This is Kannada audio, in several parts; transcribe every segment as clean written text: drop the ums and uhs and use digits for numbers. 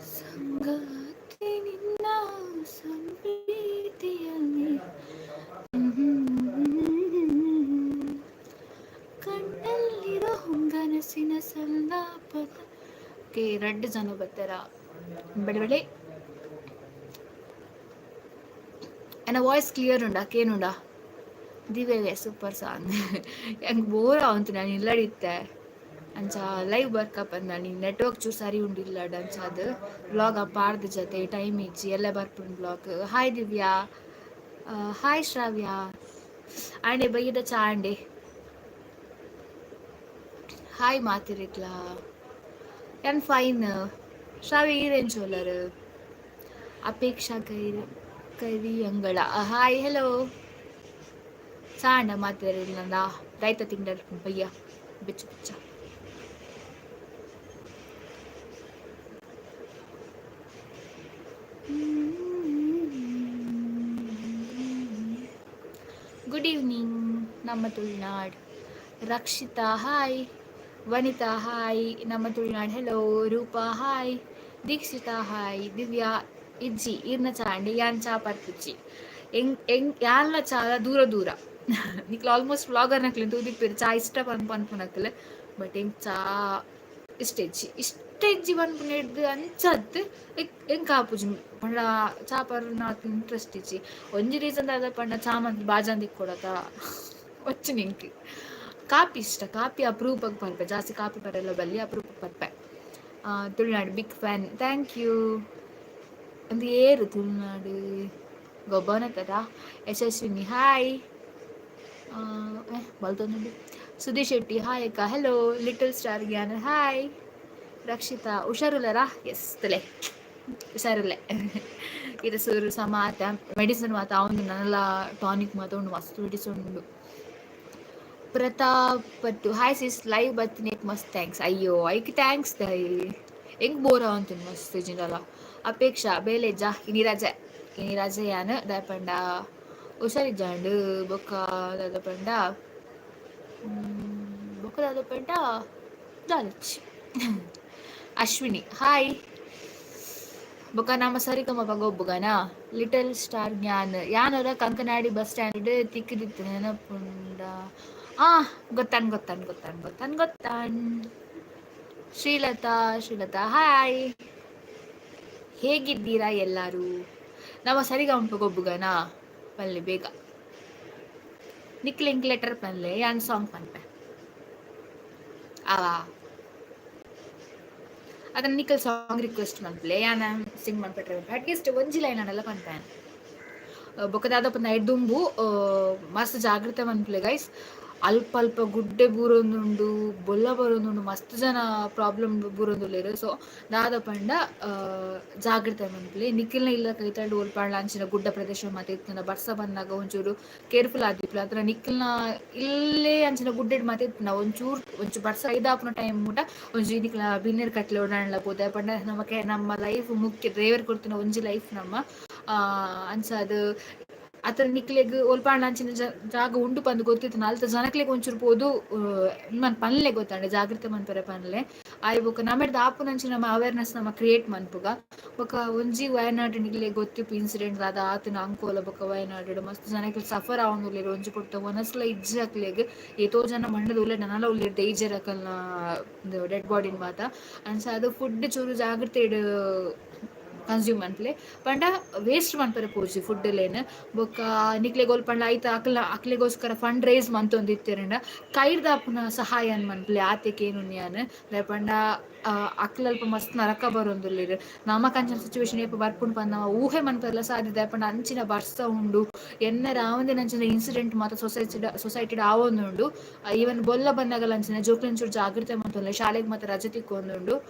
ಸಂಗಾತಿ ನಿನ್ನ ಸಂಪ್ರೀತಿಯಲ್ಲಿ ಕಣ್ಣಲ್ಲಿರೋ ಹೊಂಗನಸಿನ ಸಲ್ಲಾಪದ ಓಕೆ 2 ಜನ ಬರ್ತಾರ ಬೆಳೆ ಬೆಳೆ എന്നെ വോയിസ് ക്ലിയർ ഉണ്ടാ കേനുണ്ടാ ದಿವ್ಯಗೆ ಸೂಪರ್ ಸಾಂಗ್ ಹೆಂಗೆ ಬೋರ್ ಅವಂತು ನಾನು ಇಲ್ಲಡಿತ್ತೆ ಅಂಚ ಲೈವ್ ಬರ್ಕಪ್ ಅಂದ ನೀನು ನೆಟ್ವರ್ಕ್ ಚೂರು ಸರಿ ಉಂಡಿಲ್ಲ ಅಂಚ ಅದು ಬ್ಲಾಗ್ ಅಪ್ಪ ಆರ್ದ ಜೊತೆ ಟೈಮ್ ಇಚ್ಚಿ ಎಲ್ಲ ಬರ್ಪುಂಡು ಬ್ಲಾಗ್ ಹಾಯ್ ದಿವ್ಯಾ ಹಾಯ್ ಶ್ರಾವ್ಯ ಆಂಡೆ ಬೈದ ಚಾ ಆಂಡೆ ಹಾಯ್ ಮಾತಿರಿಕ್ಲಾ ಏನು ಫೈನ್ ಶ್ರಾವ್ಯ ಈರೇನು ಚೋಲರ್ ಅಪೇಕ್ಷಾ ಕರಿ ಅಂಗಳ ಹಾಯ್ ಹೆಲೋ ಸಾಂಡ ಮಾತಾಡಿಲ್ಲ ರೈತ ತಿಂಡರ್ ಬಯ್ಯ ಬಿಚ್ಚ ಬಿಚ್ಚ ಗುಡ್ ಈವ್ನಿಂಗ್ ನಮ್ಮ ತುಳುನಾಡ್ ರಕ್ಷಿತಾ ಹಾಯ್ ವನಿತಾ ಹಾಯ್ ನಮ್ಮ Tulunad hello Roopa hi Dikshita hi Divya ಇಜ್ಜಿ ಇರ್ನ ಚಾಂಡಿ ಯಾನ್ ಚಾ ಪರ್ಪುಚ್ಚಿ ಎಂಗ್ ಯಾನ್ಲ ಚಾಲ ದೂರ ದೂರ ನಿಕ್ಲು ಆಲ್ಮೋಸ್ಟ್ ವ್ಲಾಗರ್ ನಕ್ಲೆ ತೂದಿಪ್ಪೇರು ಚಾ ಇಷ್ಟ ಪನ್ಪುನಕ್ಲೆ ಬಟ್ ಎಂಗ್ ಚಾ ಇಷ್ಟ ಹೆಜ್ಜಿ ಪನ್ಪುನ ಹಿಡ್ದು ಅಂಚದ್ದು ಎಂಗ್ ಕಾಪುಜಿ ಪಂಡ ಚಾ ಪರ್ ನಾಲ್ಕು ಇಂಟ್ರೆಸ್ಟ್ ಇಚ್ಚಿ ಒಂಜಿ ರೀಸನ್ ಅದ ಪಂಡ ಚಾ ಮಂತ್ ಬಾಜಾನ್ ದಿಕ್ಕೊಡತ ಒಚ್ಚು ನಿಂಕ್ ಕಾಪಿ ಇಷ್ಟ ಕಾಪಿ ಅಪ್ರೂಪಕ್ಕೆ ಪರ್ಪೆ ಜಾಸ್ತಿ ಕಾಪಿ ಪರೆಲ್ಲ ಬಲ್ಲಿ ಅಪ್ರೂಪಕ್ಕೆ ಪರ್ಪೆ Tulunadu big fan thank you ಒಂದು ಏರು ತುಳುನಾಡು ಗೊಬ್ಬನಕ್ಕದ ಯಶಸ್ವಿನಿ ಹಾಯ್ ಬಲ್ತೊಂದು ಸುಧೀರ್ ಶೆಟ್ಟಿ ಹಾಯ್ ಅಕ್ಕ hello little star Gyan hi Rakshita ಹುಷಾರಿಲ್ಲರಾ ಎಸ್ ತಲೆ ಹುಷಾರಿಲ್ಲ ಇದು ಸೂರು ಸಹ ಮಾತ ಮೆಡಿಸಿನ್ ಮಾತ ಅವನು ನನ್ನೆಲ್ಲ ಟಾನಿಕ್ ಮಾತ ಉಂಡು ಮಸ್ತ್ ಮೆಡಿಸಿನ್ ಉಂಡು ಪ್ರತಾಪತ್ತು ಹಾಯ್ ಸಿಸ್ ಲೈವ್ ಬತ್ತಿನೇಕ್ ಮಸ್ತ್ ಥ್ಯಾಂಕ್ಸ್ ಅಯ್ಯೋ ಐಕ್ ಥ್ಯಾಂಕ್ಸ್ ದೈ ಹೆಂಗೆ ಬೋರ್ ಅವಂತೀನಿ ಮಸ್ತ್ ಜಿನಲ್ಲ ಅಪೇಕ್ಷಾ ಬೇಲೆಜ್ಜ ಇನಿ ರಜೆ ಯಾನು ದಯಪಂಡ ಹುಷಾರಿಜ್ಜಾಂಡು ಬೊಕ್ಕ ದಾದಪಂಡ ದಾಲಚ್ಚಿ ಅಶ್ವಿನಿ ಹಾಯ್ ಬೊಕ್ಕ ನಮ್ಮ ಸರಿಗಮ ಗೊಬ್ಬುಗನ ಲಿಟಲ್ ಸ್ಟಾರ್ ಜ್ಞಾನ್ ಯಾನರ ಕಂಕನಾಡಿ ಬಸ್ ಸ್ಟ್ಯಾಂಡ್ ತಿಕ್ಕಿದಿತ್ತು ನೆನಪುಂಡ ಗೊತ್ತಾನ್ ಶ್ರೀಲತಾ ಹಾಯ್ ಹೇಗಿದ್ದೀರಾ ಎಲ್ಲರೂ ನಮ್ಮ ಸರಿಗಮ ಗೊಬ್ಬುಗನ ಪಲ್ಲೆ ಬೇಗ ನಿಕ್ಲಿಂಕ್ ಲೆಟರ್ ಪಲ್ಲೆ ಯಾನ್ ಸಾಂಗ್ ಪನ್ಪೆ ಅದನ್ನ ನಿಕ್ಕಲ್ ಸಾಂಗ್ ರಿಕ್ವೆಸ್ಟ್ ಮನ್ಪಲೆ ಯಾನ ಸಿಂಗ್ ಮನ್ಪೆಟ್ರೆ ಅಟ್ಲೀಸ್ಟ್ ಒಂಜಿ ಲೈನ್ ಅನ್ನೆಲ್ಲ ಪನ್ಪೇನ್ ಬೊಕ್ಕದಾದ ನೈಟ್ ದುಂಬು ಮಸ್ತ್ ಜಾಗ್ರತೆ ಮನ್ಪಲೆ ಗೈಸ್ ಅಲ್ಪ ಅಲ್ಪ ಗುಡ್ಡೆ ಬೂರೊಂದುಂಡು ಬೊಲ್ಲ ಬರೋಂದುಂಡು ಮಸ್ತ್ ಜನ ಪ್ರಾಬ್ಲಮ್ ಬೂರೊಂದುಲ್ಲೆರ್ ಸೊ ದಾದ ಪಂಡ ಜಾಗ್ರತೆ ಮನ್ಪಲೆ ನಿಖಿಲ್ನ ಇಲ್ಲ ಕೈತಾಡು ಓಲ್ಪಾಡ್ಲ ಅಂಚಿನ ಗುಡ್ಡ ಪ್ರದೇಶ ಮತ್ತೆ ಇತ್ತಿನ ಬರ್ಸ ಬಂದಾಗ ಒಂಚೂರು ಕೇರ್ಫುಲ್ ಆದಿಪ್ಪುಲ ಅದ್ರ ನಿಖಿಲ್ನ ಇಲ್ಲೇ ಅಂಚಿನ ಗುಡ್ಡೆಡ್ ಮಾತ ಇತ್ತಿನ ಒಂಚೂರು ಬರ್ಸ ಐದಾಪುನ ಟೈಮ್ ಮುಟ ಒಂಜಿ ನಿಕ್ಲ ಬಿನ್ನೆರ್ ಕಟ್ಲೆ ಓಡಾಡ್ಲ ಬೋದ ಪಂಡ ನಮ್ಮ ಲೈಫ್ ಮುಖ್ಯ ಡ್ರೈವರ್ ಕೊಡ್ತಿನ ಒಂಜಿ ಲೈಫ್ ನಮ್ಮ ಅಂಚ ಅದು ಅತ್ರ ನಿಕ್ಲೆಗ್ ಓಲ್ಪಾಂಡ ಅಂಚಿನ ಜಾಗ ಉಂಡು ಪಂದ್ ಗೊತ್ತಿತ್ತು ಅಲ್ತ ಜನಕ್ಲೆಗ್ ಒಂಚೂರು ಪೋದು ಮನ್ ಪನ್ಲೆ ಗೊತ್ತಾಂಡೆ ಜಾಗ್ರತೆ ಮನ್ಪರೆ ಪನ್ಲೆ ಆಯ್ ಬೊಕ ನಮೆಡ್ದು ಆಪುನಂಚಿನ ನಮ್ಮ ಅವೇರ್ನೆಸ್ ನಮ್ಮ ಕ್ರಿಯೇಟ್ ಮನ್ಪುಗ ಬೊಕ ಒಂಜಿ ವಯನಾಡ್ ನಿಕ್ಲೆಗ್ ಗೊತ್ತಿಪ್ಪು ಇನ್ಸಿಡೆಂಟ್ ದಾದ ಆತನ ಅಂಕೋಲ ಬೊಕ ವಯನಾಡ್ ಮಸ್ತ್ ಜನಕ್ಲೆ ಸಫರ್ ಆವೊಂದುಲ್ಲೆರ್ ಒಂಜಿ ಪುಟ್ಟ ಒನಸ್ಲ ಇಜ್ಜಕ್ಲೆಗ್ ಏತೋ ಜನ ಮಂಡದ ಉಲ್ಲೆ ನನಲ ಉಲ್ಲೆರ್ ಡೇಂಜರ್ ಅಕಲ್ನ ಡೆಡ್ ಬಾಡಿನ್ ಮಾತ ಅಂಚ ಅದು ಫುಡ್ ಚೂರು ಜಾಗ್ರತೆ ಕನ್ಸ್ಯೂಮ್ ಮನ್ಪಲೆ ಪಂಡ ವೇಸ್ಟ್ ಮನ್ಪರೆ ಪೋಜಿ ಫುಡ್ ಲೇನ್ ಬೊಕ್ಕ ನಿಕ್ಲೆಗ್ ಓಲ್ಪಂಡ ಐತ ಅಕ್ಲೆಗೋಸ್ಕರ ಫಂಡ್ ರೈಸ್ ಮಂತೊಂದಿತ್ತೆರಂಡ ಕೈರ್ದಾಪುನ ಸಹಾಯನ್ ಮನ್ಪಲೆ ಆತೆಕ್ ಏನುನ್ಯಾನ್ ದಾಯಪಂಡ ಅಕ್ಲಲ್ಪ ಮಸ್ತ್ ನರಕ ಬರೊಂದುಲ್ಲೆರ್ ನಮಕ್ ಅಂಚಿನ ಸಿಚುವೇಶನ್ ಏಪ ಬರ್ಪುಂಡು ಪಂದ್ ನಮ ಊಹೆ ಮನ್ಪರೆಲ ಸಾಧ್ಯ ದಾಯಪಂಡ ಅಂಚಿನ ಬರ್ಸ ಉಂಡು ಎನ್ನರ ಆವಂದಿನ ಅಂಚಿನ ಇನ್ಸಿಡೆಂಟ್ ಮಾತ ಸೊಸೈಟಿಡ್ ಆವೊಂದುಂಡು ಈವನ್ ಬೊಲ್ಲ ಬಂದಾಗಲ ಅಂಚಿನ ಜೋಕ್ಲೆನ್ ಚೂರು ಜಾಗ್ರತೆ ಮಂತೊಂದುಲ್ಲೆ ಶಾಲೆಗ್ ಮಾತ ರಜೆ ತಿಕ್ಕೊಂದುಂಡು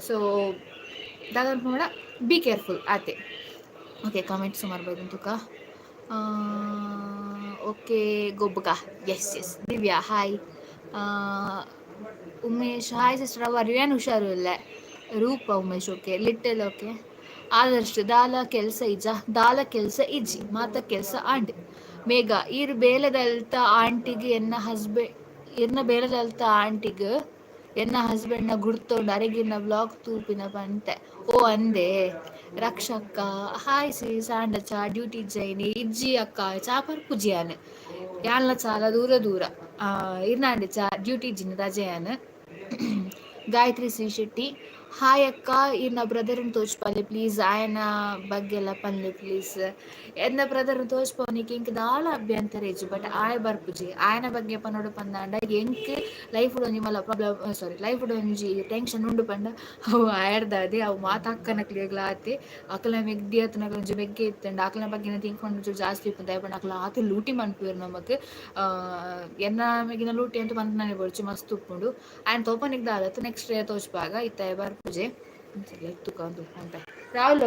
ಸೊ ದಾದಂಡ ಪಂಡ ಬಿ ಕೇರ್ಫುಲ್ ಆತೆ ಓಕೆ ಕಮೆಂಟ್ ಸುಮಾರು ಬೈದಿನ ತುಕ ಓಕೆ ಗೊಬ್ಬುಗ yes Divya hi Umesh hi sister ಅವರು ಏನು ಹುಷಾರು ಇಲ್ಲ Roopa Umesh okay little okay Adarsh ದಾಲ ಕೆಲಸ ಇಜ್ಜಿ ಮಾತ ಕೆಲಸ ಆಂಡ್ ಮೇಘ ಈರು ಬೇಲೆದಲ್ತ ಆಂಟಿಗೆ ಎನ್ನ ಹಸ್ಬೆಂಡ್ ಇರ್ನ ಬೇಲೆದಲ್ತ ಆಂಟಿಗೆ ಎನ್ನ ಹಸ್ಬೆಂಡ್ನ ಗುರ್ತೊಂಡು ಅರೆಗಿನ ಬ್ಲಾಗ್ ತೂಪಿನ ಪಂತೆ ಓ ಅಂದೆ. ರಕ್ಷಕ್ಕ ಹಾಯ್ ಸಿ ಸಾಂಡಚ ಡ್ಯೂಟಿ ಜೈನಿ ಇಜ್ಜಿ ಅಕ್ಕ ಚಾಪರ್ ಪುಜಿಯಾನ್ ಯಾನ್ಲ ಚಾಲ ದೂರ ದೂರ ಇರ್ನಾಂಡೆ ಚಾ ಡ್ಯೂಟಿ ಇಜ್ಜಿನ ರಜೆಯಾನ್. ಗಾಯತ್ರಿ ಶ್ರೀ ಶೆಟ್ಟಿ ಹಾಯ್ ಅಕ್ಕ ಇನ್ನ ಬ್ರದರ್ನ ತೋಚ್ಪಾಲೆ ಪ್ಲೀಸ್ ಆಯನ ಬಗ್ಗೆ ಎಲ್ಲ ಪನ್ಲೆ ಪ್ಲೀಸ್. ಎನ್ನ ಬ್ರದರ್ ತೋಚ್ಪೋನಿಕ್ಕೆ ಇಂಕ್ ದಾಲ ಅಭ್ಯಂತರ ಇಜ್ಜಿ ಬಟ್ ಆಯ ಬರ್ಪುಜಿ ಆಯನ ಬಗ್ಗೆ ಪನ್ನೋಡು ಪಂದಾಂಡ ಎಂಕ್ ಲೈಫ್ ಒಂಜಿ ಮಲ್ಲ ಪ್ರಾಬ್ಲಮ್ ಸಾರಿ ಲೈಫ್ ಒಂಜಿ ಟೆನ್ಷನ್ ಉಂಡು ಪಂಡ ಅವು ಆಯರ್ದಾದೆ ಅವು ಮಾತಾಕ್ಕನಕ್ಲೆಗ್ಲ ಆತೆ ಅಕಲ್ನ ಮೆಗ್ದಿ ಅತ್ನಗ ಒಂಜಿ ಬೆಗ್ಗೆ ಇತ್ತಂಡ ಅಕಲ್ನ ಬಗ್ಗೆ ತಿಂಕ್ ಒಂಚೂರು ಜಾಸ್ತಿ ಇಪ್ಪುಂಡು ದಯಪಂಡ ಅಕಲ್ನ ಆತು ಲೂಟಿ ಮನ್ಪುವೆರ್ ನಮಕ್ ಎನ್ನ ಮೆಗಿನ ಲೂಟಿ ಅಂತೂ ಪಂಪನೆ ಬರ್ಚಿ ಮಸ್ತ್ ಉಪ್ಪುಂಡು ಆಯನ ತೋಪನಿಗೆ ದಾದತ್ತು ನೆಕ್ಸ್ಟ್ ಡೇ ತೋಚ್ಪಾಗ ಇತ್ತಾಯ ಬರ್ಪುಜೆ ತುಕಂದು ಅಂತ. ರಾಹುಲ್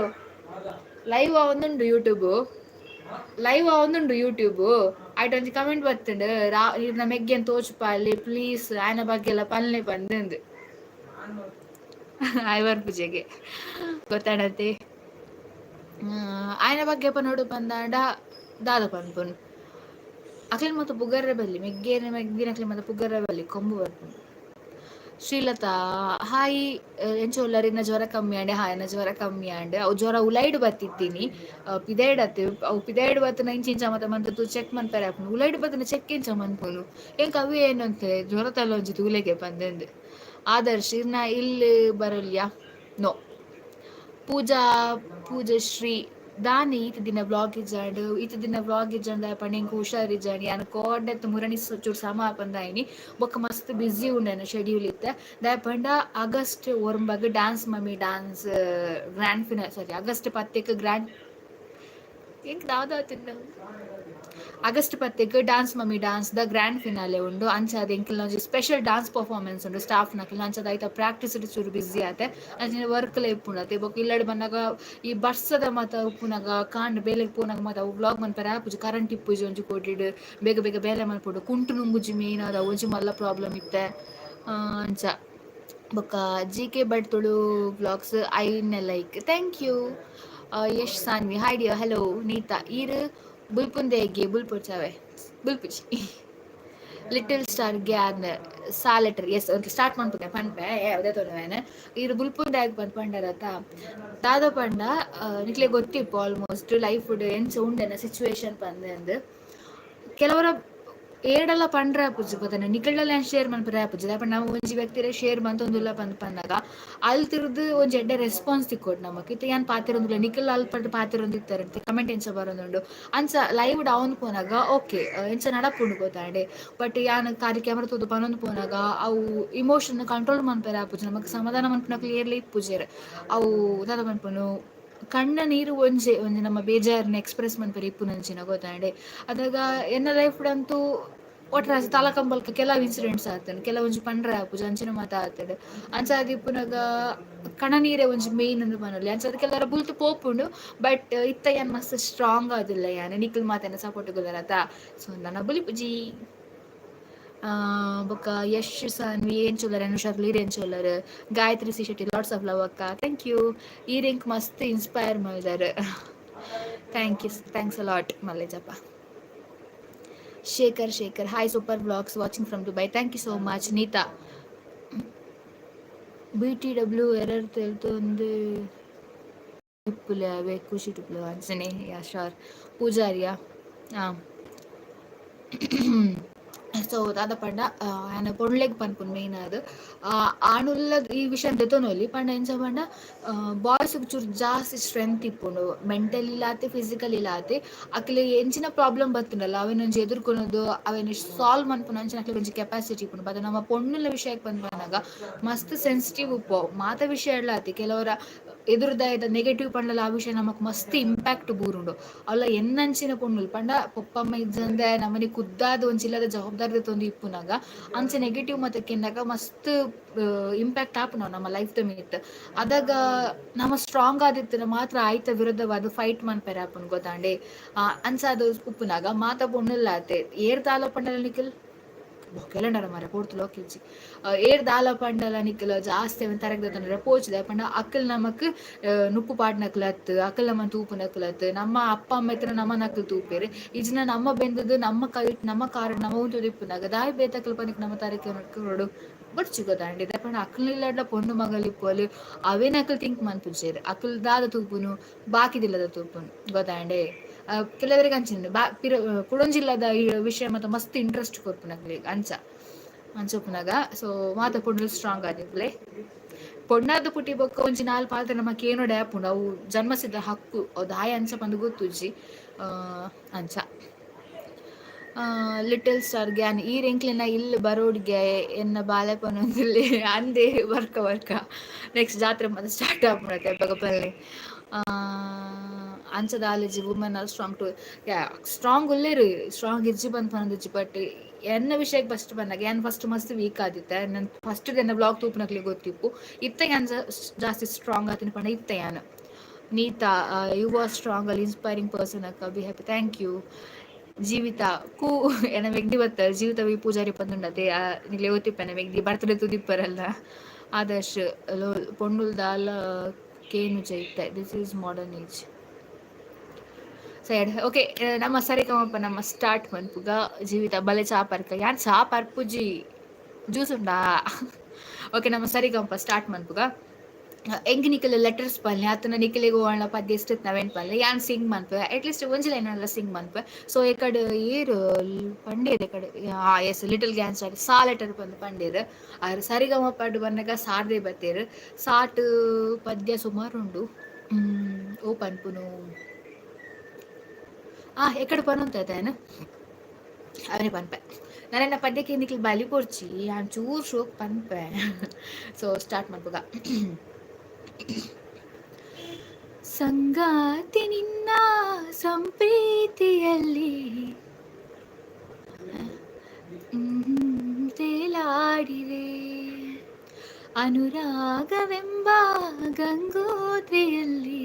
ಲೈವ್ ಒಂದುಂಡು ಯೂಟ್ಯೂಬ್ ಆಯ್ತು ಒಂಜಿ ಕಮೆಂಟ್ ಬರ್ತುಂಡು ಇರ್ನ ಮೆಗ್ಗೆನ್ ತೋಚ್ಪಾಲಿ ಪ್ಲೀಸ್ ಆಯನ ಬಗ್ಗೆ ಎಲ್ಲ ಪಲ್ಲೆ ಬಂದು ಆಯ್ ಬರ್ಪುಜೆಗೆ ಗೊತ್ತಾಡತ್ತೆ. ಆಯನ ಬಗ್ಗೆ ಪನ್ನೋಡು ಪಂದಾಂಡ ದಾದ ಪನ್ಪುನ್ ಅಕ್ಲೆನ್ ಮತ್ತು ಪುಗರ್ರೆ ಬಲ್ಲಿ ಮೆಗ್ಗಿನಕ್ಲೆ ಮತ್ತು ಪುಗರ್ರೆ ಬಲ್ಲಿ ಕೊಂಬು ಬರ್ಪುಂಡು. ಶ್ರೀಲತಾ ಹಾಯ್ ಎಂಚೋಲ್ಲರಿನ ಜ್ವರ ಕಮ್ಮಿ ಆಂಡೆ ಹಾಯನ ಜ್ವರ ಕಮ್ಮಿ ಆಂಡೆ ಅವು ಜ್ವರ ಉಲೈಡ್ ಬತ್ತಿತ್ತೀನಿ ಪಿದೈಡ್ ಅತ್ತೆ ಅವು ಪಿದೈಡ್ ಬತ್ತನ ಇಂಚಿಂಚ ಮತ್ತೆ ಮಂತದ್ದು ಚೆಕ್ ಮನ್ಪರೆ ಹಾಪುಂಡು ಉಲೈಡ್ ಬತ್ತನ ಚೆಕ್ ಇಂಚ ಮನ್ಪುನು ಎಂಕ್ ಅವು ಏನು ಅಂತೆ ಜ್ವರ ತಲ ಒಂಜಿ ತೂಲೆಗೆ ಬಂದೆಂದು. ಆದರ್ಶ್ ಇರ್ನ ಇಲ್ಲಿ ಬರಲ್ಯಾ ನೋ. ಪೂಜಶ್ರೀ ದಾನಿ ಈತ ದಿನ ಬ್ಲಾಗ್ ಇಜ್ಜಾಂಡ್ ಪಂಡ ಇಂಕ ಹುಷಾರ್ ಇಜ್ಜಾಂಡ್ ಯಾನು ಕೋಡೆತ್ ಮುರಣಿ ಚೂರು ಸಮ ಪಂದಾಯಿನಿ ಬೊಕ್ಕ ಮಸ್ತ್ ಬಿಸಿ ಉಂಡೆನ ಶೆಡ್ಯೂಲ್ ಇತ್ತೆ ದಯಪಂಡ ಆಗಸ್ಟ್ ಒರ್ಂಬಗ್ dance mummy dance grand finale sorry August 10 grand ಎಂಕ್ ದಾದಾತಿಂದ August 10 dance mummy dance the grand finale ಉಂಡು ಅಂಚಾದ ಎಂಕಲ್ನ ಒಂಜಿ ಸ್ಪೆಷಲ್ ಡ್ಯಾನ್ಸ್ ಪರ್ಫಾರ್ಮೆನ್ಸ್ ಉಂಡು ಸ್ಟಾಫ್ ನಕಲ್ ಅಂಚಾದ ಐತ ಪ್ರಾಕ್ಟೀಸ್ ಚೂರು ಬಿಸಿ ಆತೆ ಅಂಚಿನ ವರ್ಕ್ಲ ಇಪ್ಪುಂಡತೆ ಬೊಕ್ಕ ಇಲ್ಲಡ್ ಬಂದಾಗ ಈ ಬರ್ಸದ ಮಾತ ಉಪ್ಪುನಾಗ ಕಾಂಡ್ ಬೇಲೆಗ್ ಪೋನಾಗ ಮಾತ ಅವು ಬ್ಲಾಗ್ ಮನ್ಪರೆ ಆಪುಜಿ ಕರೆಂಟ್ ಇಪ್ಪುಜಿ ಒಂಜಿ ಕೊಟ್ಟಿಡ್ ಬೇಗ ಬೇಗ ಬೇಲೆ ಮನ್ಪೊಡು ಕುಂಟು ನುಂಗುಜಿ ಮೇನ್ ಅದ ಒಂಜಿ ಮಲ್ಲ ಪ್ರಾಬ್ಲಮ್ ಇತ್ತೆ ಅಂಚ. ಬೊಕ್ಕ GK ಭಟ್ ತುಳು ಬ್ಲಾಗ್ಸ್ ಐನ like thank you. Yash Sanvi hi dear hello Neeta ಈರು ಬುಲ್ಪುಂದೇಗೆ ಬುಲ್ಪುಡ್ಚಾವೆ ಬುಲ್ಪುಜಿ ಲಿಟಲ್ ಸ್ಟಾರ್ ಗ್ಯಾನ್ ಸಾಲೆಟರ್ ಎಸ್ ಅಂತ ಸ್ಟಾರ್ಟ್ ಮಾಡ್ಬೇಕು ಪನ್ಪೆ ಯಾವುದೇ ತೊಂದರೆ ಈರು ಬುಲ್ಪುಂದಾಗ ಬಂದು ಪಂಡರತ್ತ ದಾದ ಪಂಡ ನಿಕ್ಲೆ ಗೊತ್ತಿಪ್ಪು ಆಲ್ಮೋಸ್ಟ್ ಲೈಫ್ ಎಂಚ ಉಂಡೆನ ಸಿಚುವೇಶನ್ ಪಂದೆ ಕೆಲವರ ಏಡೆಲ್ಲ ಪಂಡ್ರೆ ಆಪುಜಿ ಗೊತ್ತಾನೆ ನಿಕಲ್ಡೆಲ್ಲ ಶೇರ್ ಮನ್ಪರೆ ಆಪುಜಿ ದಾಪಂಡ ನಾವು ಒಂಜಿ ವ್ಯಕ್ತಿರ ಶೇರ್ ಮಂತೊಂದುಲ್ಲ ಪಂದಾಗ ಅಲ್ಲಿ ತಿರ್ದು ಒಂಜಿ ಎಡ್ಡೆ ರೆಸ್ಪಾನ್ಸ್ ತಿಕ್ಕೋಡು ನಮಕ್ ಇತ್ತು ಯಾನ್ ಪಾತಿರೊಂದುಲ್ಲ ನಿಕಲ್ ಅಲ್ಪಟ್ಟು ಪಾತಿರೊಂದಿತ್ತಾರೆ ಕಮೆಂಟ್ ಎಂಚ ಬರೋದುಂಡು ಅಂಚ ಲೈವ್ ಡೌನ್ ಪೋನಾಗ ಓಕೆ ಎಂಚ ನಡಪುಂಡು ಗೊತ್ತಾಂಡೆ ಬಟ್ ಯಾನ್ ಕಾರಿ ಕ್ಯಾಮ್ರಾ ತೋದು ಪನೊಂದು ಪೋನಾಗ ಅವು ಇಮೋಷನ್ ಕಂಟ್ರೋಲ್ ಮನ್ಪರೆ ಆಪುಜಿ ನಮಕ್ ಸಮಾಧಾನ ಮನ್ಪುನ ಕ್ಲಿಯರ್ಲಿ ಇಪ್ಪುಜೆರ್ ಅವು ದಾದ ಮನ್ಪುನು ಕಣ್ಣ ನೀರು ಒಂಜಿ ನಮ್ಮ ಬೇಜಾರನ್ನ ಎಕ್ಸ್ಪ್ರೆಸ್ ಮನ್ಪರೆ ಇಪ್ಪುನಂಚಿನ ಗೊತ್ತಾಂಡೆ ಅದಾಗ ಎನ್ನ ಲೈಫ್ ಅಂತೂ ಒಟ್ರಾಸಿ ತಲ ಕಂಬಲ್ಕ ಕೆಲವು ಇನ್ಸಿಡೆಂಟ್ಸ್ ಆತನು ಕೆಲವೊಂಜಿ ಪಂಡ್ರೆ ಆಪುಜಿ ಅಂಚಿನ ಮಾತ ಆತಡೆ ಅಂಚ ಇಪ್ಪುನಾಗ ಕಣ ನೀರೇ ಒಂಜಿ ಮೇಯ್ನ್ ಅಂದು ಪನೊಲಿ ಅಂಚ ಅದಕ್ಕೆಲ್ಲರ ಬುಲ್ತು ಪೋಪುಂಡು ಬಟ್ ಇತ್ತ ಯಾನ್ ಮಸ್ತ್ ಸ್ಟ್ರಾಂಗ್ ಆದಿಲ್ಲ ಯಾನ್ ನಿಖಲ್ ಮಾತೇನ ಸಪೋರ್ಟ್ ಗುಲ್ಲರತ್ತ ಸೊ ನನ್ನ ಬುಲಿಪುಜಿ. ಬೊಕ್ಕ ಯಶ್ ಸಾನ್ವಿ ಏನ್ ಚೊಲ್ಲರ್ ಅನುಷಾರ್ಲಿ ಈರೇನ್ ಚೊಲ್ಲರ್ Gayathri C Shetty lots of love ಅಕ್ಕ ಥ್ಯಾಂಕ್ ಯು ಈರೆಂಕ್ ಮಸ್ತ್ ಇನ್ಸ್ಪೈರ್ ಮಾಡಿದಾರೆ ಥ್ಯಾಂಕ್ಸ್ ಅ ಲಾಟ್ ಮಲ್ಲೇಜಪ್ಪ. Shekhar hi super blogs watching from Dubai thank you so much. Neeta BTW error ತೆಲ್ತೊಂದು ಇಪ್ಪುಲೆ ಅವೇ ಖುಷಿ ಟುಪ್ಲೆ ಅಂಚನೆ ಯಾ ಶಾರ್ ಪೂಜಾರಿಯಾ ಹಾಂ ಸೊ ದಾದ ಪಂಡ ಆಯನ ಪೊಣ್ಲೆಗ್ ಪನ್ಪುನ್ ಮೇಯ್ನ್ ಅದು ಆಣುಲ್ಲ ಈ ವಿಷಯ ದೆತೊನೊಲಿ ಪಂಡ ಎಂಚ ಪಂಡ ಬಾಯ್ಸ್ಗೆ ಚೂರು ಜಾಸ್ತಿ ಸ್ಟ್ರೆಂತ್ ಇಪ್ಪುಂಡು ಮೆಂಟಲ್ ಇಲ್ಲಾತೆ ಫಿಸಿಕಲ್ ಇಲ್ಲಾತೆ ಅಕ್ಲೆ ಎಂಚಿನ ಪ್ರಾಬ್ಲಮ್ ಬರ್ತುಂಡಲ್ಲ ಅವೇನೊಂಜಿ ಎದುರ್ಕೊಳೋದು ಅವೇನು ಸಾಲ್ವ್ ಮನ್ಪುನ ಅಂಚಿನ ಅಕ್ಲೆ ಒಂಜಿ ಕೆಪಾಸಿಟಿ ಇಪ್ಪುಂಡು ಬಟ್ ನಮ್ಮ ಪೊಣ್ಣುಲ ವಿಷಯಕ್ಕೆ ಬಂದಾಗ ಮಸ್ತ್ ಸೆನ್ಸಿಟಿವ್ ಉಪ್ಪು ಮಾತ ವಿಷಯ ಇಲ್ಲಾತಿ ಕೆಲವರ ಎದುರುದಾಯದ ನೆಗೆಟಿವ್ ಪಂಡಲ ಆ ವಿಷಯ ನಮಕ್ ಮಸ್ತ್ ಇಂಪ್ಯಾಕ್ಟ್ ಬೂರುಂಡು ಅಲ್ಲ ಎನ್ನಂಚಿನ ಪೊಣ್ಣುಲ್ ಪಂಡ ಪೊಪ್ಪಮ್ಮ ಇಜ್ಜಂದೆ ನಮ್ಮನೆ ಕುದ್ದಾದ ಒಂಚಿಲ್ಲದ ಜವಾಬ್ದಾರಿ ತೊಂದು ಇಪ್ಪುನಾಗ ಅಂಚ ನೆಗೆಟಿವ್ ಮತ್ತೆ ಕೆನ್ನಾಗ ಮಸ್ತ್ ಇಂಪ್ಯಾಕ್ಟ್ ಆಪುನಾವ್ ನಮ್ಮ ಲೈಫ್ ದ ಮೀತ್ ಅದಾಗ ನಮ್ಮ ಸ್ಟ್ರಾಂಗ್ ಆದಿತ್ತಿನ ಮಾತ್ರ ಆಯ್ತ ವಿರುದ್ಧವಾದ ಫೈಟ್ ಮನ್ಪೆರೆ ಆಪುಂಡು ಗೊತ್ತಾಂಡೆ ಅಂಚ ಅದು ಉಪ್ಪುನಾಗ ಮಾತ ಪೊಣ್ಣುಲ್ಲಾತೆ ಏರ್ ತಾಲ ಪಂಡಲ ನಿಖಿಲ್ ಬೊಕೆಲಂಡರ ಮರ ಪೋಡ್ತು ಲೋಕಿಲ್ಜಿ ಏರ್ ದಾಲ ಪಂಡಲ ನಿಕ್ಕಲ ಜಾಸ್ತಿ ಅವನ್ ತರಗದ ಪೋಚ್ದೆ ಪಂಡ ಅಕ್ಕಲ್ ನಮಕ್ ನುಪ್ಪು ಪಾಡ್ನಕ್ಲತ್ ಅಕ್ಕಲ್ ನಮ್ಮ ತೂಪು ನಕ್ಲತ್ ನಮ್ಮ ಅಪ್ಪ ಅಮ್ಮ ಇತ್ರ ನಮ್ಮ ನಕ್ಕಲ್ ತೂಪೇರು ಇಜ್ನ ನಮ್ಮ ಬೆಂದದು ನಮ್ಮ ಕೈ ನಮ್ಮ ಕಾರಣ ನಮ್ಮ ಒಂದು ದಿಪ್ಪುನಾಗ ದಾಯಿ ಬೇತಕ್ಕಲ್ ಪನಿಕ್ ನಮ್ಮ ತರಕೆ ನೋಡು ಬಡ್ಚಿ ಗೊತ್ತಾಂಡಿದೆ ಪಂಡ ಅಕ್ಕಲ್ ಇಲ್ಲಡ್ಲ ಪೊಣ್ಣು ಮಗಲ್ ಇಪ್ಪೋಲಿ ಅವೇನ್ ಅಕ್ಕಲ್ ಥಿಂಕ್ ಮನ್ಪುಜೇರು ಅಕ್ಕಲ್ ದಾದ ತೂಪುನು ಬಾಕಿದಿಲ್ಲದ ತೂಪುನು ಗೊತ್ತಾಂಡೆ ಕೆಲವರಿಗೆ ಅಂಚಿನ ಕುಡೊಂಜಿಲ್ಲದ ಈ ವಿಷಯ ಮತ್ತು ಮಸ್ತ್ ಇಂಟ್ರೆಸ್ಟ್ ಕೊರ್ಪುನಕ್ಲೆ ಅಂಚೊಪ್ಪುನಾಗ ಸೊ ಮಾತ ಪುಂಡು ಸ್ಟ್ರಾಂಗ್ ಆದಿಪ್ಲೆ ಪೊಣ್ಣಾದ ಪುಟಿ ಬೊಕ್ಕ ಒಂಜಿ ನಾಲ್ ಪಾತ್ರ ನಮಕ್ ಏನೋ ಡ್ಯಾಪುಂಡು ಅವು ಜನ್ಮಸಿದ್ದ ಹಕ್ಕು ದಾಯ ಅಂಚ ಪಂದು ಗೊತ್ತುಜ್ಜಿ ಅಂಚ ಲಿಟಲ್ ಸ್ಟಾರ್ ಗ್ಯಾನ್ ಈ ರೆಂಕ್ಲೆನ ಇಲ್ಲಿ ಬರೋಡ್ಗೆ ಎನ್ನ ಬಾಲೆಪನೊಂದಿಲ್ಲಿ ಅಂದೇ ವರ್ಕ ನೆಕ್ಸ್ಟ್ ಜಾತ್ರೆ ಮತ್ತೆ ಸ್ಟಾರ್ಟ್ ಆಗ್ಬಿಡತ್ತೆ ಬಗಪಲ್ಲಿ ಅಂಚದ ಆಲಜಿ women are strong to strong ಉಳ್ಳೇರು ಸ್ಟ್ರಾಂಗ್ ಇಜ್ಜಿ ಬಂದು ಪಂದಿಜ್ಜಿ ಬಟ್ ಎನ್ನ ವಿಷಯಕ್ಕೆ ಫಸ್ಟ್ ಬಂದಾಗ ಏನು ಫಸ್ಟ್ ಮಸ್ತ್ ವೀಕ್ ಆದಿತ್ತೆ ನನ್ನ ಫಸ್ಟ್ ಎನ್ನ ಬ್ಲಾಗ್ ತೂಪನಕ್ಲಿ ಗೊತ್ತಿಪ್ಪು ಇತ್ತ ಏನು ಜಾಸ್ತಿ ಸ್ಟ್ರಾಂಗ್ ಆತೀನಿ ಪಂಡ ಇತ್ತ ಏನು ನೀತಾ ಯು ಆರ್ ಸ್ಟ್ರಾಂಗ್ ಅಲ್ಲಿ ಇನ್ಸ್ಪೈರಿಂಗ್ ಪರ್ಸನ್ ಅಕ್ಕ be happy thank you Jeevitha ಕೂ ಎನ್ನ ವೆಗ್ದಿ ಬತ್ತ ಜೀವಿತ ವಿ ಪೂಜಾರಿ ಪಂದುಂಡತೆ ನಿಗ್ಲೆ ಓತಿಪ್ಪೆನ ವೆಗ್ದಿ ಬರ್ತ್ಡೇ ತುದಿಪ್ಪರಲ್ಲ ಆದರ್ಶ್ ಪೊಂಡುಲ್ ದಾಲ ಕೇನು ಜೈತೆ this is modern age side okay ನಮ್ಮ ಸರಿಗಮಪ ನಮ್ಮ ಸ್ಟಾರ್ಟ್ ಮನ್ಪುಗ ಜೀವಿತ ಬಲೆ ಚಾಪರ್ಕ ಯಾನ್ ಚಾಪರ್ಪುಜಿ ಜ್ಯೂಸ್ ಉಂಡಾ ಓಕೆ ನಮ್ಮ ಸರಿಗಮಪ ಸ್ಟಾರ್ಟ್ ಮನ್ಪುಗ ಎಂಗ್ ನಿಕಲ್ ಲೆಟರ್ಸ್ ಪಲ್ಲೆ ಆತನ ನಿಕಲಿಗೆ ಹೋಗೋಣ ಪದ್ಯ ಇಷ್ಟ ನಾವೇನು ಪಲ್ಲೆ ಯಾನ್ ಸಿಂಗ್ ಮನ್ಪೆ ಅಟ್ಲೀಸ್ಟ್ ಒಂಜಿ ಲೈನ್ ಎಲ್ಲ ಸಿಂಗ್ ಮನ್ಪೆ ಸೊ ಈ ಕಡೆ ಏರು ಪಂಡೇರು ಕಡೆ ಎಸ್ ಲಿಟಲ್ ಗ್ಯಾನ್ ಸ್ಟಾರ್ಟ್ ಸಾ ಲೆಟರ್ ಬಂದು ಪಂಡೇರು ಅವ್ರು ಸರಿಗಮ ಪಡ್ಡು ಬಂದಾಗ ಸಾರ್ದೆ ಬತ್ತೇರು ಸಾಟ್ ಪದ್ಯ ಸುಮಾರು ಉಂಡು ಓ ಪನ್ಪುನು ಎಕ್ಕಡ ಪನೊಂತೇನು ಅವನೇ ಪನ್ಪೆ ನಾನೆನ್ನ ಪದ್ಯಕ್ಕೆ ನಿಕ್ಲಿ ಬಲಿ ಪೊರ್ಚಿ ನಾನು ಚೂರು ಶೋಕ್ ಪನ್ಪೆ ಸೊ ಸ್ಟಾರ್ಟ್ ಮಾಡ್ಬೋಗ ಸಂಗಾತಿ ನಿನ್ನ ಸಂಪ್ರೀತಿಯಲ್ಲಿ ತೇಲಾಡಿವೆ ಅನುರಾಗವೆಂಬ ಗಂಗೋತ್ರಿಯಲ್ಲಿ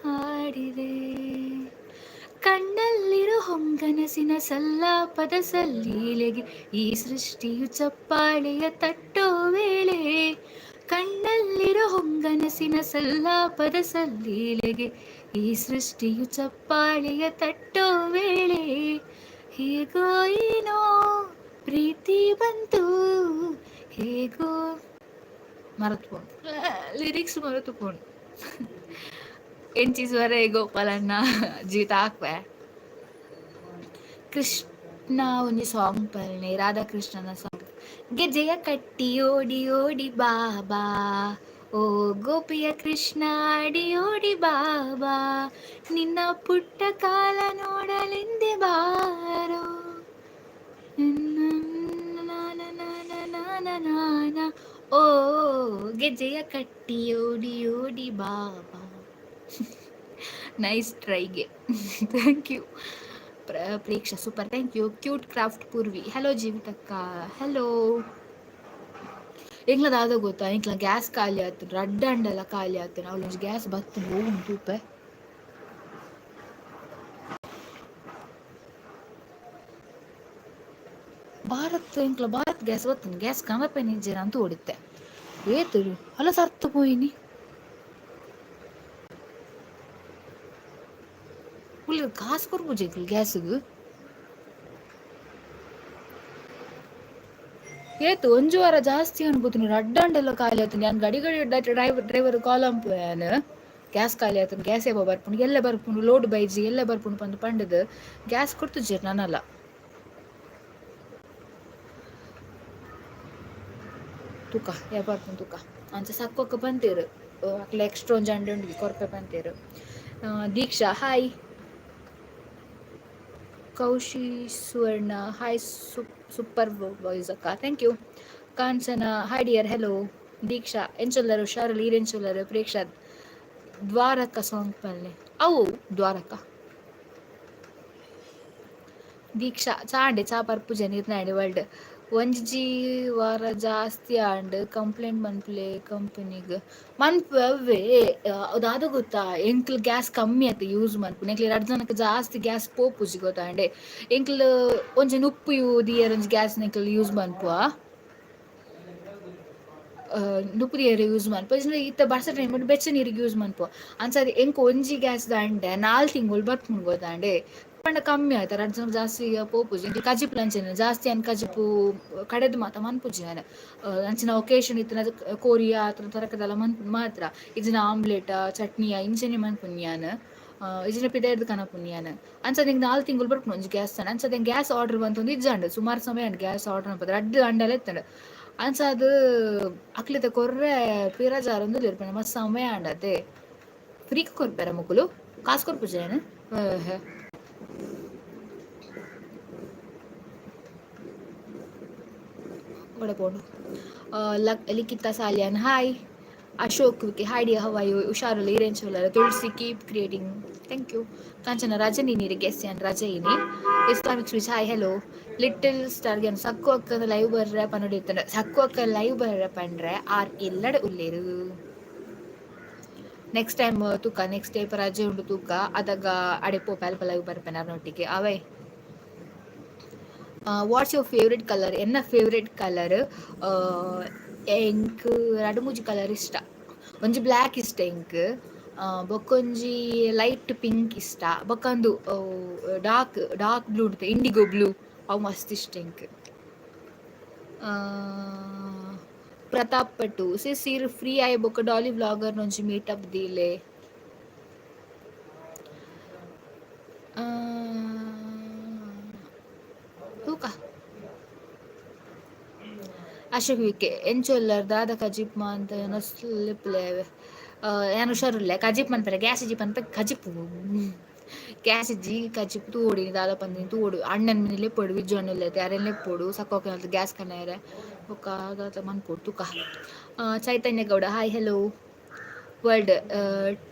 ಹಾಡಿದೆ ಕಣ್ಣಲ್ಲಿರೋ ಹೊಂಗನಸಿನ ಸಲ್ಲಾಪದ ಸಲ್ಲೀಲೆಗೆ ಈ ಸೃಷ್ಟಿಯು ಚಪ್ಪಾಳೆಯ ತಟ್ಟೋ ವೇಳೆ ಕಣ್ಣಲ್ಲಿರೋ ಹೊಂಗನಸಿನ ಸಲ್ಲಾಪದ ಸಲ್ಲೀಲೆಗೆ ಈ ಸೃಷ್ಟಿಯು ಚಪ್ಪಾಳೆಯ ತಟ್ಟೋ ವೇಳೆ ಹೇಗೋ ಏನೋ ಪ್ರೀತಿ ಬಂತು ಹೇಗೋ ಮರೆತುಕೊಂಡು ಲಿರಿಕ್ಸ್ ಮರೆತುಕೊಂಡು ಎಂಚಿಸುವರೆ ಗೋಪಾಲಣ್ಣ ಜೀತ ಹಾಕ್ವೆ ಕೃಷ್ಣ ಒಂಜಿ ಸಾಂಗ್ ಪಲ್ನೆ ರಾಧಾಕೃಷ್ಣನ ಸಾಂಗ್ ಗೆಜೆಯ ಕಟ್ಟಿ ಓಡಿ ಓಡಿ ಬಾಬಾ ಓ ಗೋಪಿಯ ಕೃಷ್ಣ ಅಡಿ ಓಡಿ ಬಾಬಾ ನಿನ್ನ ಪುಟ್ಟ ಕಾಲ ನೋಡಲೆಂದೆ ಬಾರೋ ಓ ಗೆಜೆಯ ಕಟ್ಟಿ ಓಡಿ ಓಡಿ ಬಾಬಾ ನೈಸ್ ಟ್ರೈಗೆ thank you Preksha super thank you cute craft Poorvi hello ಜೀವಿತಕ್ಕ ಹಲೋ ಎಂಗ್ಲದ ಆದ ಗೊತ್ತಾ ಎಂಕ್ಲ ಗ್ಯಾಸ್ ಖಾಲಿ ಆಯ್ತು ರಡ್ಡ ಅಂಡೆಲ್ಲ ಖಾಲಿ ಆಯ್ತು ಅವಳು ಗ್ಯಾಸ್ ಬತ್ತು ಹೋಗು ತೂಪೆ ಭಾರತ್ ಗ್ಯಾಸ್ ಬರ್ತೇನೆ ಗ್ಯಾಸ್ ಕಮಪೆ ನಿಜ್ಜೇನ ಅಂತ ಓಡಿತ್ತೆ ಏತರು ಅಲ್ಲ ಸರ್ತು ಪೋಯಿನಿ ಉಳ್ಳಿ ಕಾಸು ಕೊರ್ಬುಜೈತಿ ಗ್ಯಾಸ್ಗೆ ಏತು ಒಂಜು ವಾರ ಜಾಸ್ತಿ ಅನ್ಬೋತೀನಿ ಅಡ್ಡಂಡೆಲ್ಲ ಖಾಲಿ ಆಯ್ತು ನಾನು ಗಡಿ ಡ್ರೈವರ್ ಕಾಲ್ ಅಂಪುಯಾನು ಗ್ಯಾಸ್ ಖಾಲಿ ಆಯ್ತು ಗ್ಯಾಸ್ ಏಬ ಬರ್ಪುಂಡು ಎಲ್ಲ ಬರ್ಪುಂಡು ಲೋಡ್ ಬೈಜಿ ಎಲ್ಲ ಬರ್ಪುಂಡು ಪಂದು ಪಂಡದು ಗ್ಯಾಸ್ ಕೊಡ್ತುಜೇರು ನಾನಲ್ಲ ತೂಕ ಬರ್ಪುಂಡು ತೂಕ ಅಂಚ ಸಕ್ಕೊಕ್ಕ ಬಂತೇರು ಅಕ್ಲ ಎಕ್ಸ್ಟ್ರಾ ಒಂಜಿ ಅಂಡೆ ಉಂಡು ಕೊರಪೆ ಬಂತೇರು Deeksha hi Kaushi Suvarna hi super voice ಅಕ್ಕ thank you Kanchana hi dear hello Deeksha ಎಂಚೊಲ್ಲರು ಶಾರಲ್ ಈರೆಂಚೊಲ್ಲರು ಪ್ರೇಕ್ಷಾ ದ್ವಾರಕ ಸಾಂಗ್ ಪಲ್ಲೆ ಅವು ದ್ವಾರಕ ದೀಕ್ಷಾ ಚಾಂಡೆ ಚಾ ಪರ್ಪುಜೆ ನಿರ್ನಾಡೆ ವರ್ಲ್ಡ್ ಒಂಜಿ ವಾರ ಜಾಸ್ತಿ ಆಂಡ್ ಕಂಪ್ಲೇಂಟ್ ಮನ್ಪುಲೆ ಕಂಪನಿಗ್ ಮನ್ಪುವೆ. ಅದಾದ ಗೊತ್ತಾ ಎಂಕ್ಲ್ ಗ್ಯಾಸ್ ಕಮ್ಮಿ ಆಯ್ತು ಯೂಸ್ ಮನ್ಪುನೆ ಎಂಕ್ಲೆ 2 ಜನಕ್ಕೆ ಜಾಸ್ತಿ ಗ್ಯಾಸ್ ಪೋಪುಜಿ ಗೊತ್ತಾಂಡೆ ಎಂಕ್ಲ್ ಒಂಜಿ ಉಪ್ಪು ದಿಯರ್ ಒಂಜಿ ಗ್ಯಾಸ್ ಎಂಕ್ಲ್ ಯೂಸ್ ಮನ್ಪುವ ನುಪ್ಪು ದಿಯರ್ ಯೂಸ್ ಮನ್ಪುವ ಇತ್ತ ಬರ್ಸ ಟೈಮ್ ಬೆಚ್ಚ ನೀರಿಗೆ ಯೂಸ್ ಮನ್ಪುವ ಅಂಚಾದ ಎಂಕ್ ಒಂಜಿ ಗ್ಯಾಸ್ ದಾಂಡೆ 4 ತಿಂಗಳು ಬರ್ಪುಂಡು ಗೊತ್ತಾಂಡೆ ಪಂಡ ಕಮ್ಮಿ ಆಯ್ತು 2 ಜನ ಜಾಸ್ತಿ ಪೋಪುಜಿ ಎಂಕ್ಲೆ ಕಜಿಪ್ ಲಂಚನೆ ಜಾಸ್ತಿ ಅನ್ ಕಜಿಪು ಕಡೆದು ಮಾತ ಮನ್ಪುಜಿ ನಾನು ಅಂಚಿನ ಒಕೇಶನ್ ಇತ್ತಿನ ಕೋರಿಯಾ ಅತ್ರ ತರಕದೆಲ್ಲ ಮಾತ್ರ ಇಜಿನ ಆಮ್ಲೆಟ್ ಚಟ್ನಿಯ ಇಂಚನೆ ಮನ್ಪುನ್ಯಾನ್ ಇಜಿನ ಪಿದಾಯ್ದು ಕನಪುನ್ಯಾನ್ ಅಂಚದ ಎಂಕ್ 4 ತಿಂಗಳು ಬರ್ಪುಂಡು ಒಂಜಿ ಗ್ಯಾಸ್ ತಾನೆ ಅಂಚದ ಗ್ಯಾಸ್ ಆರ್ಡರ್ ಬಂತೊಂದು ಇಜ್ಜಂಡು ಸುಮಾರು ಸಮಯ ಗ್ಯಾಸ್ ಆರ್ಡರ್ ಅನ್ಪದ 2 ಅಂಡಲ ಎತ್ತಂಡು ಅಂಚಾದ್ ಅಕ್ಲೆತ ಕೊರ್ರೆ ಪಿರಜಾರ ಒಂದು ಇರ್ಪೇನೆ ಮಸ್ತ್ ಸಮಯ ಅಂಡತೆ ಫ್ರೀಕ್ ಕೊರ್ಪೆರ ಮುಕ್ಕುಲು ಕಾಸು ಕೊರ್ಪುಜೇನು ಒಡಪೋಡು Likhitha Saliyan hi Ashok VK hi dear how are you ಹುಷಾರುಲ್ಲ ಈರೇಂಚೋಲ್ಲ Tulasi keep creating thank you Kanchana Rajani ನೀರಿಗೆ ಗೆಸ್ಯಾನ್ ರಜಯಿನಿ Islamic switch hi hello little ಸ್ಟಾರ್ಗೆ ಸಕ್ಕು ಅಕ್ಕನ ಲೈವ್ ಬರ್ರೆ ಪನ್ನಡಿರ್ತಾನೆ ಸಕ್ಕು ಅಕ್ಕ ಲೈವ್ ಬರ್ರೆ ಪಂಡ್ರೆ ಆರ್ ಎಲ್ಲಡೆ ಉಲ್ಲೇರು ನೆಕ್ಸ್ಟ್ ಟೈಮ್ ತೂಕ ನೆಕ್ಸ್ಟ್ ಟೈಪ್ ರಜೆ ಉಂಡು ತೂಕ ಅದಾಗ ಅಡೆಪೋ ಪ್ಯಾಲ್ಪ ಲೈವ್ ಬರ್ಪೇನೆ ಅವನೊಟ್ಟಿಗೆ ಅವೇ ವಾಟ್ಸ್ ಯುವರ್ ಫೇವ್ರೆಟ್ ಕಲರ್ ಎನ್ನ ಫೇವ್ರೆಟ್ ಕಲರ್ ಎಂಕ್ 2-3 ಕಲರ್ ಇಷ್ಟ ಒಂಜಿ ಬ್ಲ್ಯಾಕ್ ಇಷ್ಟ ಎಂಕ್ ಬೊಕ್ಕೊಂಜಿ ಲೈಟ್ ಪಿಂಕ್ ಇಷ್ಟ ಬೊಕ್ಕಂದು ಡಾರ್ಕ್ ಬ್ಲೂ ಉಂಟು ಇಂಡಿಗೋ ಬ್ಲೂ ಅವು ಮಸ್ತ್ ಇಷ್ಟ ಎಂಕ್ ಪ್ರತಾಪ್ ಪಟ್ಟು ಸೀರ್ ಫ್ರೀ ಆಯ್ ಬೊಕ್ಕ ಡಾಲಿ ವ್ಲಾಗರ್ ನೊಂಜಿ ಮೀಟಪ್ ದೀಲೆ ತೂಕ ಅಶೋಕ್ ವಿಕೆ ಎಂಚೊಲ್ಲರ್ ದಾದ ಕಜಿಪ್ ಅಂತ ನಸ್ಲಿಪ್ಲೇವೆ ನಾನು ಹುಷಾರಿಲ್ಲ ಕಜಿಪ್ ಮನ್ಪರೆ ಗ್ಯಾಸ್ ಜೀಪ್ ಅಂತ ಕಜಿಪ್ಪು ಗ್ಯಾಸ್ ಜಿ ಕಜಿಪ್ ತೂಡಿ ದಾದ ಪಂದಿನ ತೂಡು ಅಣ್ಣನ ಮೇಲೆ ಪೊಡು ವಿಜ್ಜು ಹಣ್ಣು ಯಾರೆಲ್ಲೇ ಪೋಡು ಸಕ್ಕೋಕೆ ಗ್ಯಾಸ್ ಕಣ್ಣಾರೆ ಒಕ್ಕ ಮನ್ಪೋಡು ತುಕ Chaitanya Gowda hi hello world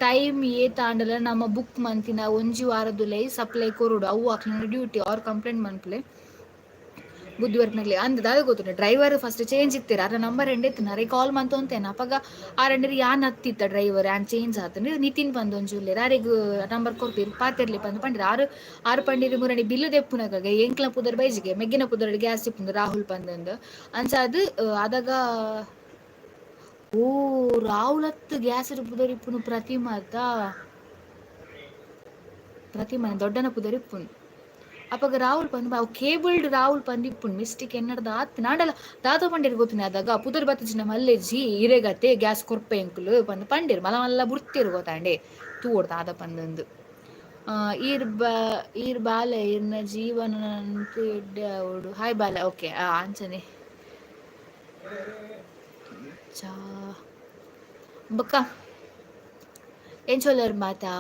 time ತಾಂಡಲ ನಮ್ಮ ಬುಕ್ ಮಂತಿನ ಒಂಜಿ ವಾರದುಲೈ ಸಪ್ಲೈ ಕೊರೋಡು ಅವು ಹಾಕ್ಲಿನ ಡ್ಯೂಟಿ ಅವ್ರು ಕಂಪ್ಲೇಂಟ್ ಮನ್ಪಲೆ ಬುದ್ಧಿವರ್ಪನಗ್ಲಿ ಅಂದ್ ದಾದ ಗೊತ್ತುಂಟು ಡ್ರೈವರ್ ಫಸ್ಟ್ ಚೇಂಜ್ ಇತ್ತೀರ ಅದ್ರ ನಂಬರ್ ಎಂಡೆತ್ತಿನಾರ ಕಾಲ್ ಮಂತ್ ಅಂತೇನ ಅಪ್ಪಗ ಆ ರೆಂಡರಿ ಯಾನ್ ಹತ್ತಿತ್ತ ಡ್ರೈವರ್ ಆ್ಯಂಡ್ ಚೇಂಜ್ ಆತಂದ್ರೆ ನಿತಿನ್ ಬಂದು ಒಂಜೂಲ್ಲೇರು ಆರಿಗೆ ನಂಬರ್ ಕೊಡ್ತೀರಿ ಪಾತಿರ್ಲಿ ಬಂದು ಪಂಡಿರ ಆರು ಪಂಡಿರಿ ಮುರಣಿ ಬಿಲ್ಲು ದೆಪ್ಪುನಗ ಎಂಕ್ಲ ಪುದರ್ ಬೈಜಿಗೆ ಮೆಗ್ಗಿನ ಪುದರ್ ಗ್ಯಾಸ್ ಇಪ್ಪುಂಡು ರಾಹುಲ್ ಪಂದಂದು ಅಂಚಾದ್ ಅದಾಗ ಓ ರಾಹುಲತ್ತು ಗ್ಯಾಸ್ ಪುದರ್ ಇಪ್ಪುನು ಪ್ರತಿಮಾ ದೊಡ್ಡನ ಪುದರ್ ಇಪ್ಪುನು ಅಪ್ಪಗ ರಾಹುಲ್ ಪಂದ್ ಅವು ಕೇಬಲ್ಡ್ ರಾಹುಲ್ ಪಂದಿಪ್ಪುಂಡು ಮಿಸ್ಟೇಕ್ ಎನ್ನಡ ನಾಡಲ್ಲ ದಾದ ಪಂಡಿರ್ ಗೊತ್ತಿನ ಅದಾಗ ಪುದರ್ ಬತ್ತಿನ ಮಲ್ಲೆಜ್ಜಿ ಇರೆಗತ್ತೆ ಗ್ಯಾಸ್ ಕೊರ್ಪೆ ಎಂಕುಲು ಪಂದ್ ಪಂಡಿರ್ ಮಲ ಮಲ್ಲ ಬುಡ್ತಿರು ಗೊತ್ತಾಂಡೆ ತೂಡ್ ದಾದ ಪಂದಂದು ಈರ್ ಬಾಲೆ ಇರ್ನ ಜೀವನ ಅವಡು ಹಾಯ್ ಬಾಲೆ ಓಕೆ ಅಂಚನೆ ಚಾ ಬೊಕ್ಕ ಏನ್ ಚೊಲ್ಲರ್ ಮಾತಾ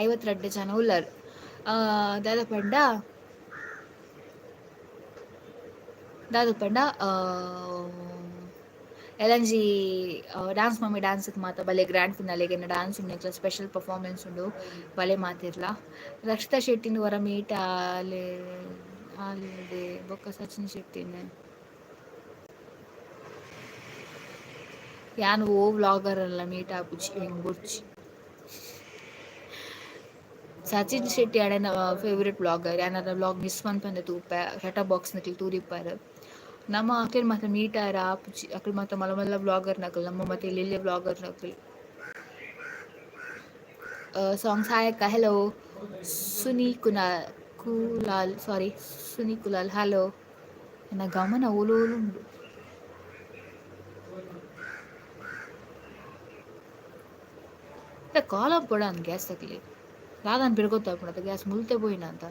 52 ಜನ ಉಲ್ಲರ್ ದಾದ ಪಂಡ ಎಲಂಜಿ ಡ್ಯಾನ್ಸ್ ಮಮ್ಮಿ ಡ್ಯಾನ್ಸ್ಗೆ ಮಾತ ಬಲೆ ಗ್ರ್ಯಾಂಡ್ ಫಿನಾಲೆಗೆ ಡ್ಯಾನ್ಸ್ ಉಂಡು ಸ್ಪೆಷಲ್ ಪರ್ಫಾರ್ಮೆನ್ಸ್ ಉಂಡು ಬಲೆ ಮಾತಿರ್ಲ ರಕ್ಷಿತಾ ಶೆಟ್ಟಿನ ವರ ಮೀಟ್ ಆಲೆ ಬೊಕ್ಕ ಸಚಿನ್ ಶೆಟ್ಟಿನ ಯಾನು ಓ ವ್ಲಾಗರ್ ಎಲ್ಲ ಮೀಟ್ ಆಪುಜಿ ಹೆಂಗ್ ಬುಡ್ಚಿ ಸಚಿನ್ ಶೆಟ್ಟಿ ಆಡನ ಫೇವ್ರೆಟ್ ವ್ಲಾಗರ್ ಯಾನಾರ ವ್ಲಾಗ್ ಮಿಸ್ ಮನ್ಪಂದೆ ತೂಪೆ ಸೆಟಪ್ ಬಾಕ್ಸ್ ನಕ್ಲಿ ತೂರಿಪ್ಪಾರ ನಮ್ಮ ಅಕ್ಲೇನು ಮಾತ್ರ ಮೀಟಾರ ಆಪುಜಿ ಅಕ್ಲು ಮಾತ್ರ ಮಲ್ಲ ಮಲ್ಲ ವ್ಲಾಗರ್ ನಕಲ್ ನಮ್ಮ ಮತ್ತೆ ಇಲ್ಲಿ ವ್ಲಾಗರ್ ನಕಲ್ ಸಾಂಗ್ಸ್ ಹಾಯಕ್ಕ ಹೆಲೋ ಸುನಿ ಕುಲಾಲ್ ಹಲೋ ನನ್ನ ಗಮನ ಓಲೋಲುಂಡು ಕಾಲ ಪಡ ಅಂದ್ ಗ್ಯಾಸ್ ತಗಲಿ ದಾದನ್ ಬಿಡ್ಗೊತ್ತಾಗ್ಬಿಡತ್ತ ಗ್ಯಾಸ್ ಮುಲ್ತೆ ಪೋಯಿನ ಅಂತ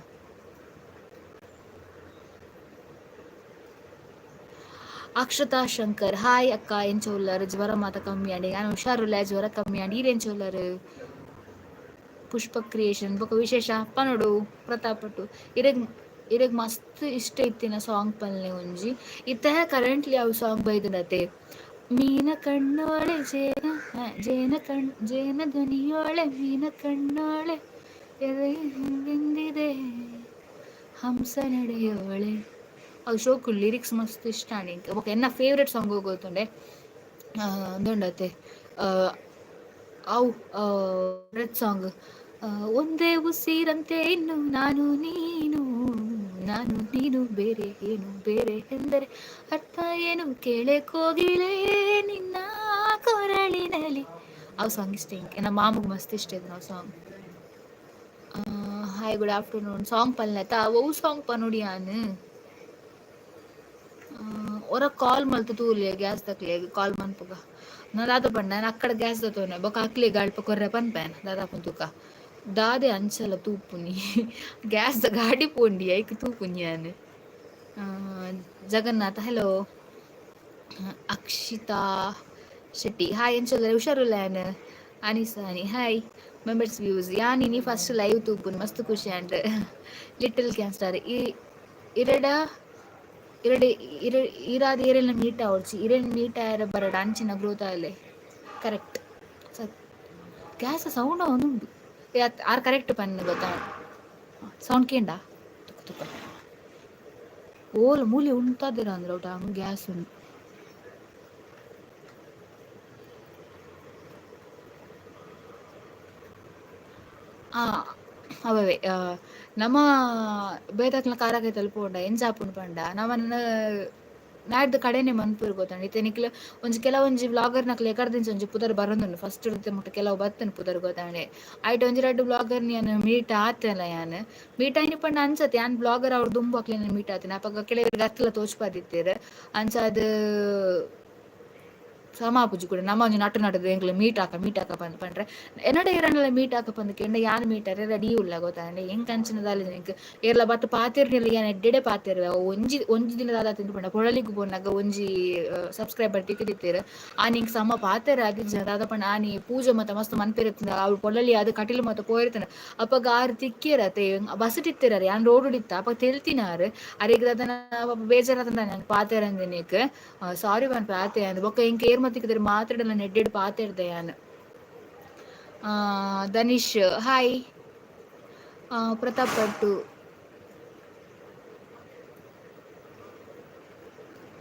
ಅಕ್ಷತಾ ಶಂಕರ್ ಹಾಯ್ ಅಕ್ಕ ಎಂಚೋಲ್ಲರ್ ಜ್ವರ ಮಾತ ಕಮ್ಮಿ ಆಂಡಿ ನಾನು ಹುಷಾರುಲ್ಲ ಜ್ವರ ಕಮ್ಮಿ ಆಂಡಿ ಈರೆಂಚೋಲ್ಲರ್ ಪುಷ್ಪ ಕ್ರಿಯೇಷನ್ ಬೊಕ ವಿಶೇಷ ಪನೋಡು ಪ್ರತಾಪಟ್ಟು ಇರೆಗ್ ಮಸ್ತ್ ಇಷ್ಟ ಇತ್ತಿನ ಸಾಂಗ್ ಪಲ್ಲೆ ಒಂಜಿ ಇತ್ತ ಕರೆಂಟ್ಲಿ ಅವು ಸಾಂಗ್ ಬೈದನತೆ ಮೀನ ಕಣ್ಣೋಳೆ ಜೇನ ಧ್ವನಿಯೋಳೆ ಮೀನ ಕಣ್ಣೋಳೆ ಎದೆಯಿಂದಿದೆ ಹಂಸ ನಡೆಯೋಳೆ ಅವು ಶೋಕು ಲಿರಿಕ್ಸ್ ಮಸ್ತ್ ಇಷ್ಟ ನಿಂಗೆ ಬೊಕ ಎನ್ನ ಫೇವ್ರೆಟ್ ಸಾಂಗ್ ಹೋಗೋತುಂಡೆ ಉಂದುಂಡತೆ ಅವು ರೆಡ್ ಸಾಂಗ್ ಒಂದೇ ಉಸಿರಂತೆ ಇನ್ನು ನಾನು ನೀನು ಬೇರೆ ಏನು ಬೇರೆ ಎಂದರೆ ಅರ್ಥ ಏನು ಕೇಳೆ ಕೋಗಿಲೆ ನಿನ್ನ ಕೊರಳಿನಲ್ಲಿ ಅವು ಸಾಂಗ್ ಇಷ್ಟ ಹಿಂಗೆ ನಮ್ಮ ಮಾಮಗ್ ಮಸ್ತ್ ಇಷ್ಟ ಇದು ನಾವು song hi good afternoon song ಪಲ್ನತ ಅವು ಸಾಂಗ್ ಪನೋಡಿ ಯಾನು ಒರ ಕಾಲ್ ಮಲ್ತು ತೂಲೆ ಗ್ಯಾಸ್ ತಕ್ಲೆ ಕಾಲ್ ಮನ್ಪುಗ ನಾ ದಾದ ಪಂಡ ನಾನು ಅಕ್ಕಡ ಗ್ಯಾಸ್ ತೋನೆ ಬೊಕ ಅಕ್ಲೆ ಗಾಳ್ಪ ಕೊರ್ರೆ ಪನ್ಪೇನ್ ದಾದಾಪುನ್ ತೂಕ ದಾದೆ ಅಂಚಲ ತೂಪುನಿ ಗ್ಯಾಸ್ ಗಾಡಿ ಪೋಂಡಿ ಐಕ್ ತೂಪುನಿ ಯಾನು ಜಗನ್ನಾಥ ಹಲೋ ಅಕ್ಷಿತಾ ಶೆಟ್ಟಿ ಹಾಯ್ ಎಂಚೊಲ್ಲ ಹುಷಾರುಲ್ಲ ಯಾನು ಅನಿಸಾನಿ ಹಾಯ್ ಮೆಂಬರ್ಸ್ ವ್ಯೂಸ್ ಯಾನಿ ನೀ ಫಸ್ಟ್ ಲೈವ್ ತೂಪುನ್ ಮಸ್ತ್ ಖುಷಿ ಅಂಡ್ ಲಿಟಲ್ ಕ್ಯಾನ್ಸ್ಟಾರ್ ಈ ಇರಡ ಇರಡೆ ಇರಾದ ಏರೆಲ್ಲ ಮೀಟ ಅವಡ್ಸಿ ಇರೇನು ಮೀಟ ಆರ ಬರಡ ಅಂಚಿನ ಗ್ರೋತ್ ಆಗಲೆ ಕರೆಕ್ಟ್ ಸತ್ ಗ್ಯಾಸ್ ಸೌಂಡ್ ಅವನುಂಡು ಆರು ಕರೆಕ್ಟ್ ಪನ್ನ ಗೊತ್ತಾ ಸೌಂಡ್ ಕೇಂಡ ತುಕ ತುಕ ಓಲ್ ಮೂಲೆ ಉಂಟಾದಿರ ಅಂದ್ರೆ ಔಟ ಗ್ಯಾಸ್ ಉಂಡು ಅವೇ ನಮ್ಮ ಬೇತಕ್ಲ ಕಾರಾಗೆ ತಲುಪೋಂಡ ಎಂಜಾಪುಂಡು ಪಂಡ ನಮ್ಮನ್ನ ನಾಡ್ದು ಕಡೆನೆ ಮನ್ಪುರ್ ಗೊತ್ತಂಡ ಇತ್ತೆ ನಿಕ್ಲ ಒಂಜಿ ಕೆಲವೊಂಜಿ ವ್ಲಾಗರ್ ನಕ್ಲೆ ಎಕರ್ದಿಂಚ ಒಂಜಿ ಪುದರ್ ಬರೋದುಂಡು ಫಸ್ಟ್ ಇರುತ್ತೆ ಮುಟ್ಟ ಕೆಲವು ಬತ್ತನ್ ಪುದರ್ ಗೊತ್ತಾಂಡೆ ಆಯ್ತು ಒಂಜಿ ರಡ್ಡು ಬ್ಲಾಗರ್ ಯಾನು ಮೀಟ್ ಆತಲ್ಲ ಯಾನು ಮೀಟ್ ಆಯ್ನಿ ಪಂಡ ಅನ್ಸತ್ತೆ ಯಾನ್ ಬ್ಲಾಗರ್ ಅವ್ರು ದುಂಬು ಹಾಕ್ಲೇನೆ ಮೀಟ್ ಆತೀನಿ ಅಪ್ಪ ಕೆಲವರಿಗೆ ಅತ್ತಲ ತೋಚ್ಪಾದಿತ್ತೇರು ಅಂಚ ಅದು ಸಮಾಪುಜಿ ಕೂಡ ನಮ್ಮ ಒಂಜಿ ನಟು ನಟದು ಎಂಕ್ಲೆ ಮೀಟ್ ಹಾಕ ಪಂಡ್ರೆ ಎನ್ನಡ ಏರನ್ನೆಲ್ಲ ಮೀಟ್ ಹಾಕ ಪಂದಕ್ಕೆ ಎಂಡ ಯಾನ್ ಮೀಟರ್ ರೆಡಿ ಉಲ್ಲ ಗೊತ್ತಾಂಡೆ ಹೆಂಗ್ ಅಂಚಿನದಾಲ ಎಂಕ್ ಏರ್ಲ ಬತ್ತು ಪಾತೆರ್ನೆಲ್ಲ ಯಾನ್ ಎಡ್ಡೆಡೆ ಪಾತೆರ್ ಒಂಜಿ ದಿನದ ತಿಂದು ಪಂಡ ಪೊಳಲಿಗ್ ಪೋನಾಗ ಒಂಜಿ ಸಬ್ಸ್ಕ್ರೈಬರ್ ಟಿಕೆಟ್ ಆ ನಿಂಗೆ ಸಮ ಪಾತೆರ ಆದಿಜ್ಜ ದಾದ ಪಂಡ ಆನಿ ಪೂಜೆ ಮತ್ತ ಮಸ್ತ್ ಮನ್ಪೆರತ್ತಿನ ಅವ್ಳು ಪೊಳಲಿ ಅದು ಕಟಿಲು ಮತ್ತ ಪೋಯಿರ್ತಾನೆ ಅಪ್ಪಗ ಆರು ತಿಕ್ಕಿರತ್ತೆ ಬಸ್ ಟಿತ್ತಿರಾರೆ ಯಾನ್ ರೋಡ್ ಹಿಡಿತ ಅಪ್ಪ ತೆಲ್ತಿನಾರು ಅರೆಗ್ ಅದನ್ನ ಬೇಜಾರದ ನಾನು ಪಾತೆರಂದಿನಿಕ್ ಸಾರಿ ಬನ್ ಪಾತೆ ಅಂದ್ ಬೊಕ್ಕ ಇಂಕ ಏರ್ ಮತ್ತಿಕ್ಕದ್ರೆ ಮಾತಾಡಲ್ಲ ನೆಡ್ಡೆಡ್ ಪಾತೆರ್ದೆ ಯಾನ್ ಧನೀಶ್ ಹಾಯ್ ಪ್ರತಾಪ್ ಭಟ್ಟು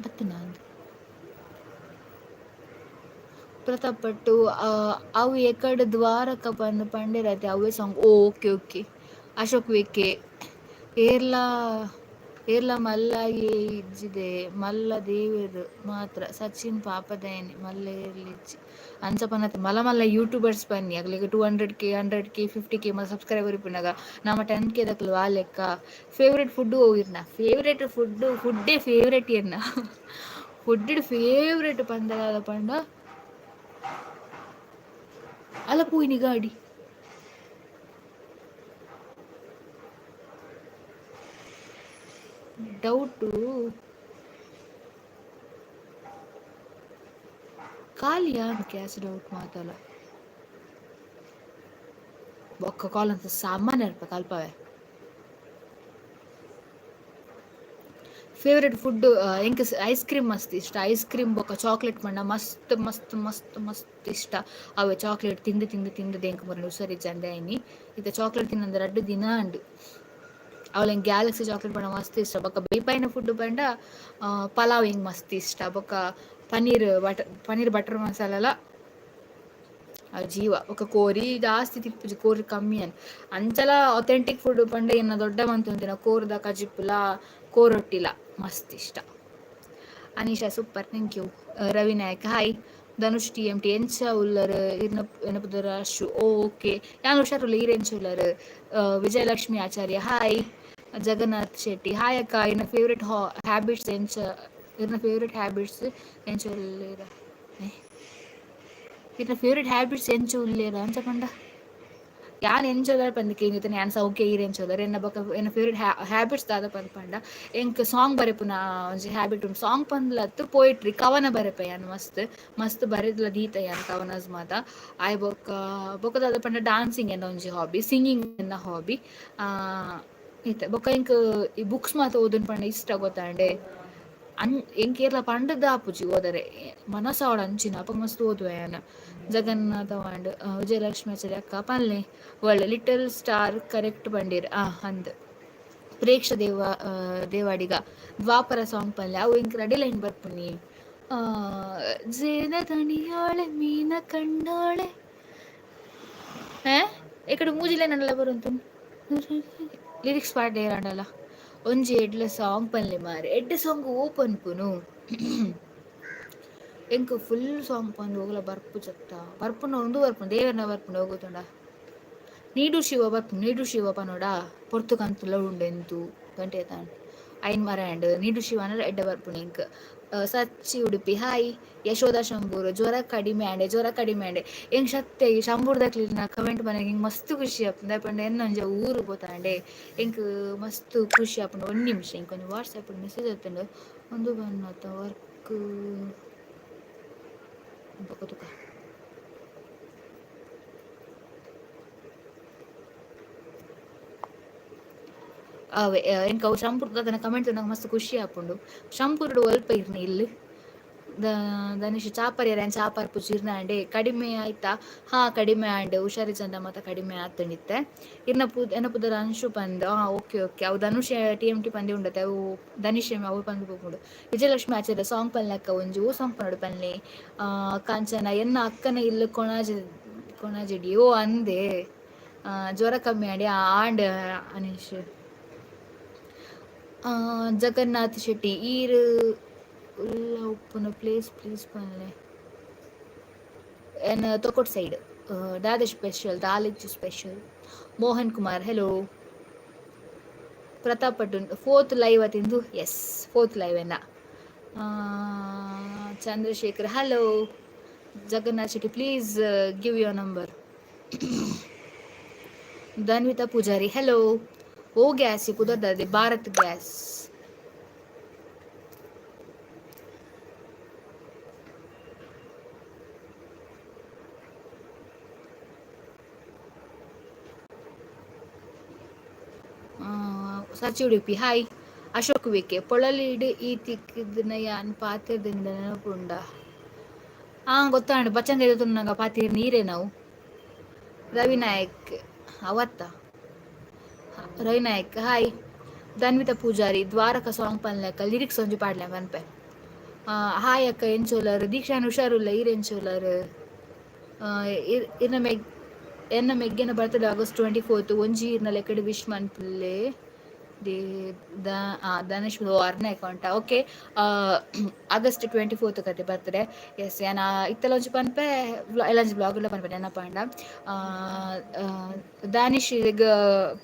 ಬತ್ತು ನಾನು ಪ್ರತಾಪ್ ಭಟ್ಟು ಅವು ಎಕಡೆ ದ್ವಾರಕ ಬಂದು ಪಂಡಿರತ್ತೆ ಅವೇ ಸಾಂಗ್ ಓಕೆ ಓಕೆ ಅಶೋಕ್ ವಿಕೆ ಏರ್ಲಾ ಏರ್ಲ ಮಲ್ಲಾಯಿ ಇಜ್ಜಿದೆ ಮಲ್ಲ ದೇವರು ಮಾತ್ರ ಸಚಿನ್ ಪಾಪದಯನಿ ಮಲ್ಲ ಏರ್ಲಿಜ್ಜಿ ಅಂಚಪನತ್ತೆ ಮಲ್ಲ ಮಲ್ಲ ಯೂಟ್ಯೂಬರ್ಸ್ ಬನ್ನಿ ಅಗ್ಲಿಗೆ 200K 100K 50K ಮಲ್ಲ ಸಬ್ಸ್ಕ್ರೈಬರ್ ಇಪ್ಪುನಾಗ ನಮ್ಮ 10K ದಕ್ಲು ಆ ಲೆಕ್ಕ ಫೇವ್ರೆಟ್ ಫುಡ್ಡು ಹೋಗಿರ್ನ ಫೇವ್ರೆಟ್ ಫುಡ್ಡೇ ಫೇವ್ರೆಟ್ ಇರ್ನ ಫುಡ್ ಫೇವ್ರೆಟ್ ಪಂದ ಪಂಡ ಅಲ್ಲ ಪೂಯಿನಿ ಗಾಡಿ ಡೌಟು ಖಾಲಿಯಾ ಗ್ಯಾಸ್ ಡೌಟ್ ಮಾತಲ್ಲ ಬೊಕ್ಕ ಕಾಲ್ ಅಂತ ಸಾಮಾನ್ಯ ಇರ್ಬೇಕು ಅಲ್ಪವೇ ಫೇವ್ರೆಟ್ ಫುಡ್ ಎಂಕ್ ಐಸ್ ಕ್ರೀಮ್ ಮಸ್ತ್ ಇಷ್ಟ ಐಸ್ ಕ್ರೀಮ್ ಬೊಕ್ಕ ಚಾಕ್ಲೇಟ್ ಪಂಡ ಮಸ್ತ್ ಮಸ್ತ್ ಮಸ್ತ್ ಮಸ್ತ್ ಇಷ್ಟ ಅವೇ ಚಾಕ್ಲೇಟ್ ತಿಂದು ತಿಂದು ತಿಂದು ಎಂಕ್ ಬರೋಣ ಹುಷಾರಿ ಚಂದ ಐನಿ ಇದು ಚಾಕ್ಲೇಟ್ ತಿನ್ನಂದ 2 ದಿನ ಅಂಡು ಅವಳ ಗ್ಯಾಲಕ್ಸಿ ಚಾಕ್ಲೇಟ್ ಪಂಡ ಮಸ್ತ್ ಇಷ್ಟ ಬೊಕ್ಕ ಬೇಪಾಯಿನ ಫುಡ್ ಪಂಡ ಪಲಾವ್ ಹಿಂಗೆ ಮಸ್ತ್ ಇಷ್ಟ ಬೊಕ್ಕ ಪನ್ನೀರ್ ಬಟರ್ ಮಸಾಲ ಜೀವ ఒక ಕೋರಿ ಜಾಸ್ತಿ ತಿಪ್ಪುಜಿ ಕೋರಿ ಕಮ್ಮಿ ಅನ್ ಅಂಚಲ ಅಥೆಂಟಿಕ್ ಫುಡ್ ಪಂಡ ಎನ್ನ ದೊಡ್ಡ ಮಂತುಂತಿನ ಕೋರ್ದ ಕಜಿಪ್ಪುಲ ಕೋರೊಟ್ಟಿಲ ಮಸ್ತ್ ಇಷ್ಟ Anisha super thank you Ravinayak hi Dhanush TMT ಎಂಚ ಉಲ್ಲರ್ ಎನಪುದರ ಅಶು ಓಕೆ ಯಾನ್ ಹುಷಾರುಲ್ಲ ಈರೆಂಚ ಉಲ್ಲರ್ ವಿಜಯಲಕ್ಷ್ಮಿ ಆಚಾರ್ಯ ಹಾಯ್ ಜಗನ್ನಾಥ್ ಶೆಟ್ಟಿ ಹಾಯ್ ಅಕ್ಕ ಇನ್ನ ಫೇವ್ರೆಟ್ ಹ್ಯಾಬಿಟ್ಸ್ ಎಂಚ ಇರ್ನ ಫೇವ್ರೆಟ್ ಹ್ಯಾಬಿಟ್ಸ್ ಎಂಚ ಉಲ್ಲೇರ ಇರ್ನ ಫೇವ್ರೆಟ್ ಹ್ಯಾಬಿಟ್ಸ್ ಎಂಚ ಉಲ್ಲೇರ ಅಂಚ ಪಂಡ ಯಾನ್ ಎಂಚೋದರ್ ಪಂದಕ್ಕೆ ಏನಿರ್ತಾನೆ ಯಾನ್ ಸೌಖ್ಯ ಈರ್ ಎಂಚೋದರ್ ಎನ್ನ ಬೊಕ ಎನ್ನ ಫೇವ್ರೆಟ್ ಹ್ಯಾಬಿಟ್ಸ್ ದಾದ ಪಂಡ ಎಂಕ್ ಸಾಂಗ್ ಬರೆಪುನ ಒಂಜಿ ಹ್ಯಾಬಿಟ್ ಉಂಡು ಸಾಂಗ್ ಪಂದ್ಲತ್ತು ಪೋಯಿಟ್ರಿ ಕವನ ಬರೆಪ ಯಾನ್ ಮಸ್ತ್ ಮಸ್ತ್ ಬರೆದ್ಲ ದೀತ ಯಾನ್ ಕವನಸ್ ಮಾತ ಆಯ್ ಬೊಕ ದಾದ ಪಂಡ ಡಾನ್ಸಿಂಗ್ ಎನ್ನ ಒಂಜಿ ಹಾಬಿ ಸಿಂಗಿಂಗ್ ಎನ್ನ ಹಾಬಿ ಇತ್ತೆ ಬೊಕ ಎಂಕ್ ಈ ಬುಕ್ಸ್ ಮಾತ ಓದನ್ ಪಂಡ ಇಷ್ಟ ಗೊತ್ತಾಂಡೆ ಎಂಕೇರ್ಲ ಪಂಡದ ಆಪುಜಿ ಓದರೆ ಮನಸ ಅವಡ ಅಂಚಿನ ಅಪ್ಪ ಮಸ್ತ್ ಓದುವ ಯಾನ ಜಗನ್ನಾಥ ವಾಂಡ್ ವಿಜಯಲಕ್ಷ್ಮಿ ಆಚಾರ್ಯ ಅಕ್ಕ ಪಲ್ಲೆ ಒಳ್ಳೆ ಲಿಟಲ್ ಸ್ಟಾರ್ ಕರೆಕ್ಟ್ ಬಂದಿರ್ ಅಂದ್ ಪ್ರೇಕ್ಷ ದೇವಾಡಿಗ ದ್ವಾಪರ ಸಾಂಗ್ ಪಲ್ಲೆ ಅವು ಇಂಕ್ ರೆಡಿ ಲೈನ್ ಬರ್ಪುನಿ. ಆ, ಜೇನ ದಣಿಯೋಳೆ ಮೀನ ಕಂಡೋಳೆ ಹೇ ఇక్కడ ಮೂಜಿಲೆ ನಡಲ ಬರುಂತು ಲಿರಿಕ್ಸ್ ಪಾಡ್ ಏರಾಂಡಲ ಒಂಜಿ ಎಡ್ಲ ಸಾಂಗ್ ಪನ್ಲೆ ಮಾರೆ ಎಡ್ಡೆ ಸಾಂಗ್ ಓಪನ್ ಪುನು ಎಂಕ್ ಫುಲ್ ಸಾಂಗ್ ಪಂದ್ ಹೋಗಲ ಬರ್ಪು ಚತ್ತ ಬರ್ಪುನ ಉಂದು ಬರ್ಪುಂಡು ದೇವರನ ಬರ್ಪುಂಡು ಹೋಗುತ್ತಂಡ ನೀಡು ಶಿವ ಪನೋಡ ಪೊರ್ತು ಕಂತುಲ ಉಂಡೆಂತು ಗಂಟೆ ತಾಂಡ್ ಐನ್ ಮರ ಆಂಡ್ ನೀಡು ಶಿವನ ಎಡ್ಡೆ ಬರ್ಪುಂಡು ಎಂಕ್ ಸಚ್ಚಿ ಉಡುಪಿ ಹಾಯ್ ಯಶೋಧ ಶಂಭೂರು ಜ್ವರ ಕಡಿಮೆ ಆಂಡೆ ಎಂಗ್ ಶಕ್ತಿ ಶಂಭೂರ್ದಕ್ಲಿ ನಾ ಕಮೆಂಟ್ ಮನೆಗೆ ಹಿಂಗೆ ಮಸ್ತ್ ಖುಷಿ ಆಪುಂಡು ದಾಯಪಂಡ ಎನ್ನೊಂಜ ಊರು ಪೋತಾಂಡೆ ಎಂಕ್ ಮಸ್ತ್ ಖುಷಿ ಆಪುಂಡು. ಒಂದು ನಿಮಿಷ ಇಂಕೊಂದು ವಾಟ್ಸಪ್ ಮೆಸೇಜ್ ಆತಂಡು ಒಂದು ಬನ್ನತ್ತ ವರ್ಕ್ ತುಕ ಅವೆ ಎಂಕ್ ಅವು ಶಂಪುರ್ದ ಅದನ್ನ ಕಮೆಂಟ್ ನಂಗೆ ಮಸ್ತ್ ಖುಷಿ ಆಪುಂಡು. ಶಂಪುರ್ಡು ಒಲ್ಪ ಇರ್ನಿ ಇಲ್ಲಿ ಧನುಷ್ ಚಾಪರ್ಯರ ಚಾಪರ್ ಪುಜಿರ್ನ ಅಂಡೆ ಕಡಿಮೆ ಆಯ್ತಾ ಹಾ ಕಡಿಮೆ ಆಂಡ್ ಹುಷಾರಿ ಚಂದ ಮತ್ತ ಕಡಿಮೆ ಆತನಿತ್ತೆ ಎನ್ನ ಪುದರ ಅಂಶು ಪಂದ್ ಓಕೆ ಓಕೆ ಅವು ಧನುಷ್ TMT ಪಂದಿ ಉಂಡತೆ ಅವು ಧನುಷ್ ಅವು ಪಂದ್ ಪೋಪುಂಡು. ವಿಜಯಲಕ್ಷ್ಮಿ ಆಚಾರ್ಯ ಸಾಂಗ್ ಪನ್ಲಕ್ಕ ಒಂಜಿ ಓ ಸಾಂಗ್ ಪನ್ನೋಡು ಪನ್ಲೆ ಕಾಂಚನ ಎನ್ನ ಅಕ್ಕನ ಇಲ್ಲು ಕೊಣಾಜಿಡಿ ಓ ಅಂದೆ ಜ್ವರ ಕಮ್ಮಿ ಆಡಿ ಆಂಡ್ ಅನೀಶ್ ಜಗನ್ನಾಥ್ ಶೆಟ್ಟಿ ಈರು ಉಲ್ಲ ಉಪ್ಪುನ ಪ್ಲೀಸ್ ಪನ್ಲೆ ಎನ್ ತೊಕೊಟ್ ಸೈಡ್ ದಾದ ಸ್ಪೆಷಲ್ ದಾಲಿಚ್ ಸ್ಪೆಷಲ್ ಮೋಹನ್ ಕುಮಾರ್ ಹೆಲೋ ಪ್ರತಾಪ್ ಪಟುನ್ 4th ಲೈವ್ ಅತಿಂದು ಎಸ್ 4th ಲೈವ್ ಎನ್ನ Chandrashekar hello Jagannath Shetty please give your number Dhanvitha Poojary hello oh gas ಕುದರ್ದೆ ಭಾರತ್ ಗ್ಯಾಸ್ ಸಚಿ ಉಡುಪಿ ಹಾಯ್ ಅಶೋಕ್ ವಿಕೆ ಪೊಳಲಿಡ್ ಈ ತಿಕ್ಕಿದ್ನ ಯಾನ್ ಪಾತಿರ್ದಿಂದ ನೆನಪುಂಡ ಗೊತ್ತಾಂಡು ಬಚ್ಚಂಗ ನಂಗ ಪಾತಿರ್ ನೀರೇ ನಾವು ರವಿನಾಯಕ್ ಅವತ್ತ ರವಿನಾಯಕ್ ಹಾಯ್ ಧನ್ವಿತಾ ಪೂಜಾರಿ ದ್ವಾರಕ ಸಾಂಗ್ ಪನ್ಲೆಕ್ಕ ಲಿರಿಕ್ಸ್ ಒಂಜಿ ಪಾಡ್ಲೆ ಪನ್ಪೆ ಹಾಯ್ ಅಕ್ಕ ಎಂಚೋಲರ್ ದೀಕ್ಷಾನ್ ಹುಷಾರುಲ್ಲ ಈರ್ ಎಂಚೋಲರ್ ಇರ್ನ ಎನ್ನ ಮೆಗ್ಗೆನ ಬರ್ತಡೆ ಆಗಸ್ಟ್ 24 ಒಂಜಿ ಇರ್ನ ಲೆಕ್ಕಡ್ ವಿಶ್ ಮನ್ಪುಲ್ಲೆ ಧನುಷ್ ಅರ್ನ ಅಕೌಂಟ ಓಕೆ ಆಗಸ್ಟ್ 24 ಕತೆ ಬರ್ತಡೆ ಎಸ್ ಏನ ಇತ್ತಲ ಒಂಜಿ ಪನ್ಪೆ ಎಲ್ಲಂಜಿ ಬ್ಲಾಗ್ಲ ಪನ್ಪೆ ನೆನಪಾಂಡ ದಾನಿಶ್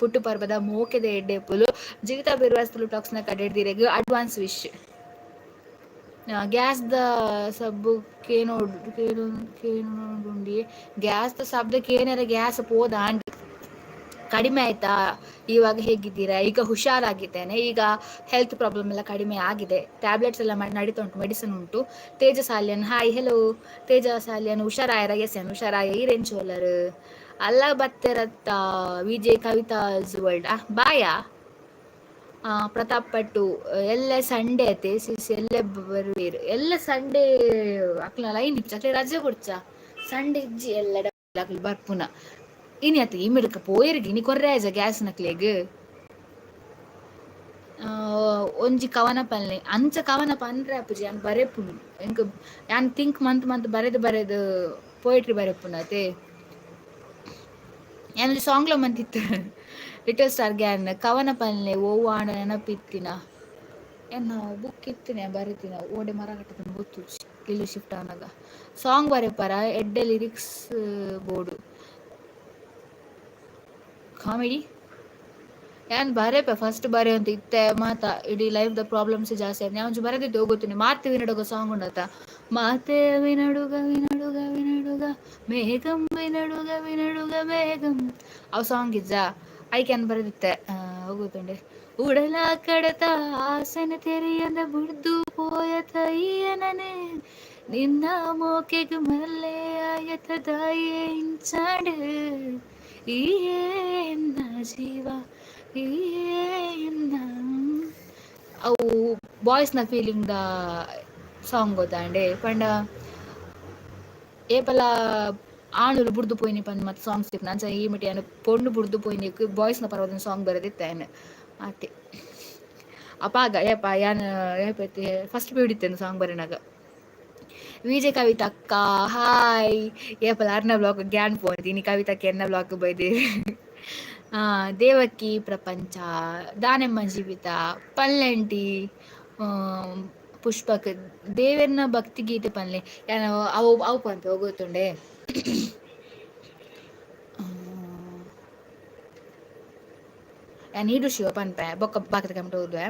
ಪುಟ್ಟು ಪರ್ಬದ ಮೋಕೆದ ಎಡ್ಡೆ ಪುಲು ಜೀವಿತ ಬಿರ್ವಾಸ್ತಲು ಟಾಕ್ಸ್ನ ಕಡೆಡ್ದಿರೆಗ್ ಅಡ್ವಾನ್ಸ್ ವಿಶ್ ಗ್ಯಾಸ್ ದ ಸಬ್ಬು ಕೇನುಂಡಿ ಗ್ಯಾಸ್ ದ ಶಬ್ದಕ್ಕೆ ಏನಾರ ಗ್ಯಾಸ್ ಪೋದ ಆಂಟಿ ಕಡಿಮೆ ಆಯ್ತಾ ಇವಾಗ ಹೇಗಿದ್ದೀರಾ ಈಗ ಹುಷಾರಾಗಿದ್ದೇನೆ ಈಗ ಹೆಲ್ತ್ ಪ್ರಾಬ್ಲಮ್ ಎಲ್ಲ ಕಡಿಮೆ ಆಗಿದೆ ಟ್ಯಾಬ್ಲೆಟ್ಸ್ ಎಲ್ಲ ನಡೀತಾ ಉಂಟು ಮೆಡಿಸಿನ್ ಉಂಟು ತೇಜಸಾಲಿಯನ್ ಹಾಯ್ ಹೆಲೋ ತೇಜಸಾಲಿಯನ್ ಹುಷಾರಾಯರ ಎಸ್ ಎನ್ ಹುಷಾರಾಯ ಈರೆಂಚೋಲರ್ ಅಲ್ಲ ಬತ್ತೆರತ್ತ ವಿಜಯ್ ಕವಿತಾಸ್ ವರ್ಲ್ಡ್ ಬಾಯಾ ಪ್ರತಾಪ್ ಪಟ್ಟು ಎಲ್ಲ ಸಂಡೇ ಐತೆ ಎಲ್ಲ ಬರುವೀರು ಎಲ್ಲ ಸಂಡೇ ಅಕ್ಲ ಲೈನ್ ಇಚ್ಚ ರಜೆ ಕೊಡ್ಚ ಸಂಡೇ ಇಜ್ಜಿ ಎಲ್ಲ ಬರ್ಪುನ ಇನಿ ಅತ್ತ ಈ ಮಿಡಕ ಪೋಯರ್ಗಿ ಇನಿ ಕೊರ್ರಾಜ ಗ್ಯಾಸ್ ನಕ್ಲೆಗ್ ಒಂಜಿ ಕವನ ಪನ್ಲೆ ಅಂಚ ಕವನ ಪನ್ರೆ ಅಪ್ಪುಜಿ ಯಾನ್ ಬರೆಪುನು ಎಂಕ್ ಯಾನ್ ಥಿಂಕ್ ಮಂತ್ ಬರೆದು ಪೋಯಟ್ರಿ ಬರೆಪುನತೆ ಯಾನ್ ಸಾಂಗ್ಲ ಮಂತಿತ್ತು ಲಿಟಲ್ ಸ್ಟಾರ್ ಗ್ಯಾನ್ ಕವನ ಪನ್ಲೆ ಓವು ಆಂಡ ನೆನಪಿತ್ತಿನ ಎನ್ನ ಬುಕ್ ಇತ್ತಿನ ಬರೀತಿನ ಓಡೆ ಮರ ಕಟ್ಟದ ಗೊತ್ತು ಇಲ್ಲಿ ಶಿಫ್ಟ್ ಆನಾಗ ಸಾಂಗ್ ಬರೆಪಾರ ಎಡ್ಡೆ ಲಿರಿಕ್ಸ್ ಬೋರ್ಡು ಕಾಮಿಡಿ ಏನ್ ಬರೇಪ ಫಸ್ಟ್ ಬರೆ ಅಂತ ಇತ್ತೆ ಮಾತ ಇಡೀ ಲೈಫ್ ದ ಪ್ರಾಬ್ಲಮ್ಸ್ ಜಾಸ್ತಿ ಆಯ್ತು ನಾನು ಬರದಿದ್ದು ಹೋಗುತ್ತೀನಿ ಮಾತೆ ವಿನಡುಗ ಸಾಂಗ್ ಉಂಡತ್ತ ಮಾತೆ ವಿನಡುಗ ವಿನಡುಗ ವಿನಡುಗ ಮೇಘಂ ವಿನಡುಗ ಮೇಘಂ ಅವ್ ಸಾಂಗ್ ಇಜ್ಜ ಐಕ್ಯಾನ್ ಬರದಿತ್ತೆ ಹೋಗುತ್ತಂಡೆ ಉಡಲ ಕಡತ ಆಸನ ತೆರೆಯದ ಬುಡ್ದು ಪೋಯ ತಯ್ಯನನೆ ನಿನ್ನ ಮೋಕೆಗೆ ಮಲ್ಲೆ ಆಯತ ದಾಯೇ ಇಂಚಾಡು ಏನ್ನ ಜೀವ ಏನ್ನ ಅವು ಬಾಯ್ಸ್ನ ಫೀಲಿಂಗ್ ದ ಸಾಂಗ್ ಗೊತ್ತಾಂಡೆ ಪಂಡ ಏಪಲ ಆಣುಲು ಬುಡ್ದು ಪೋಯ್ನಿ ಪಂದ್ ಮತ್ತೆ ಸಾಂಗ್ಸ್ ಇತ್ತು ನಂಚ ಈ ಮಿಟಿ ಅನ್ನು ಪೊಣ್ಣು ಬುಡ್ದು ಪೋಯ್ನಿಕ್ ಬಾಯ್ಸ್ನ ಪರವಾದ ಸಾಂಗ್ ಬರೆದಿತ್ತೇನೆ ಆತೆ ಅಪಾಗ ಏಪ ಯಾನ್ ಏಪೈತೆ ಫಸ್ಟ್ ಬಿಡಿತ್ತೇನು ಸಾಂಗ್ ಬರಿನಾಗ ವಿಜಯ್ ಕವಿತಾ ಅಕ್ಕ ಹಾಯ್ ಏಪಲ ಅರ್ನ ಬ್ಲಾಕ್ ಗ್ಯಾನ್ ಪೋನಿ ಕವಿತಾಕ್ಕೆ ಎನ್ನ ಬ್ಲಾಕ್ ಬೈದೆ ದೇವಕಿ ಪ್ರಪಂಚ ದಾನೆಮ್ಮ ಜೀವಿತ ಪಲ್ಲೆಂಟಿ ಪುಷ್ಪಕ್ ದೇವೆರ್ನ ಭಕ್ತಿ ಗೀತೆ ಪನ್ಲೆ ಅವು ಅವು ಪಂಪೆ ಹೋಗುತ್ತುಂಡೆ ನೀಡು ಶಿವ ಪನ್ಪೆ ಬೊಕ್ಕ ಬಾಕದ ಕಮಿಟ್ ಹೋದ್ವೆ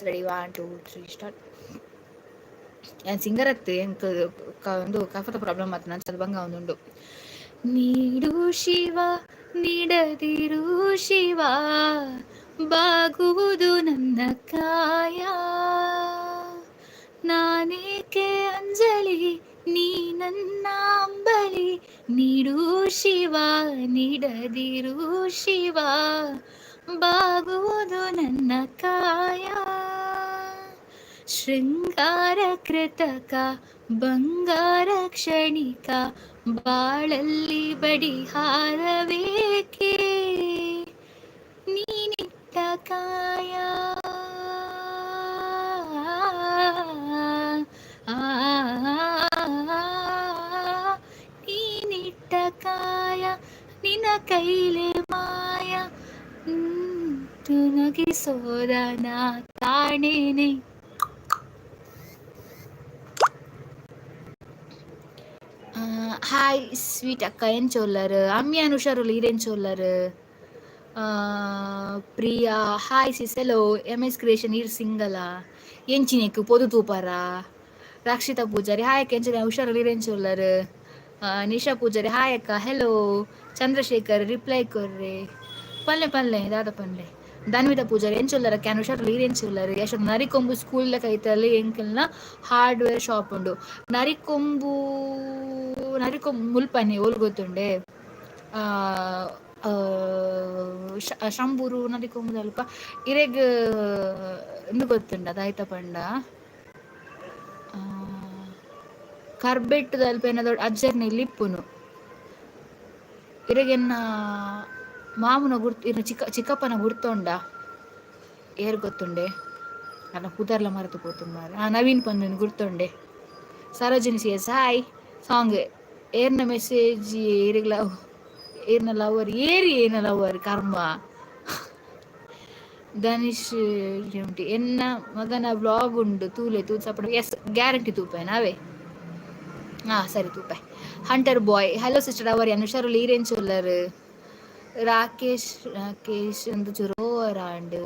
ರೆಡಿ 1 2 3 ಸ್ಟಾರ್ಟ್ ಏನು ಸಿಂಗರ್ ಹತ್ತಿ ಎಂತ ಒಂದು ಕಫದ ಪ್ರಾಬ್ಲಮ್ ಆಯ್ತು ನಾನು ಚದ ಬಂಗ ಒಂದುಂಡು ನೀಡು ಶಿವ ನೀಡದಿರು ಶಿವ ಬಾಗುವುದು ನನ್ನ ಕಾಯ ನಾನೇಕೆ ಅಂಜಲಿ ನೀ ನನ್ನ ಅಂಬಲಿ ನೀಡು ಶಿವ ನೀಡದಿರು ಶಿವ ಬಾಗುವುದು ನನ್ನ ಕಾಯ ಶೃಂಗಾರ ಕೃತಕ ಬಂಗಾರ ಕ್ಷಣಿಕ ಬಾಳಲ್ಲಿ ಬಡಿಹಾರವೇಕೆ ನೀನಿಟ್ಟ ಕಾಯ ನೀನಿಟ್ಟ ಕಾಯ ನಿನ್ನ ಕೈಲೆ ಮಾಯ ತುನಗಿಸೋದ ನಾ ಕಾಣೇನೆ ಹಾಯ್ ಸ್ವೀಟ್ ಅಕ್ಕ ಏನು ಚೊಲ್ಲರ್ ಅಮ್ಮಿಯಾನ್ ಹುಷಾರುಲ್ಲ ಇರೇನು ಚೊಲ್ಲರ್ Priya hi sis hello MS creation ಇರ್ ಸಿಂಗಲ ಎಂಚಿನೆಕ್ ಪೊದು ತೂಪಾರ ರಕ್ಷಿತಾ ಪೂಜಾರಿ ಹಾಯ್ ಅಕ್ಕ ಎಂಚಿನ ಹುಷಾರಲ್ಲಿ ಇರೇನು ಚೊಲ್ಲರ್ ನಿಶಾ ಪೂಜಾರಿ ಹಾಯ್ ಅಕ್ಕ ಹೆಲೋ ಚಂದ್ರಶೇಖರ್ ರಿಪ್ಲೈ ಕೊರ್ರೆ ಪಲ್ಲೆ ಪಲ್ಲೆ ದಾದ ಪಲ್ಲೆ ಧನ್ವಿತಾ ಪೂಜಾರಿ ಏನು ಚೊಲ್ಲರ ಕ್ಯಾನ್ ಹುಷಾರಲ್ಲಿ ಇರೇನು ಚೊಲ್ಲರ್ ಯಶೋದ್ ನರಿಕೊಂಬು ಸ್ಕೂಲ್ ಕೈತಲ್ಲಿ ಎಂಕಲ್ನ ಹಾರ್ಡ್ವೇರ್ ಶಾಪ್ ಉಂಡು ನರಿಕೊಂಬು ಮುಲ್ಪನೆ ಓಲ್ ಗೊತ್ತುಂಡೆ ಶಂಬೂರು ನರಿಕೊಂಬು ಸ್ವಲ್ಪ ಇರೆಗ್ ಎಂದು ಗೊತ್ತುಂಡ ಅದಾಯ್ತ ಪಂಡ ಕರ್ಬೆಟ್ಟು ತಲ್ಪ ಏನದ ಅಜ್ಜರ್ನ ಲಿಪ್ಪುನು ಇರೆಗೆನ್ನ ಮಾಮುನ ಗುರ್ತು ಇನ್ನು ಚಿಕ್ಕಪ್ಪನ ಗುರ್ತೊಂಡ ಏರ್ ಗೊತ್ತುಂಡೆ ನನ್ನ ಕುದರ್ಲ ಮರೆತು ಪೋತುಂಬಾರ ನವೀನ್ ಪಂದನ್ ಗುರ್ತೊಂಡೆ Sarojini C S hi song ಏರ್ನ ಮೆಸೇಜ್ ಏರಿಗ್ಲ ಏರ್ನ ಲವರ್ ಏರಿ ಏನ ಲವರ್ ಕರ್ಮ ಧನುಷ್ ಉಂಟು ಎನ್ನ ಮಗನ ಬ್ಲಾಗ್ ಉಂಡು ತೂಲೆ ತೂ ಸಪಡ ಎಸ್ ಗ್ಯಾರಂಟಿ ತೂಪೆ ನಾವೇ ಸರಿ ತೂಪೆ ಹಂಟರ್ ಬಾಯ್ ಹಲೋ ಸಿಸ್ಟರ್ ಅವರ್ ಅನುಷಾರಲ್ಲಿ ಈರೇನ್ ಚೊಲ್ಲರ್ ರಾಕೇಶ್ ಎಂದು ಚುರೋ ರಾಂಡ್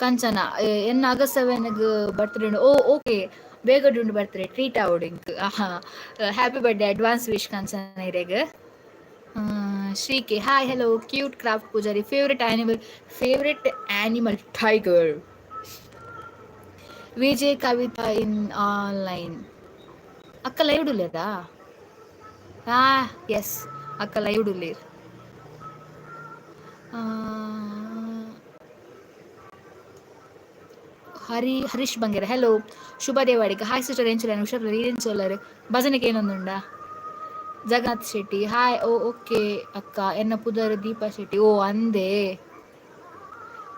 ಕಂಚನ ಎನ್ನ ಆಗಸ್ಟ್ 7 ಬರ್ತ್ಡೇ ಓಕೆ ಬೇಗ ಉಂಡು ಬರ್ತ್ಡೇ ಟ್ರೀಟ್ ಆವಡಿಂಕ್ happy birthday advance wish Kanchana ಇರೆಗ್ ಶ್ರೀಕೆ hi hello cute craft Poojary favourite animal tiger Vijay Kavitha in online ಅಕ್ಕ ಲೈವ್ ಡುಲೇರಾ ಎಸ್ ಅಕ್ಕ ಲೈವ್ ಡುಲೇರ್ Harish Bangera hello Shubha Devadiga hi sister ಎಂಚುಲರ್ ಹುಷಾರು ಏನ್ಚೋಲ್ಲರ್ ಭಜನೆಗೆ ಏನೊಂದುಂಡ ಜಗನ್ನಾಥ್ ಶೆಟ್ಟಿ ಹಾಯ್ ಓಕೆ ಅಕ್ಕ ಎನ್ನ ಪುದರ್ ದೀಪಾ ಶೆಟ್ಟಿ ಅಂದೆ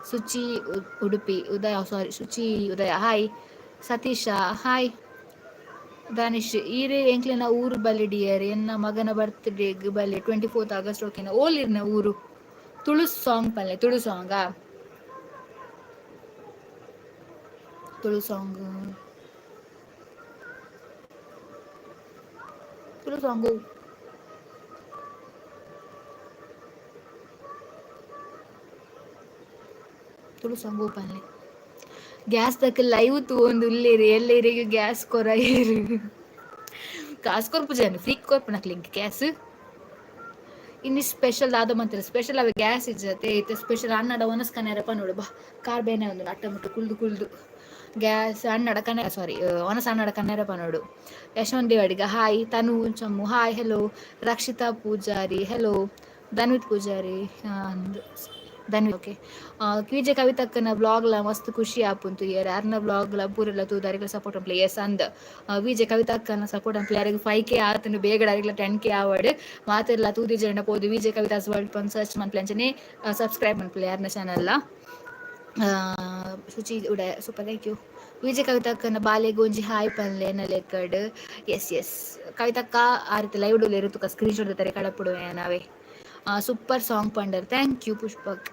ಸುಚಿ ಉಡುಪಿ ಉದಯ ಸುಚಿ ಉದಯ ಹಾಯ್ ಸತೀಶ ಹಾಯ್ ದಾನಿಶ್ ಈರೇ ಎಂಕ್ಲೆನ ಊರು ಬಲ್ಲೆ ಡಿಯರ್ ಎನ್ನ ಮಗನ ಬರ್ತ್ಡೇಗ್ ಬಲ್ಲೆ 24 ಆಗಸ್ಟ್ ಓಕೆನ ಓಲಿರ್ನ ಊರು ತುಳು ಸಾಂಗ್ ಪಲ್ಲೆ ತುಳು ಸಾಂಗಾ ತುಳು ಸಾಂಗು ತುಳು ಸಾಂಗು ಪಲ್ಲೆ ಗ್ಯಾಸ್ ತಕ್ಕ ಲೈವ್ ತಗೊಂಡು ಉಲ್ಲೇರಿ ಎಲ್ಲರಿಗೆ ಗ್ಯಾಸ್ ಕೊರೈರು ಕಾಸು ಕೊರ್ಪು ಜನ ಫ್ರೀ ಕೊರ್ಪು ಲಿಂಕ್ ಗ್ಯಾಸ್ ಇನ್ನು ಸ್ಪೆಷಲ್ ಆದ ಮಂತಿಲ್ಲ ಸ್ಪೆಷಲ್ ಅವ ಗ್ಯಾಸ್ ಇಜ್ಜತೆ ಐತೆ ಸ್ಪೆಷಲ್ ಅನ್ನಡ ಒನಸ್ಕನ್ಯಾರಪ್ಪ ನೋಡು ಬಾ ಕಾರ್ ಬೇನೆ ಒಂದು ಅಟ್ಟ ಮುಟ್ಟು ಕುಳ್ದು ಗ್ಯಾಸ್ ಅನ್ನಡ ಕನ್ಯಾರ ಸಾರಿ ಒನಸ ಅನ್ನಡ ಕನ್ಯಾರಪ್ಪ ನೋಡು Yashwanth Devadiga hi Thanu Chammu hi hello Rakshitha Poojary hello Dhanvith Poojary okay. ಕ್ವಿಜೆ ಕವಿತಕ್ಕನ ಬ್ಲಾಗ್ಲ ಮಸ್ತ್ ಖುಷಿ ಆಪುಂತು ಯಾರನ್ನ ಬ್ಲಾಗ್ಲ ಪೂರೆಲ್ಲ ತೂದಾರಿಗಳ ಸಪೋರ್ಟ್ ಅಂಪ್ಲೆ ಎಸ್ ಅಂದ್ ವಿಜೆ ಕವಿತಕ್ಕನ ಸಪೋರ್ಟ್ ಅಂಪ್ಲೆ ಯಾರಿಗೆ 5K ಆತನು ಬೇಗ ಡಾರಿಗ್ಲ 10K ಆವಡ್ ಮಾತೆಲ್ಲ ತೂದಿ ಜನ ಪೋದು ವಿಜೆ ಕವಿತಾಸ್ ವರ್ಲ್ಡ್ ಪಂದ್ ಸರ್ಚ್ ಮನ್ಪ್ಲೆ ಅಂಚನೆ ಸಬ್ಸ್ಕ್ರೈಬ್ ಮನ್ಪ್ಲೆ ಯಾರನ್ನ ಚಾನಲ್ಲ ಶುಚಿ ಉಡೆ ಸೂಪರ್ ಥ್ಯಾಂಕ್ ಯು. ವಿಜಯ ಕವಿತಕ್ಕನ ಬಾಲೆಗ್ ಒಂಜಿ ಹಾಯ್ ಪನ್ಲೆ ನಲೆಕಡ್ ಎಸ್ ಎಸ್ ಕವಿತಕ್ಕ ಆ ರೀತಿ ಲೈವ್ ಡೋಲ್ ಇರುತ್ತಕ ಸ್ಕ್ರೀನ್ ಶಾಟ್ ತಾರೆ ಕಳಪುಡು ನಾವೇ ಸೂಪರ್ ಸಾಂಗ್ ಪಂಡರ್ ಥ್ಯಾಂಕ್ ಯು ಪುಷ್ಪಕ್.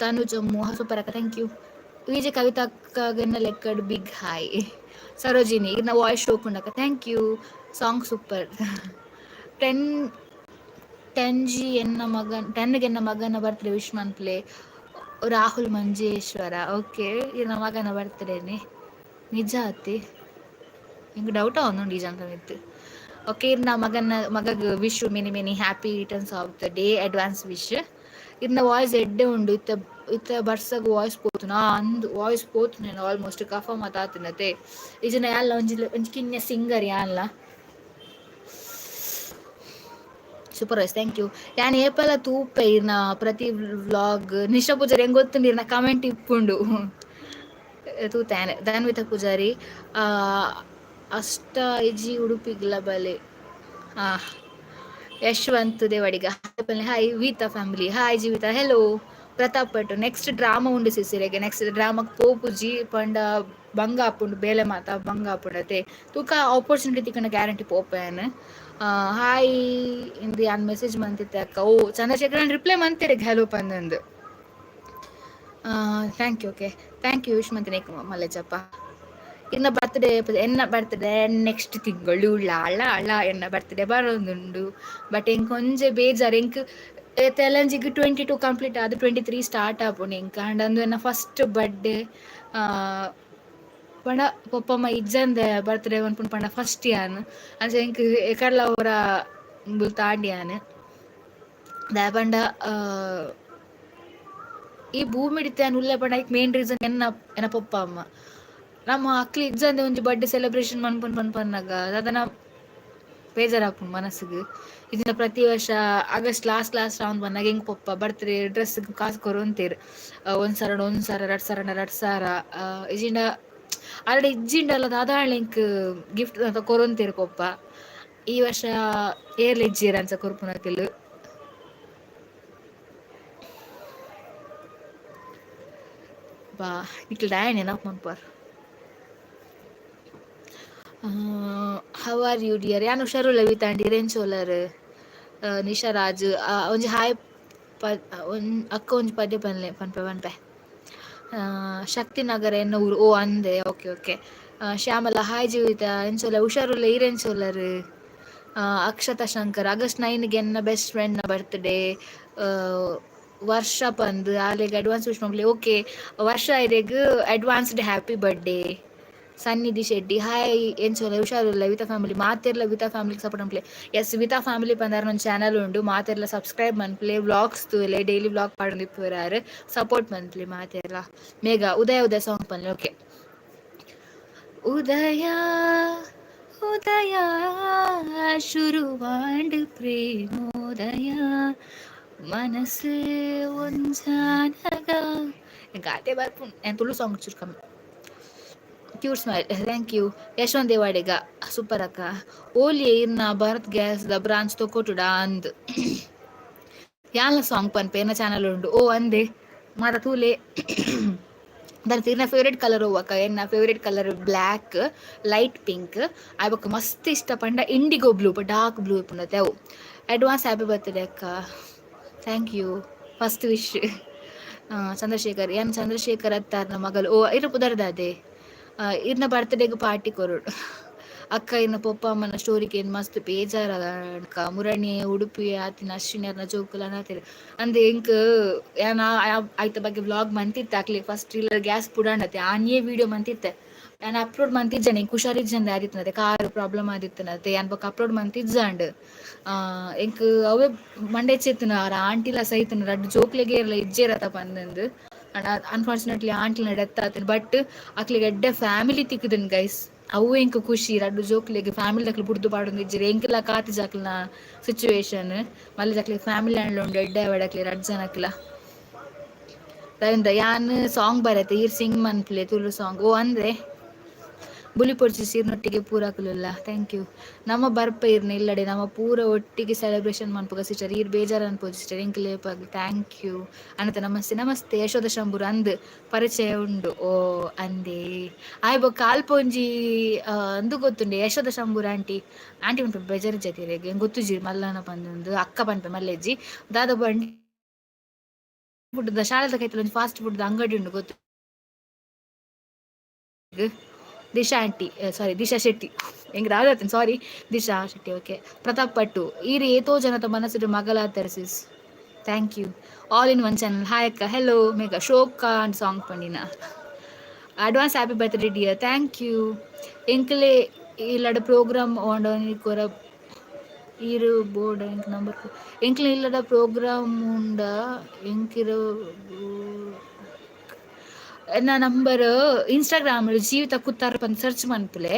ತಾನು ಜಮ್ಮು ಸೂಪರ್ ಅಕ್ಕ ಥ್ಯಾಂಕ್ ಯು. ವಿಜಯ ಕವಿತಕ್ಕನ ಲೆಕ್ಕಡ್ ಬಿಗ್ ಹಾಯ್. ಸರೋಜಿನಿ ಇನ್ನ ವಾಯ್ಸ್ ಶೋ ಕುಂಡಕ್ಕ thank you song super. 10G ಎನ್ನ ಮಗನ್ 10ಗೆ ಎನ್ನ ಮಗನ ಬರ್ತ್ಡೇ ವಿಶ್ ಮನ್ಪ್ಲೆ ರಾಹುಲ್ ಮಂಜೇಶ್ವರ ಓಕೆ ಇನ್ನ ಮಗನ ಬರ್ತ್ಡೇನೆ ನಿಜ ಅತ್ತಿ ಹಿಂಗೆ ಡೌಟ್ ಅವನು ನಿಜ ಅಂತ ಇತ್ತು. ಓಕೆ ಇನ್ನ ಮಗಗೆ wish many many happy returns of the day advance wish. ಇನ್ನ ವಾಯ್ಸ್ ಎಡ್ಡೆ ಉಂಡು ಇತ್ತ ಬರ್ಸಗ್ ವಾಯ್ಸ್ ಪೋತು ಅಂದು ವಾಯ್ಸ್ ಪೋತು ನಾನು ಆಲ್ಮೋಸ್ಟ್ ಕಫ ಮಾತಾತಿನತೆ ಇಜನ ಯಾಲ್ಲ ಒಂಜಿ ಕಿನ್ನೆ ಸಿಂಗರ್ ಯಾನ್ಲ ಸೂಪರ್ ವಾಯ್ಸ್ ಥ್ಯಾಂಕ್ ಯು. ಯಾನ್ ಏಪಲ ತೂಪೆ ಇರ್ನ ಪ್ರತಿ ವ್ಲಾಗ್ ನಿಶಾ ಪೂಜಾರಿ ಹೆಂಗ್ ಗೊತ್ತುಂಡು ಇರ್ನ ಕಮೆಂಟ್ ಇಪ್ಪುಂಡು ತೂತಾನೆ ಧನ್ವಿತಾ ಪೂಜಾರಿ ಅಷ್ಟ ಇಜಿ ಉಡುಪಿಗ್ಲ ಬಲೆ Yashwanth Devadiga hi Veetha family hi Jeevitha hello Prathap Bhat next drama ಉಂಡು ಸಿಸಿರೆಗೆ ನೆಕ್ಸ್ಟ್ ಡ್ರಾಮಾಗ್ ಪೋಪುಜಿ ಪಂಡ ಬಂಗ ಆಪುಂಡು ಬೇಲೆ ಮಾತ ಬಂಗ ಆಪುಂಡತೆ ತೂಕ ಆಪರ್ಚುನಿಟಿ ತಿಕ್ಕನ ಗ್ಯಾರಂಟಿ ಪೋಪೇನ್. ಹಾಯ್ ಇಂದು ಯಾನ್ ಮೆಸೇಜ್ ಮಂತಿತ್ತೆ ಅಕ್ಕ ಓ ಚಂದ್ರಶೇಖರ್ ರಿಪ್ಲೈ ಮಂತಿರೆ ಹಲೋ ಪಂದಂದು thank you okay thank you wish ಮಂತಿನ ಮಲ್ಲೇಜಪ್ಪ. ಇನ್ನ ಬರ್ತ್ಡೇ ನೆಕ್ಸ್ಟ್ ತಿಂಗಳು ಲಾಳ ಅಳ ಎನ್ನ ಬರ್ತ್ಡೇ ಬರೋದುಂಡು ಬಟ್ ಎಂಕ್ ಕೊಂಚ ಬೇಜಾರು ಎಂಕ್ ತೆಲಂಜಿಗೆ 22 ಕಂಪ್ಲೀಟ್ ಆದ 23 ಸ್ಟಾರ್ಟ್ ಆಪುಂಡು ಎಂಕ್ ಅಂಡ್ ಅಂದು ಎನ್ನ ಫಸ್ಟ್ ಬರ್ಡೇ ಪಂಡ ಪೊಪ್ಪಮ್ಮ ಇಜ್ಜಂದೆ ಬರ್ತ್ಡೇ ಅನ್ಪುಂಡು ಪಂಡ ಫಸ್ಟ್ ಯಾನ್ ಅಂಚ ಎಂಕ್ ಎಕಡ್ಲ ಅವರ ತಾಂಡಿಯಾನ್ ದ ಪಂಡ ಈ ಭೂಮಿ ಹಿಡಿತಾನು ಉಲ್ಲೆ ಪಂಡ ಐಕ್ ಮೇನ್ ರೀಸನ್ ಎನ್ನ ಪೊಪ್ಪ ಅಮ್ಮ ನಮ್ಮ ಅಕ್ಲಿ ಇಜ್ಜಂದೆ ಒಂಜಿ ಬರ್ಡೇ ಸೆಲೆಬ್ರೇಷನ್ ಪನ್ಪನ್ನಾಗ ಅದನ್ನ ಬೇಜಾರಾಪುಂಡು ಮನಸ್ಸಿಗೆ. ಇದನ್ನ ಪ್ರತಿ ವರ್ಷ ಆಗಸ್ಟ್ ಲಾಸ್ಟ್ ರೌಂಡ್ ಬಂದಾಗ ಹೆಂಗ್ ಪೊಪ್ಪ ಬರ್ತ್ಡೇ ಡ್ರೆಸ್ ಕಾಸು ಕೊರೊಂತೀರು 1,000 2,000 ಇಜಿಂಡ ಆಲ್ರೆಡಿ ಇಜ್ಜಿಂಡಲ್ಲ ದಾದಾಳ ಎಂಕ್ ಗಿಫ್ಟ್ ಅಂತ ಕೊರೊಂತೀರು ಪೊಪ್ಪ ಈ ವರ್ಷ ಏರ್ಲ ಇಜ್ಜೀರ ಅನ್ಸ ಕೊರ್ಪುನಕ್ಕೆಲ್ಲ ಬಾ ನಿಕ್ಲು ಡಾಯ್ ನೆನಪು ಮನ್ಪಾರ್. ಹೌ ಆರ್ ಯು ಡಿಯರ್ ಯಾನು ಹುಷಾರುಲ್ಲ ವಿತಾಂಡಿ ರೇಂಚೋಲರ್ ನಿಶಾ ರಾಜ್ ಒಂಜಿ ಹಾಯ್ ಅಕ್ಕ ಒಂಜಿ ಪದ್ಯ ಪನ್ಪೆ ಶಕ್ತಿನಗರ ಎನ್ನ ಊರು ಓ ಅಂದೆ ಓಕೆ ಓಕೆ. ಶ್ಯಾಮಲ ಹಾಯ್ ಜೀವಿತ ಎಂಚೋಲ ಹುಷಾರುಲ್ಲ ಈರೆಂಚೋಲರ್. ಅಕ್ಷತಾ ಶಂಕರ್ ಆಗಸ್ಟ್ 9ಗೆ ಎನ್ನ ಬೆಸ್ಟ್ ಫ್ರೆಂಡ್ ನ ಬರ್ತ್ಡೇ ವರ್ಷ ಪಂದ್ ಆಲೆಗ್ ಅಡ್ವಾನ್ಸ್ ವಿಶ್ ಮಾಡ್ಲಿ ಓಕೆ ವರ್ಷ ಇದೆಗ್ ಅಡ್ವಾನ್ಸ್ಡ್ ಹ್ಯಾಪಿ ಬರ್ಡೇ. ಸನ್ನಿಧಿ ಶೆಟ್ಟಿ ಹಾಯ್ ಎಂಚೋಲ ಹುಷಾರುಲ್ಲ ವಿತಾ ಫ್ಯಾಮಿಲಿ ಮಾತೆರ್ಲ ವಿತಾ ಫ್ಯಾಮಿಲಿಗೆ ಸಪೋರ್ಟ್ ಮನ್ಪ್ಲೆ ಎಸ್ ವಿತಾ ಫ್ಯಾಮಿಲಿ ಪಂದಾರ ಒಂದು ಚಾನಲ್ ಉಂಡು ಮಾತೆರ್ಲ ಸಬ್ಸ್ಕ್ರೈಬ್ ಮನ್ಪ್ಲೆ ವ್ಲಾಗ್ಸ್ ತೂಲೆ ಡೈಲಿ ವ್ಲಾಗ್ ಪಾಡೊಂದಿಪ್ಪುರಾರು ಸಪೋರ್ಟ್ ಮನ್ಪ್ಲೆ ಮಾತೆರ್ಲ ಮೇಘ ಉದಯ ಸಾಂಗ್ ಪನ್ಲೆ ಓಕೆ. ಉದಯ ಉದಯ ಶುರುವಾಂಡು ಪ್ರೇಮೋದಯ ಮನಸ್ಸು ಒಂಜಾನಗ ಗಾತೆ ಬರ್ಪುಂಡು ನಾನು ತುಳು ಸಾಂಗ್ ಚೂರು ಕಮ್ಮಿ cute smile thank you. Yashwant Devadiga super ಅಕ್ಕ ಓಲಿ ಇನ್ನ ಭಾರತ್ ಗ್ಯಾಸ್ ದ ಬ್ರಾಂಚ್ ತೊಕೊಟುಡ ಅಂದ್ ಯಾಲ ಸಾಂಗ್ ಪನ್ಪೆ ಎನ್ನ ಚಾನಲ್ ಉಂಡು ಓ ಅಂದೆ ಮಾತ ತೂಲೆ దాని నా ఫేవరెట్ కలర్ ఒక నా favourite colour black light pink అవి ఒక మస్తు ఇష్టపండ ఇండిగో బ్లూ డార్క్ బ్లూ ఇప్పుడు అవు అడ్వాన్స్ హ్యాపీ బర్త్డే అక్క thank you first wish. Chandrashekhar ಏನು ಚಂದ್ರಶೇಖರ್ ಅತ್ತಾರ ಮಗಳು ಓ ಇರ ಪುದರ್ದಾದೆ ಇರ್ನ ಬರ್ತ್ಡೇಗೆ ಪಾರ್ಟಿ ಕೊರೋಡು ಅಕ್ಕ ಇನ್ನ ಪೊಪ್ಪ ಅಮ್ಮನ ಸ್ಟೋರಿಗೆ ಏನು ಮಸ್ತ್ ಬೇಜಾರ ಅಕ್ಕ ಮುರಣಿ ಉಡುಪಿ ಆತಿನ ಅಶ್ವಿನಿ ಅರ್ನ ಜೋಕುಲ ಅನ್ನತ್ತೀರಿ ಅಂದೆ ಇಂಕ್ ಏನ ಆಯ್ತ ಬಗ್ಗೆ ವ್ಲಾಗ್ ಮಂತಿತ್ತೆ ಆಕ್ಲಿ ಫಸ್ಟ್ ಇಲ್ಲ ಗ್ಯಾಸ್ ಪುಡಾಣತ್ತೆ ಆನೇ ವಿಡಿಯೋ ಮಂತಿತ್ತೆ ನಾನು ಅಪ್ಲೋಡ್ ಮಂತಿದ್ದೆ ಇಂಕ್ ಹುಷಾರಿಜ್ಜಂದೆ ಆದಿತ್ತನತೆ ಕಾರ್ ಪ್ರಾಬ್ಲಮ್ ಆದಿತ್ತನತೆ ಏನ್ ಬೊಕ್ಕ ಅಪ್ಲೋಡ್ ಮಂತಿಜ್ಜಂಡ್ ಇಂಕ್ ಅವೇ ಮಂಡೆ ಚೆತ್ತನ ಆರ ಆಂಟಿಲ ಸಹಿತನ ರಡ್ಡು ಜೋಕ್ಲೆಗೆ ಇರಲ್ಲ ಇಜ್ಜೇರತ ಪಂದಂದು ಅನ್ಫಾರ್ಚುನೇಟ್ಲಿ ಆಂಟಿನ ಡೆತ್ ಆತನ ಬಟ್ ಅಕ್ಲಿಗೆ ಎಡ್ಡೆ ಫ್ಯಾಮಿಲಿ ತಿಕ್ಕದನ್ ಗೈಸ್ ಅವು ಎಂಕ್ ಖುಷಿ ರಡ್ಡು ಜೋಕ್ಲೆಗ್ ಫ್ಯಾಮಿಲಿ ದಕ್ಲು ಬುಡ್ದು ಪಾಡೊಂದು ಇಜ್ಜಿರಿ ಎಂಕ್ಲ ಕಾತಿ ಜಾಕ್ಲನ ಸಿಚುವೇಶನ್ ಮಲ್ಲಿ ದಕ್ಲಿಗೆ ಫ್ಯಾಮಿಲಿ ಆಂಡ್ಲ ಉಂಡು ಎಡ್ಡೆ ಅವಡಕ್ಲಿ ರಡ್ ಜನಕ್ಲ ರವೀಂದ್ರ ಯಾನ್ ಸಾಂಗ್ ಬರತ್ತೆ ಈರ್ ಸಿಂಗ್ ಮನ್ಪ್ಲೆ ತುಳು ಸಾಂಗ್ ಓ ಅಂದ್ರೆ ಬುಲಿ ಪೊಡ್ಚಿ ಸೀರ್ನೊಟ್ಟಿಗೆ ಪೂರಾಕುಲುಲ್ಲ ಥ್ಯಾಂಕ್ ಯು. ನಮ್ಮ ಬರ್ಪ ಇರ್ನ ಇಲ್ಲಡೆ ನಮ್ಮ ಪೂರ ಒಟ್ಟಿಗೆ ಸೆಲೆಬ್ರೇಷನ್ ಮನ್ಪುಗ ಸಿಸ್ಟರ್ ಈರ್ ಬೇಜಾರು ಅನ್ಪೋದು ಸಿಸ್ಟರ್ ಇಂಕ್ ಲೇಪಾಗಿ ಥ್ಯಾಂಕ್ ಯು ಅನ್ನತ ನಮಸ್ತೆ ನಮಸ್ತೆ ಯಶೋಧ ಶಂಭೂರ್ ಅಂದ್ ಪರಿಚಯ ಉಂಡು ಓ ಅಂದೇ ಆಯ್ ಬೊಕ್ಕ ಅಲ್ಪೊಂಜಿ ಅಂದು ಗೊತ್ತುಂಡೆ ಯಶೋಧ ಶಂಭೂರ್ ಆಂಟಿ ಆಂಟಿ ಪನ್ಪೆ ಬೇಜಾರು ಜತಿರೆಗೆ ಗೊತ್ತುಜಿ ಮಲ್ಲನ ಪಂದೊಂದು ಅಕ್ಕ ಪನ್ಪೆ ಮಲ್ಲೆಜ್ಜಿ ದಾದ ಬಂಡಿ ಫುಡ್ ಶಾಲೆದ ಕೈತಲ ಒಂದು ಫಾಸ್ಟ್ ಫುಡ್ ಅಂಗಡಿ ಉಂಡು ಗೊತ್ತು ದಿಶಾ ಆಂಟಿ ಸಾರಿ ದಿಶಾ ಶೆಟ್ಟಿ ಹೆಂಗೆ ರಾಜಾತೀನಿ ಸಾರಿ ದಿಶಾ ಶೆಟ್ಟಿ ಓಕೆ ಪ್ರತಾಪ್ ಪಟ್ಟು ಈರಿ ಏತೋ ಜನತ ಮನಸ್ಸಿನ ಮಗಳ ತರಿಸಿಸ್ thank you all in one channel hi ಅಕ್ಕ ಹೆಲೋ ಮೇಘ ಶೋಕಾ ಅಂಡ್ ಸಾಂಗ್ ಪಂಡಿನ advance happy birthday dear thank you ಎಂಕಲೆ ಇಲ್ಲಡ ಪ್ರೋಗ್ರಾಮ್ ಓಂಡೋನಿಕೊರ ಈರು ಬೋರ್ಡ್ ಎಂಕ್ ನಂಬರ್ ಎಂಕ್ಲೆ ಇಲ್ಲಡ ಪ್ರೋಗ್ರಾಮ್ ಉಂಡ ಎಂಕಿರ ಎನ್ನ ನಂಬರ್ ಇನ್ಸ್ಟಾಗ್ರಾಮ್ ಜೀವಿತ ಕುತ್ತಾರ ಪಂದ್ ಸರ್ಚ್ ಮನ್ಪುಲೆ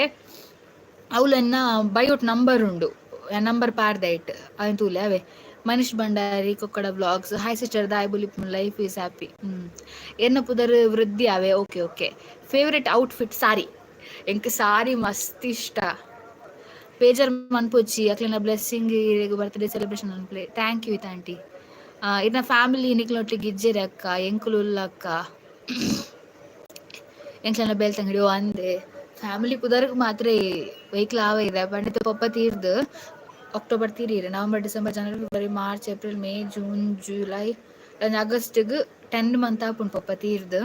ಅವಳೆನ್ನ ಬಯೋಟ್ ನಂಬರ್ ಉಂಡು ನಂಬರ್ ಪಾರ್ದೈಟ್ ಅವನ್ ತೂಲೆ ಅವೇ Manish Bhandari Kokkada blogs hi sister ದಾಯ್ ಬುಲಿಪ್ ಲೈಫ್ ಈಸ್ ಹ್ಯಾಪಿ ಎನ್ನ ಪುದರ್ ವೃದ್ಧಿ ಅವೇ okay okay favourite outfit sari ಎಂಕ್ ಸಾರಿ ಮಸ್ತ್ ಇಷ್ಟ ಬೇಜಾರ್ ಮನ್ಪೊಚ್ಚಿ ಅಕ್ಲಿನ ಬ್ಲೆಸ್ಸಿಂಗ್ ಬರ್ತ್ಡೇ ಸೆಲೆಬ್ರೇಷನ್ ಅನ್ಪ್ಲೆ ಥ್ಯಾಂಕ್ ಯು ಆಂಟಿ ಇದನ್ನ ಫ್ಯಾಮಿಲಿ ನಿಕ್ಲೊಟ್ಟಿಗೆ ಇಜ್ಜೆರೆ ಅಕ್ಕ ಎಂಕುಲು ಅಕ್ಕ ಎಂಕ್ಲನ ಬೇಲ್ತಂಗಡಿ ಓ ಅಂದೆ ಫ್ಯಾಮಿಲಿ ಪುದರ್ಗ್ ಮಾತ್ರ ವೆಹಿಕಲ್ ಆವ ಇದೆ ಪಂಡಿತ ಪಪ್ಪ ತೀರ್ದು ಅಕ್ಟೋಬರ್ ತೀರಿರೆ ನವಂಬರ್ ಡಿಸೆಂಬರ್ ಜನವರಿ ಫೆಬ್ರವರಿ March April May June July ಆಗಸ್ಟ್ಗೆ 10 ಮಂತ್ ಆಪುಂಡು ಪಪ್ಪ ತೀರ್ದು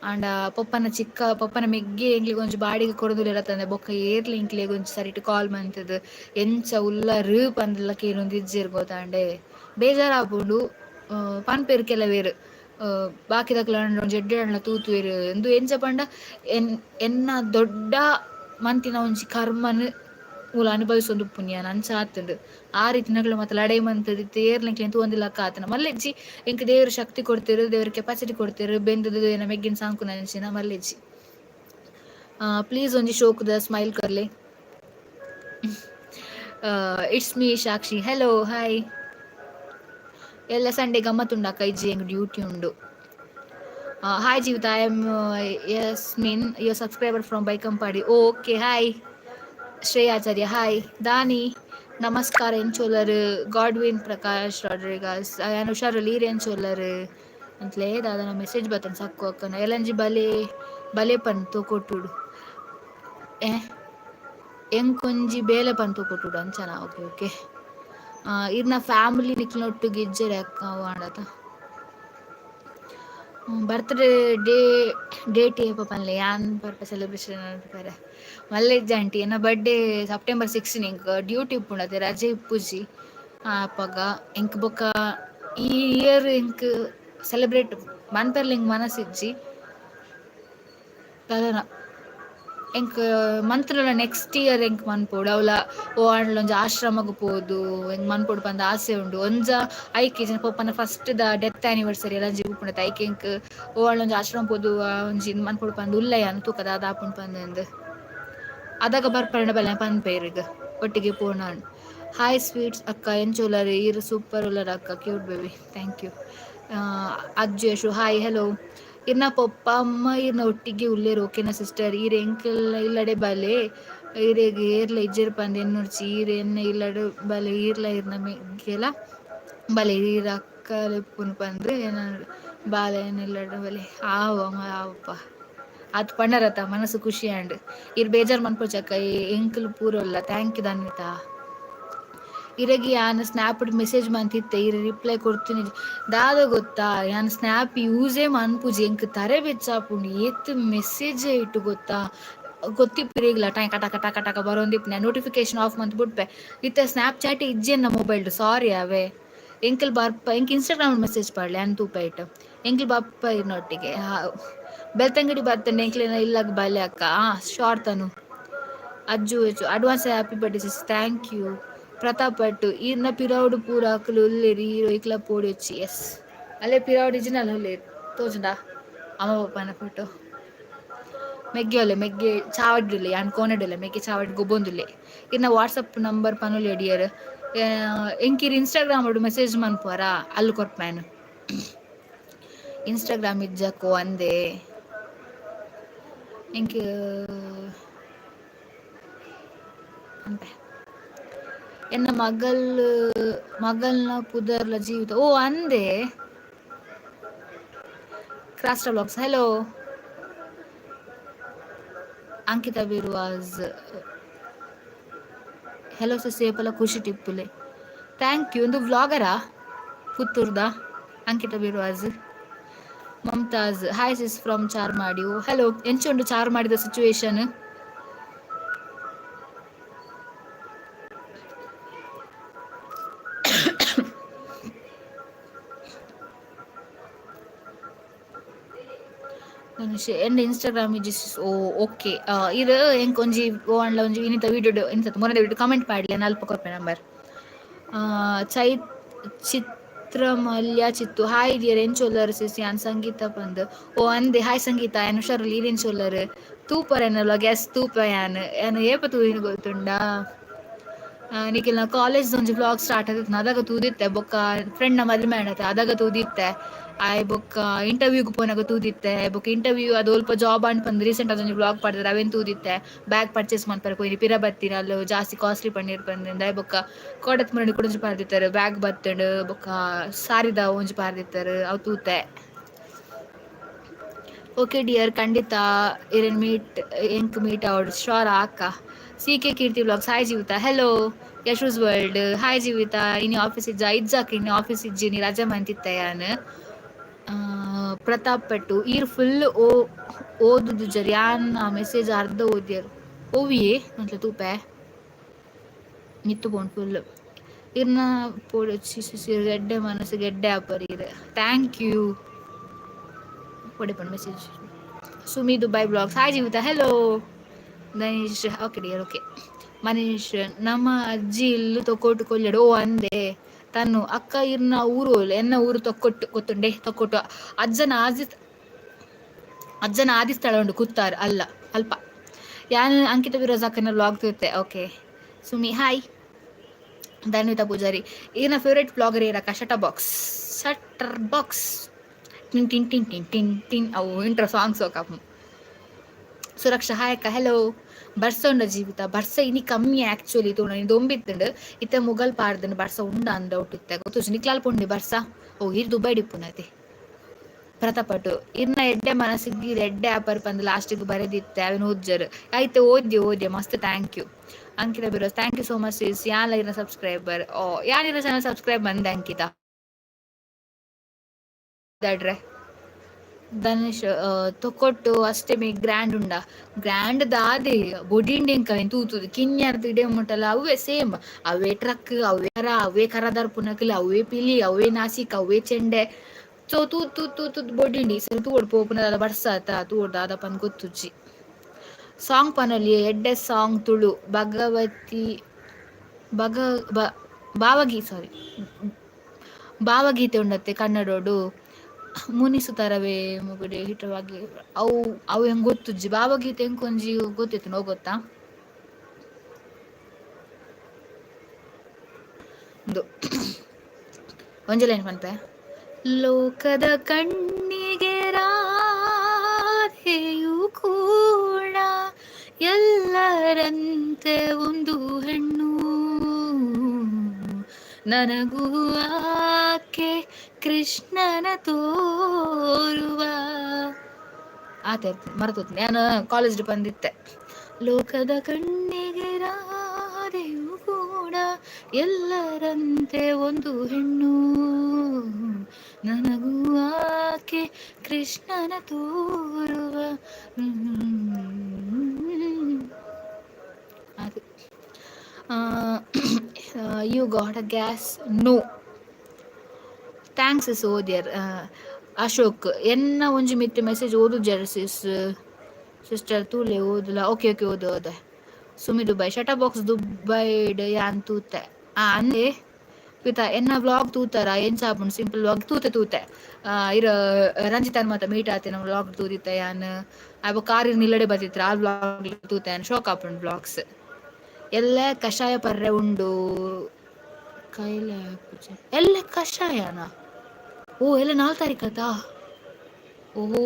ಆಂಡ ಪಪ್ಪನ ಮೆಗ್ಗೆ ಎಂಕ್ಲಿಗೆ ಒಂಜಿ ಬಾಡಿಗೆ ಕೊರದುಲೆರ ತಂದೆ ಬೊಕ್ಕ ಏರ್ಲಿ ಇಂಕ್ಲಿಗೆ ಒಂಜಿ ಸರಿಟ್ ಕಾಲ್ ಮಂತದು ಎಂಚ ಉಲ್ಲರು ಪಂದ್ಲ ಕೇನೊಂದು ಇಜ್ಜೆರ್ ಗೊತ್ತಾಂಡೆ ಬೇಜಾರಾಪುಂಡು ಪನ್ಪೇರು ಕೆಲವೇರು ಬಾಕಿದಕ್ಲ ಜಡ್ಡೆಣ್ಣ ತೂತುವೆರು ಎಂದು ಎಂಚ ಪಂಡ ಎನ್ನ ದೊಡ್ಡ ಮಂತಿನ ಒಂಜಿ ಕರ್ಮನ್ ಮೂಲ ಅನುಭವಿಸೊಂದು ಪುಣ್ಯ ಅಂಚ ಆತುಂಡು ಆ ರೀತಿ ನಗಲು ಮತ್ತೆ ಲಡೈ ಮಂತದ್ದು ತೇರ್ಲಿಂಕ್ಲೆ ಎಂತ ಒಂದು ಲಕ್ಕ ಆತನ ಮಲ್ಲೆಜ್ಜಿ ಎಂಕ್ ದೇವರು ಶಕ್ತಿ ಕೊಡ್ತಿರು ದೇವ್ರ ಕೆಪಾಸಿಟಿ ಕೊಡ್ತಿರು ಬೆಂದದು ಏನ ಮೆಗ್ಗಿನ ಸಾಂಕು ನೆನ್ಸಿನ ಮಲ್ಲೆಜ್ಜಿ ಪ್ಲೀಸ್ ಒಂಜಿ ಶೋಕುದ ಸ್ಮೈಲ್ ಕರ್ಲೆ it's me Sakshi hello hi ಎಲ್ಲ ಸಂಡೇ ಗಮ್ಮತ್ತುಂಡಕ್ಕ ಇಜ್ಜಿ ಎಂಗ್ ಡ್ಯೂಟಿ ಉಂಡು hi Jeevitha I am Yasmin your subscriber from Baikampady okay hi Shreya Acharya hi Dani ನಮಸ್ಕಾರ ಎಂಚೋಲರ್ ಗಾಡ್ವಿನ್ ಪ್ರಕಾಶ್ ರಾಡ್ರಿಗಾಸ್ ನಾನು ಹುಷಾರಲ್ಲಿ ಈರು ಎಂಚೋಲರ್ ಅಂತಲೇ ದಾದನ ಮೆಸೇಜ್ ಬರ್ತನೆ ಸಾಕು ಅಕ್ಕನ ಎಲ್ಲಂಜಿ ಬಲೆ ಪಂತು ಕೊಟ್ಟುಡು ಎಂಕೊಂಜಿ ಬೇಲೆ ಪಂತು ಕೊಟ್ಟುಡು ಅಂಚನ ಓಕೆ ಓಕೆ ಇರ್ನ ಫ್ಯಾಮಿಲಿ ನಿಕ್ಲೊಟ್ಟಿಗೆ ಇಜ್ಜೆರೆ ಅಕ್ಕ ಆಡತ ಬರ್ತ್ಡೇ ಡೇಟ್ ಏಪ ಪನ್ಲೆ ಯಾನ್ ಬರ್ಪ ಸೆಲೆಬ್ರೇಷನ್ ಅನ್ಪರೆ ಮಲ್ಲೆಜ್ಜ ಆಂಟಿ ಎನ್ನ ಬರ್ಡೇ ಸೆಪ್ಟೆಂಬರ್ 16 ಇಂಕ್ ಡ್ಯೂಟಿ ಇಪ್ಪುಂಡತೆ ರಜೆ ಇಪ್ಪುಜಿ ಅಪ್ಪಗ ಎಂಕ್ ಬೊಕ್ಕ ಈ ಇಯರ್ ಎಂಕ್ ಸೆಲೆಬ್ರೇಟ್ ಮನ್ಪರ್ಲಿ ಎಂಕ್ ಮನಸ್ಸಿಜ್ಜಿ ತದನ ಎಂಕ್ ಮಂತ್ರಲ ನೆಕ್ಸ್ಟ್ ಇಯರ್ ಎಂಕ್ ಮನ್ಪೋಡು ಅವಳ ಓ ಆಂಡ್ಲೊಂಜಿ ಆಶ್ರಮಗ್ ಪೋದು ಎಂಕ್ ಮನ್ಪೋಡು ಪಂದ ಆಸೆ ಉಂಡು ಒಂಜ ಐಕೆ ಜನ ಪಪ್ಪನ ಫಸ್ಟ್ ದ ಡೆತ್ ಆ್ಯನಿವರ್ಸರಿ ಎಲ್ಲಂಜಿ ಉಪ್ಪುಂಡತೆ ಐಕೆ ಎಂಕ್ ಓ ಆಂಡ್ಲೊಂಜಿ ಆಶ್ರಮ ಪೋದು ಒಂಜಿ ಮನ್ಪೋಡು ಪಂದ ಉಲ್ಲಯ್ಯನ ತೂಕದ ಅದ ಆಪುಂಡು ಪಂದೆಂದು ಅದಾಗ ಬರ್ಪರಣ ಬಲ್ಲ ಪನ್ಪೇರಿಗೆ ಒಟ್ಟಿಗೆ ಪೋನಾನ್ ಹಾಯ್ ಸ್ವೀಟ್ಸ್ ಅಕ್ಕ ಎಂಚೋಲರ್ ಈರು ಸೂಪರ್ ಉಲ್ಲರ ಅಕ್ಕ cute baby thank you Ajju Yashu hi hello ಇರ್ನ ಪಪ್ಪ ಅಮ್ಮ ಇರ್ನ ಒಟ್ಟಿಗೆ ಉಲ್ಲೇರು ಓಕೆನಾ ಸಿಸ್ಟರ್ ಈರ್ ಎಂಕೆಲ್ಲ ಇಲ್ಲಡೆ ಬಲೆ ಈರೆಗೆ ಏರ್ಲ ಇಜ್ಜೆರ್ ಪಂದ್ ಎನ್ನುಡ್ಚಿ ಈರ್ ಎನ್ನ ಇಲ್ಲಡೆ ಬಲೆ ಈರ್ಲ ಇರ್ನ ಮೆಗ್ಗೆಲ ಬಲೆ ಈರ ಅಕ್ಕಲೆಪ್ಪುನು ಪಂದ್ ಏನ ಬಾಲೆ ಏನಿಲ್ಲಡೆ ಬಲೆ ಆವಪ್ಪ ಅದು ಪಂಡರತ ಮನಸ್ಸು ಖುಷಿ ಆಂಡ್ ಇರ್ ಬೇಜಾರು ಮನ್ಪೋಚಕ್ಕ ಎಂಕಲ್ ಪೂರಲ್ಲ ಥ್ಯಾಂಕ್ ಯು ಧನ್ವಿತಾ ಇರಗಿ ಯಾನ್ ಸ್ನ್ಯಾಪ್ ಮೆಸೇಜ್ ಮಂತಿತ್ತೆ ಇರ ರಿಪ್ಲೈ ಕೊಡ್ತೀನಿ ದಾದ ಗೊತ್ತಾ ಯಾನ್ ಸ್ನ್ಯಾಪ್ ಯೂಸೇ ಮನ್ಪುಜಿ ಎಂಕ್ ತರೆ ಬೆಚ್ಚಾಪುಂಡು ಏತ್ ಮೆಸೇಜ್ ಇಟ್ಟು ಗೊತ್ತಾ ಗೊತ್ತಿಪ್ಪಿರಿಗಿಲ್ಲ ಟೈ ಕಟ ಕಟ ಕಟಕ ಬರೋಂದಿಪ್ಪು ನಾನು ನೋಟಿಫಿಕೇಶನ್ ಆಫ್ ಮಂತ್ ಬಿಟ್ಪೆ ಇತ್ತ ಸ್ನ್ಯಾಪ್ ಚಾಟ್ ಇಜ್ಜೆನ್ನ ಮೊಬೈಲ್ ಸಾರಿ ಅವೇ ಎಂಕಲ್ ಬರ್ಪ ಎಂಕ್ ಇನ್ಸ್ಟಾಗ್ರಾಮ್ ಮೆಸೇಜ್ ಪಡ್ಲೆ ಅನ್ ತೂಪ ಇಟ್ಟು ಎಂಕಲ್ ಬಪ್ಪ ಇರ್ನೊಟ್ಟಿಗೆ ಬೆಳ್ತಂಗಡಿ ಬರ್ತೇನೆ ಎಂಕ್ಲೇನ ಇಲ್ಲಾಗ ಬಲೆ ಅಕ್ಕ ಶಾರ್ಟ್ ತನು ಅಜ್ಜು ಹೆಚ್ಚು advance happy birthday sis thank you Pratap Bhat ಈರ್ನ ಪಿರೌಡು ಪೂರ ಅಕ್ಕಲು ಉಲ್ಲೇರಿ ಹೀರೋ ಇಕ್ಲ ಪೋಡಿ ಹೆಚ್ಚಿ ಎಸ್ ಅಲ್ಲೇ ಪಿರೌಡ್ ಇಜಿನಲ್ ಉಲ್ಲೇರಿ ತೋಜುಂಡ ಅಮ್ಮ ಪಪ್ಪನ ಫೋಟೋ ಮೆಗ್ಗೆ ಒಲೆ ಮೆಗ್ಗೆ ಚಾವಡ್ಡುಲೆ ಯಾನ್ ಕೋನೆಡುಲೆ ಮೆಗ್ಗೆ ಚಾವಡ್ ಗೊಬ್ಬೊಂದುಲೆ ಇರ್ನ ವಾಟ್ಸಪ್ ನಂಬರ್ ಪನುಲೆ ಡಿಯರ್ ಎಂಕಿರ್ ಇನ್ಸ್ಟಾಗ್ರಾಮ್ ಮೆಸೇಜ್ ಮನ್ಪುವರ ಅಲ್ಲಿ ಕೊಟ್ಪ್ಯಾನು ಇನ್ಸ್ಟಾಗ್ರಾಮ್ ಇಜ್ಜಕ್ಕೋ ಅಂದೆ ಇಂಕ ಅಂತೆ ಎನ್ನ ಮಗಲ್ನ ಪುದರ್ಲ ಜೀವಿತ ಓ ಅಂದೆ ಕ್ರಾಸ್ಟರ್ ಬ್ಲಾಗ್ಸ್ ಹಲೋ ಅಂಕಿತಾ ಬಿರುವಾಜ್ ಹೆಲೋ ಸೇಪಲ ಖುಷಿ ಟಿಪ್ಪುಲೆ ಥ್ಯಾಂಕ್ ಯು ಒಂದು ವ್ಲಾಗರಾ ಪುತ್ತೂರ್ದ ಅಂಕಿತ ಬಿರುವಾಜ್ Mumtaz hi sis from Charmadi hello ಎಂಚುಂಡು ಚಾರ್ ಮಾಡಿದ ಸಿಚುವೇಶನ್ എൻ്റെ ಇನ್ಸ್ಟಾಗ್ರಾಮ್ ಇಜಿಸ್ ಓ ಓಕೆ ಇದು ಎಂಕ್ ಒಂಜಿ ಓಂಡ್ಲ ಒಂಜಿ ಇನ್ನಿತ ವೀಡಿಯೋ ಇಂತ ಮೊನ್ನೆ ವೀಡಿಯೋ ಕಮೆಂಟ್ ಪಾಡ್ಲೆ ಅಲ್ಪ ಕೊರ್ಪೆ ನಂಬರ್ ಚೈ ಚಿತ್ರಮಲ್ಯ ಚಿತ್ತು ಹಾಯ್ ಡಿಯರ್ ಎಂಚೊಲ್ಲರ್ ಸಿಸಿ ಯಾನ್ ಸಂಗೀತ ಪಂದ್ ಓ ಅಂದೆ ಹಾಯ್ ಸಂಗೀತ ಯಾನ್ ಹುಷಾರಲ್ಲಿ ಈರೇನ್ ಚೊಲ್ಲರ್ ತೂಪರ್ ಏನಲ್ಲ ಗ್ಯಾಸ್ ತೂಪ ಯಾನ್ ಏಪ ತೂಯಿನ ಗೊತ್ತುಂಡಾ ನಿಖಿಲ್ ಕಾಲೇಜ್ ಒಂಜಿ ಬ್ಲಾಗ್ ಸ್ಟಾರ್ಟ್ ಆದಿತ್ತು ಅದಾಗ ತೂದಿತ್ತೆ ಬೊಕ್ಕ ಫ್ರೆಂಡ್ ನ ಮದ್ಮೆ ಮಾಡತ್ತೆ ಅದಾಗ ತೂದಿತ್ತೆ ಆಯ್ ಬೊಕ್ಕ ಇಂಟರ್ವ್ಯೂಗ್ ಪೋನಾಗ ತೂದಿತ್ತೆ ಬೊಕ್ಕ ಇಂಟರ್ವ್ಯೂ ಅದು ಅಲ್ಪ ಜಾಬ್ ಅಂಡ್ ಬಂದು ರೀಸೆಂಟ್ ಅದೊಂದು ಬ್ಲಾಗ್ ಪಡ್ತಾರೆ ಅವೇನು ತೂದಿತ್ತೆ ಬ್ಯಾಗ್ ಪರ್ಚೇಸ್ ಮಾಡ್ತಾರೆ ಕೊಯ್ದು ಪಿರ ಬತ್ತೀರ ಅಲ್ಲಿ ಜಾಸ್ತಿ ಕಾಸ್ಟ್ಲಿ ಪನ್ನೀರ್ ಬಂದಿಂದ ಬೊಕ್ಕ ಕೋಡತ್ ಮರಡಿ ಕುಡಿஞ்சು ಪಾರ್ದಿತ್ತಾರೆ ಬ್ಯಾಗ್ ಬತ್ತಂಡು ಬೊಕ್ಕ ಸಾರಿದ ಒಂಜಿ ಪಾರ್ದಿತ್ತಾರೆ ಅವು ತೂತೆ ಓಕೆ ಡಿಯರ್ ಖಂಡಿತ ಇರೇನ್ ಮೀಟ್ ಔಟ್ ಶ್ಯೋರ್ ಅಕ್ಕ C K Keerthi blogs hi Jeevitha hello Yashu's world hi Jeevitha ಇನ್ನು ಆಫೀಸ್ ಇಜ್ಜಾಕ ಇನ್ನು ಆಫೀಸ್ ಇಜ್ಜಿನಿ ರಜೆ ಮಂತಿತ್ತೆ ಯಾನ್ ಪ್ರತಾಪ್ ಪೆಟ್ಟು ಈರ್ ಫುಲ್ ಓದುದು ಜರಿ ಯಾನ್ ಆ ಮೆಸೇಜ್ ಅರ್ಧ ಓದ್ಯರು ಓವಿಯೇ ಅಂತ ತೂಪೆ ಮಿತ್ತು ಬೋನ್ ಫುಲ್ ಇರ್ನ ಪೋಡು ಗೆಡ್ಡೆ ಮನಸ್ಸು ಗೆಡ್ಡೆ ಆಪರೀರ್ ಥ್ಯಾಂಕ್ ಯು ಪೊಡೆ message Sumi Dubai blogs hi Jeevitha hello Dhanish okay dear okay Manish ನಮ್ಮ ಅಜ್ಜಿ ಇಲ್ಲು ತೊಕ್ಕೊಟ್ಟು ಕೊಲ್ಲಡು ಓ ಅಂದೆ ತನ್ನು ಅಕ್ಕ ಇರ್ನ ಊರು ಎನ್ನ ಊರು ತೊಕ್ಕೊಟ್ಟು ಗೊತ್ತುಂಡೆ ತೊಕ್ಕೊಟ್ಟು ಅಜ್ಜನ ಆದಿ ಸ್ಥಳ ಉಂಡು ಕುತ್ತಾರ್ ಅಲ್ಲ ಅಲ್ಪ ಯಾನ್ ಅಂಕಿತ ಬಿರೋಜ್ ಅಕ್ಕನ ವ್ಲಾಗ್ ತಿರ್ತೆ ಓಕೆ ಸುಮಿ ಹಾಯ್ ಧನ್ವಿತಾ ಪೂಜಾರಿ ಈಗಿನ ಫೇವ್ರೇಟ್ ಬ್ಲಾಗರ್ ಇರಕ್ಕ ಶಟರ್ ಬಾಕ್ಸ್ ಟಿನ್ ಟಿನ್ ಟಿನ್ ಟಿನ್ ಟಿನ್ ಟಿನ್ ಅವು ಇಂಟ್ರೋ ಸಾಂಗ್ಸ್ ಹೋಗಪ್ಪ ಸುರಕ್ಷಾ ಹಾಯಕ್ಕ ಹೆಲೋ ಬರ್ಸ ಉಂಡ ಜೀವಿತ ಬರ್ಸ ಇನಿ ಕಮ್ಮಿ ಆಕ್ಚುಲಿ ತೋಣ ಇದು ಒಂಬಿತ್ತುಂಡು ಇತ್ತೆ ಮುಗಲ್ ಪಾಡ್ದನು ಬರ್ಸ ಉಂಡ ಅಂದ ಒಟ್ಟಿತ್ತೆ ಗೊತ್ತು ನಿಕ್ಲಾಲ್ ಪುಂಡಿ ಬರ್ಸ ಓ ಇರ್ ದುಬೈ ಡಿಪ್ಪುನತಿ ಪ್ರತಾಪಟ್ಟು ಇರ್ನ ಎಡ್ಡೆ ಮನಸ್ಸಿಗೆ ಎಡ್ಡೆ ಆಪರ್ ಪಂದು ಲಾಸ್ಟಿಗೆ ಬರೆದಿತ್ತೆ ಅವನು ಓದ್ಜರು ಆಯ್ತು ಓದ್ಯ ಮಸ್ತ್ ಥ್ಯಾಂಕ್ ಯು ಅಂಕಿತ ಬಿರೋಸ್ thank you so much sis ಯಾನ್ ಇರೋ ಸಬ್ಸ್ಕ್ರೈಬರ್ ಓ ಯಾನಿರೋ ಚಾನಲ್ ಸಬ್ಸ್ಕ್ರೈಬ್ ಬಂದೆ ಅಂಕಿತ ದಡ್ರೆ ಧನುಷ್ ತೊಕೊಟ್ಟು ಅಷ್ಟೇ ಮೇ ಗ್ರ್ಯಾಂಡ್ ಉಂಡ ಗ್ರ್ಯಾಂಡ್ ದಾದೆ ಬೊಡಿಂಡೆಂಕ ತೂತುದು ಕಿನ್ಯಾರ್ದು ಇಡೆ ಮುಟ್ಟಲ್ಲ ಅವೇ ಸೇಮ್ ಅವೇ ಟ್ರಕ್ ಅವೇ ಕರದಾರ್ ಪುನಕಲ್ ಅವೇ ಪಿಲಿ ಅವೇ ನಾಸಿಕ್ ಅವೇ ಚೆಂಡೆ ಸೊ ತೂ ಬೊಡಿಂಡಿ ಸರಿ ತೂಡ್ ಪೋಪುನ ದಾದ ಬರ್ಸಾತ ತೂಡ್ ದಾದ ಪನ್ ಗೊತ್ತುಜ್ಜಿ ಸಾಂಗ್ ಪನಲಿ ಎಡ್ಡೆ ಸಾಂಗ್ ತುಳು ಭಗವತಿ ಭಾವಗೀತೆ ಉಂಡತ್ತೆ ಕನ್ನಡೋಡು ಮುನಿಸುತ್ತಾರವೇ ಮುಗುಡೆ ಹಿತವಾಗಿ ಅವು ಹೆಂಗೆ ಗೊತ್ತುಜ್ಜಿ ಭಾವಗೀತೆ ಹೆಂಗೆ ಕೊಂಜಿ ಗೊತ್ತಿತ್ತು ನೋ ಗೊತ್ತಾ ಒಂದು ಒಂಜಲೈನ್ ಪಂತೆ ಲೋಕದ ಕಣ್ಣಿಗೆ ರಾಧೆಯು ಕೂಡ ಎಲ್ಲರಂತೆ ಒಂದು ಹೆಣ್ಣು ನನಗೂ ಆಕೆ ಕೃಷ್ಣನ ತೋರುವ ಆತ ಮರ್ತೋತ್ ನಾನು ಕಾಲೇಜ್ ಬಂದಿತ್ತೆ ಲೋಕದ ಕಣ್ಣಿಗೆ ರಾಧೆಯು ಕೂಡ ಎಲ್ಲರಂತೆ ಒಂದು ಹೆಣ್ಣು ನನಗೂ ಆಕೆ ಕೃಷ್ಣನ ತೋರುವ ಅದು you got a gas no thanks is oh dear Ashok ಎನ್ನ ಒಂಜಿ ಮಿತ್ತು ಮೆಸೇಜ್ ಓದು ಜರ್ಸಿಸ್ ಸಿಸ್ಟರ್ ತೂಲೆ ಓದಲ್ಲ ಓಕೆ ಓದ ಸುಮಿ ದುಬೈ ಶಟ ಬಾಕ್ಸ್ ದುಬೈಡ್ ಯಾನ್ ತೂತೆ ಅಂದೆ ಪಿತ ಎನ್ನ ವ್ಲಾಗ್ ತೂತಾರ ಏನ್ ಸಾಪುಂಡು ಸಿಂಪಲ್ ವ್ಲಾಗ್ ತೂತೆ ಇರ ರಂಜಿತನ್ ಮಾತ ಮೀಟ್ ಆತೆ ನಮ್ಮ ವ್ಲಾಗ್ ತೂದಿತ್ತೆ ಯಾನ್ ಅವ ಕಾರಿನ ನಿಲ್ಲಡೆ ಬತ್ತಿತ್ರ ಆ ವ್ಲಾಗ್ ತೂತೆ ಯಾನ್ ಶೋಕ್ ಆಪುಂಡು ವ್ಲಾಗ್ಸ್ ಎಲ್ಲ ಕಷಾಯ ಪರ್ರೆ ಉಂಡು ಕೈಲ ಎಲ್ಲ ಕಷಾಯನ ಓ ಎಲ್ಲ 4 ತಾರೀಕತಾ ಓಹೋ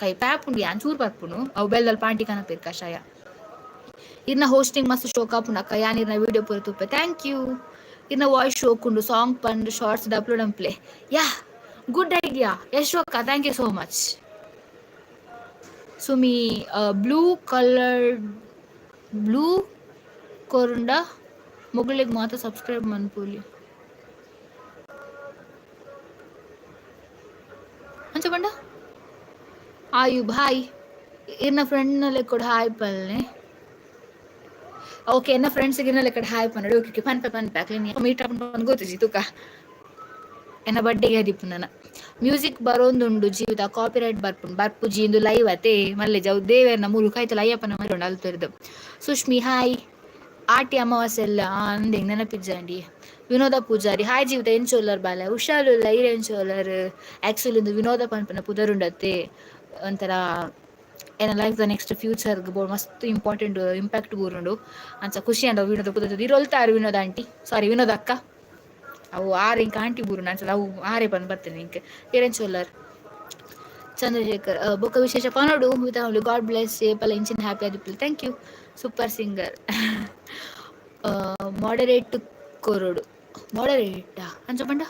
ಕೈ ಪ್ಯಾಪುಂಡು ಯಾನ್ ಬರ್ಪುನು ಅವು ಬೆಲ್ಲಲ್ ಪಾಂಟಿ ಕನಪೇರು ಕಷಾಯ ಇನ್ನ ಹೋಸ್ಟಿಂಗ್ ಮಸ್ತ್ ಶೋಕ್ ಆಪುಂಡು ಅಕ್ಕ ಯಾನ್ ಇರ್ನ ವಿಡಿಯೋ ಪೂರ ತುಪ್ಪೆ ಥ್ಯಾಂಕ್ ಯು ಇನ್ನ ವಾಯ್ಸ್ ಶೋಕ್ ಉಂಡು ಸಾಂಗ್ ಪಂಡ್ shorts upload play yeah good idea Yash ಅಕ್ಕ thank you so much Sumi blue colour blue ಕೊರುಂಡ ಮೊಗಳಿಗೆ ಮಾತ್ರ ಸಬ್ಸ್ಕ್ರೈಬ್ ಮನ್ಪೂಲಿ ಅಂಚ ಬಂಡ ಆಯುಬ್ ಹಾಯ್ ಇನ್ನ ಫ್ರೆಂಡ್ನಲ್ಲಿ ಕೂಡ ಹಾಯ್ ಪಲ್ನೆ ಓಕೆ ಎನ್ನ ಫ್ರೆಂಡ್ಸ್ಗೆ ಇನ್ನಲ್ಲಿ ಕಡೆ ಹಾಯ್ ಪನ್ನಡು ಓಕೆ ಪನ್ಪೆ ಕ್ಲೀನ್ ಮೀಟ್ ಬಂದು ಗೊತ್ತಿಜಿ ತೂಕ ಎನ್ನ ಬಡ್ಡೆಗೆ ಹದಿಪ್ಪು ನನ್ನ ಮ್ಯೂಸಿಕ್ ಬರೋಂದುಂಡು ಜೀವಿತ ಕಾಪಿರೈಟ್ ಬರ್ಪುಜಿ ಇಂದು ಲೈವ್ ಅತೆ ಮಲ್ಲೆ ಜವು ದೇವೇರ್ನ ಮೂರು ಕಾಯ್ತಲ್ಲ ಅಯ್ಯಪ್ಪನ ಮರಿಕೊಂಡು ಅಲ್ತರಿದು ಸುಷ್ಮಿ ಹಾಯ್ ಆಟಿ ಅಮಾವಾಸ್ಯೆ ಎಲ್ಲ ಅಂದೆ ನೆನಪಿಜ್ಜಂಡಿ ವಿನೋದ ಪೂಜಾರಿ ಹಾಯ್ ಜೀವಿತ ಎಂಚೋಲ್ಲರ್ ಬಾಲ ಹುಷಾರುಲ್ಲ ಎಂಚೋಲ್ಲರ್ ಆ್ಯಕ್ಚುಲಿ ಇಂದು ವಿನೋದ ಪನ್ಪನ ಪುದರುಂಡತ್ತೆ ಒಂಥರ ಏನ ಲೈಫ್ ದ ನೆಕ್ಸ್ಟ್ ಫ್ಯೂಚರ್ಗೆ ಬೋಡ್ ಮಸ್ತ್ ಇಂಪಾರ್ಟೆಂಟ್ ಇಂಪ್ಯಾಕ್ಟ್ ಬೂರುಂಡು ಅಂಚ ಖುಷಿ ಅಂಡ ವಿನೋದ ಪುದರ್ ಇರೊಲ್ತಾರು ವಿನೋದ ಆಂಟಿ ಸಾರಿ ವಿನೋದ ಅಕ್ಕ ಅವು ಆರು ಇಂಕ ಆಂಟಿ ಬೂರುಂಡು ಅಂಚಲ್ಲ ಅವು ಆರೇ ಬಂದು ಬರ್ತೇನೆ ಇಂಕ ಏರೆಂಚೋಲ್ಲರ್ ಚಂದ್ರಶೇಖರ್ ಬೊಕ್ಕ ವಿಶೇಷ ಪನೋಡು ವಿತ್ ಗಾಡ್ ಬ್ಲೆಸ್ ಪಲ್ಲ ಇಂಚಿನ ಹ್ಯಾಪಿ ಆದಿಪ್ಪು thank you super singer moderate ಕೊರೋಡು ಮಾಡರೇಟಾ ಅಂಚ ಬಂಡ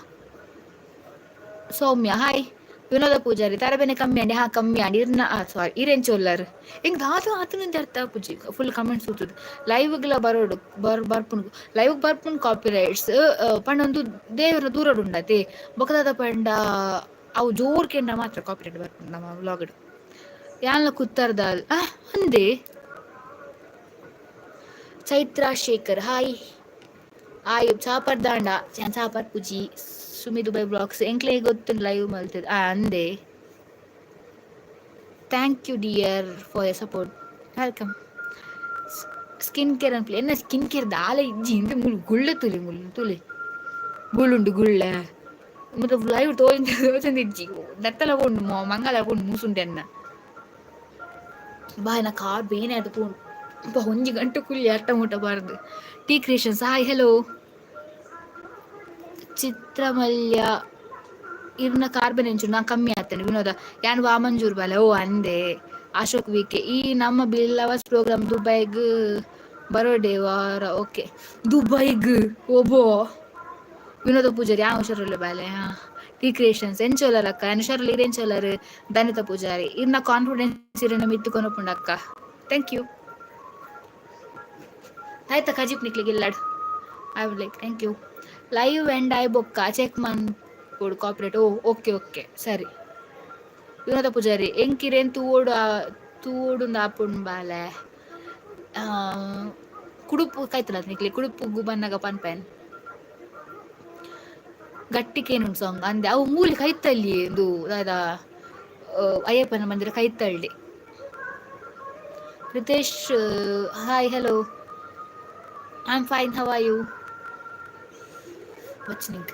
ಸೌಮ್ಯ ಹಾಯ್ ವಿನೋದ ಪೂಜಾರಿ ತರಬೇನೆ ಕಮ್ಮಿ ಅಂಡಿ ಕಮ್ಮಿ ಅಂಡಿ ಇರ್ನ ಸಾರಿ ಇರೆಂಚೋಲ್ಲರ್ ಹಿಂಗೆ ದಾದು ಆತನಿಂದ ಅರ್ಥ ಪೂಜಿ ಫುಲ್ ಕಮೆಂಟ್ಸ್ ಹೋಗ್ತದೆ ಲೈವ್ಗೆಲ್ಲ ಬರೋಡು ಬರ್ಪುಂಡು ಲೈವ್ ಬರ್ಪುಂಡು ಕಾಪಿ ರೈಟ್ಸ್ ಪಂಡೊಂದು ದೇವರ ದೂರಡು ಉಂಡತೆ ಬೊಕದಾದ ಪಂಡ ಅವು ಜೋರ್ ಕೆಂಡ ಮಾತ್ರ ಕಾಪಿ ರೈಟ್ ಬರ್ಪುಂಡು ನಮ್ಮ ವ್ಲಾಗಡ್ ಯಾನ್ಲ ಕುತ್ತರ್ದಾಲ್ ಅಂದೆ ಚೈತ್ರ ಶೇಖರ್ ಹಾಯ್ ಆಯುಬ್ ಚಾಪರ್ ದಾಂಡ ಚಾಪರ್ ಪೂಜಿ ಸುಮಿ ದುಬೈ ಬ್ಲಾಗ್ಸ್ ಎಂಕ್ಲೆ ಗೊತ್ತುಂಡು ಲೈವ್ ಮಲ್ತದೆ ಅಂದೆ thank you dear for your support welcome skin care ಅನ್ಪ್ಲೆ ಎನ್ನ ಸ್ಕಿನ್ ಕೇರ್ ದಾಲ ಇಜ್ಜಿ ಇಂದ ಮುಳ್ಳು ಗುಳ್ಳೆ ತುಲಿ ಗುಳ್ಳುಂಡು ಗುಳ್ಳೆ ಮತ್ತೆ ಲೈವ್ ತೋಚಂದ ಇಜ್ಜಿ ದತ್ತಲ ಕೊಂಡು ಮಂಗಲ ಕೊಂಡು ಮೂಸುಂಡೆ ಅನ್ನ ಬಾಯ್ನ ಕಾರ್ ಬೇನೆ ಅದು ಪೋಂಡು ಒಂಜಿ ಗಂಟೆ ಕುಲ್ಲಿ ಅಟ್ಟ ಮುಟ್ಟ ಬಾರ್ದು ಟೀ ಕ್ರಿಯೇಷನ್ಸ್ ಹಾಯ್ ಹೆಲೋ ಚಿತ್ರಮಲ್ಯ ಇರ್ನ ಕಾರ್ಬನ್ ಎಂಚು ನಾ ಕಮ್ಮಿ ಆಗ್ತೇನೆ ವಿನೋದ ಯಾನ್ ವಾಮಂಜೂರ್ ಬಾಲೆ ಓ ಅಂದೆ ಅಶೋಕ್ ವಿಕೆ ಈ ನಮ್ಮ ಬಿಲ್ಲವಸ್ ಪ್ರೋಗ್ರಾಮ್ ದುಬೈಗ್ ಬರೋಡೆ ವಾರ ಓಕೆ ದುಬೈಗ್ ಓಬೋ ವಿನೋದ ಪೂಜಾರಿ ಆ ಹುಷಾರಲ್ಲ ಬಾಲೆ ಟೀ ಕ್ರಿಯೇಷನ್ಸ್ ಎಂಚೋಲರ್ ಅಕ್ಕ ಹುಷಾರಲ್ಲಿ ಇರೆಂಚೋಲರ್ ಧನಿತ ಪೂಜಾರಿ ಇರ್ನ ಕಾನ್ಫಿಡೆನ್ಸ್ ಇರನ್ನ ಮಿತ್ತುಕೊಂಡು ಅಕ್ಕ ಥ್ಯಾಂಕ್ ಯು ಆಯ್ತಾ ಕಜಿಪ್ ನಿಕ್ಲಿಗೆ ಇಲ್ಲಾಡ್ I would like thank you live end I ಬೊಕ್ಕ ಚೆಕ್ ಮನ್ಪೊಡು ಕಾಪರೇಟ್ ಓ ಓಕೆ ಓಕೆ ಸರಿ ವಿನೋದ ಪೂಜಾರಿ ಎಂಕಿರೇನು ತೂಡು ಆಪುಂಡು ಬಾಲೆ ಕುಡುಪು ಕಾಯ್ತಲ್ಲ ನಿಕ್ಲಿ ಕುಡುಪು ಬನ್ನಾಗ ಪನ್ಪೇನ್ ಗಟ್ಟಿಕೇನುಂಟು ಸಾಂಗ್ ಅಂದೆ ಅವು ಮೂಲಿ ಕೈತಲ್ಲಿ ಇದು ಅದ ಅಯ್ಯಪ್ಪನ ಮಂದಿರ ಕೈತಳ್ಳಿ Ritesh hi hello I am fine how are you watching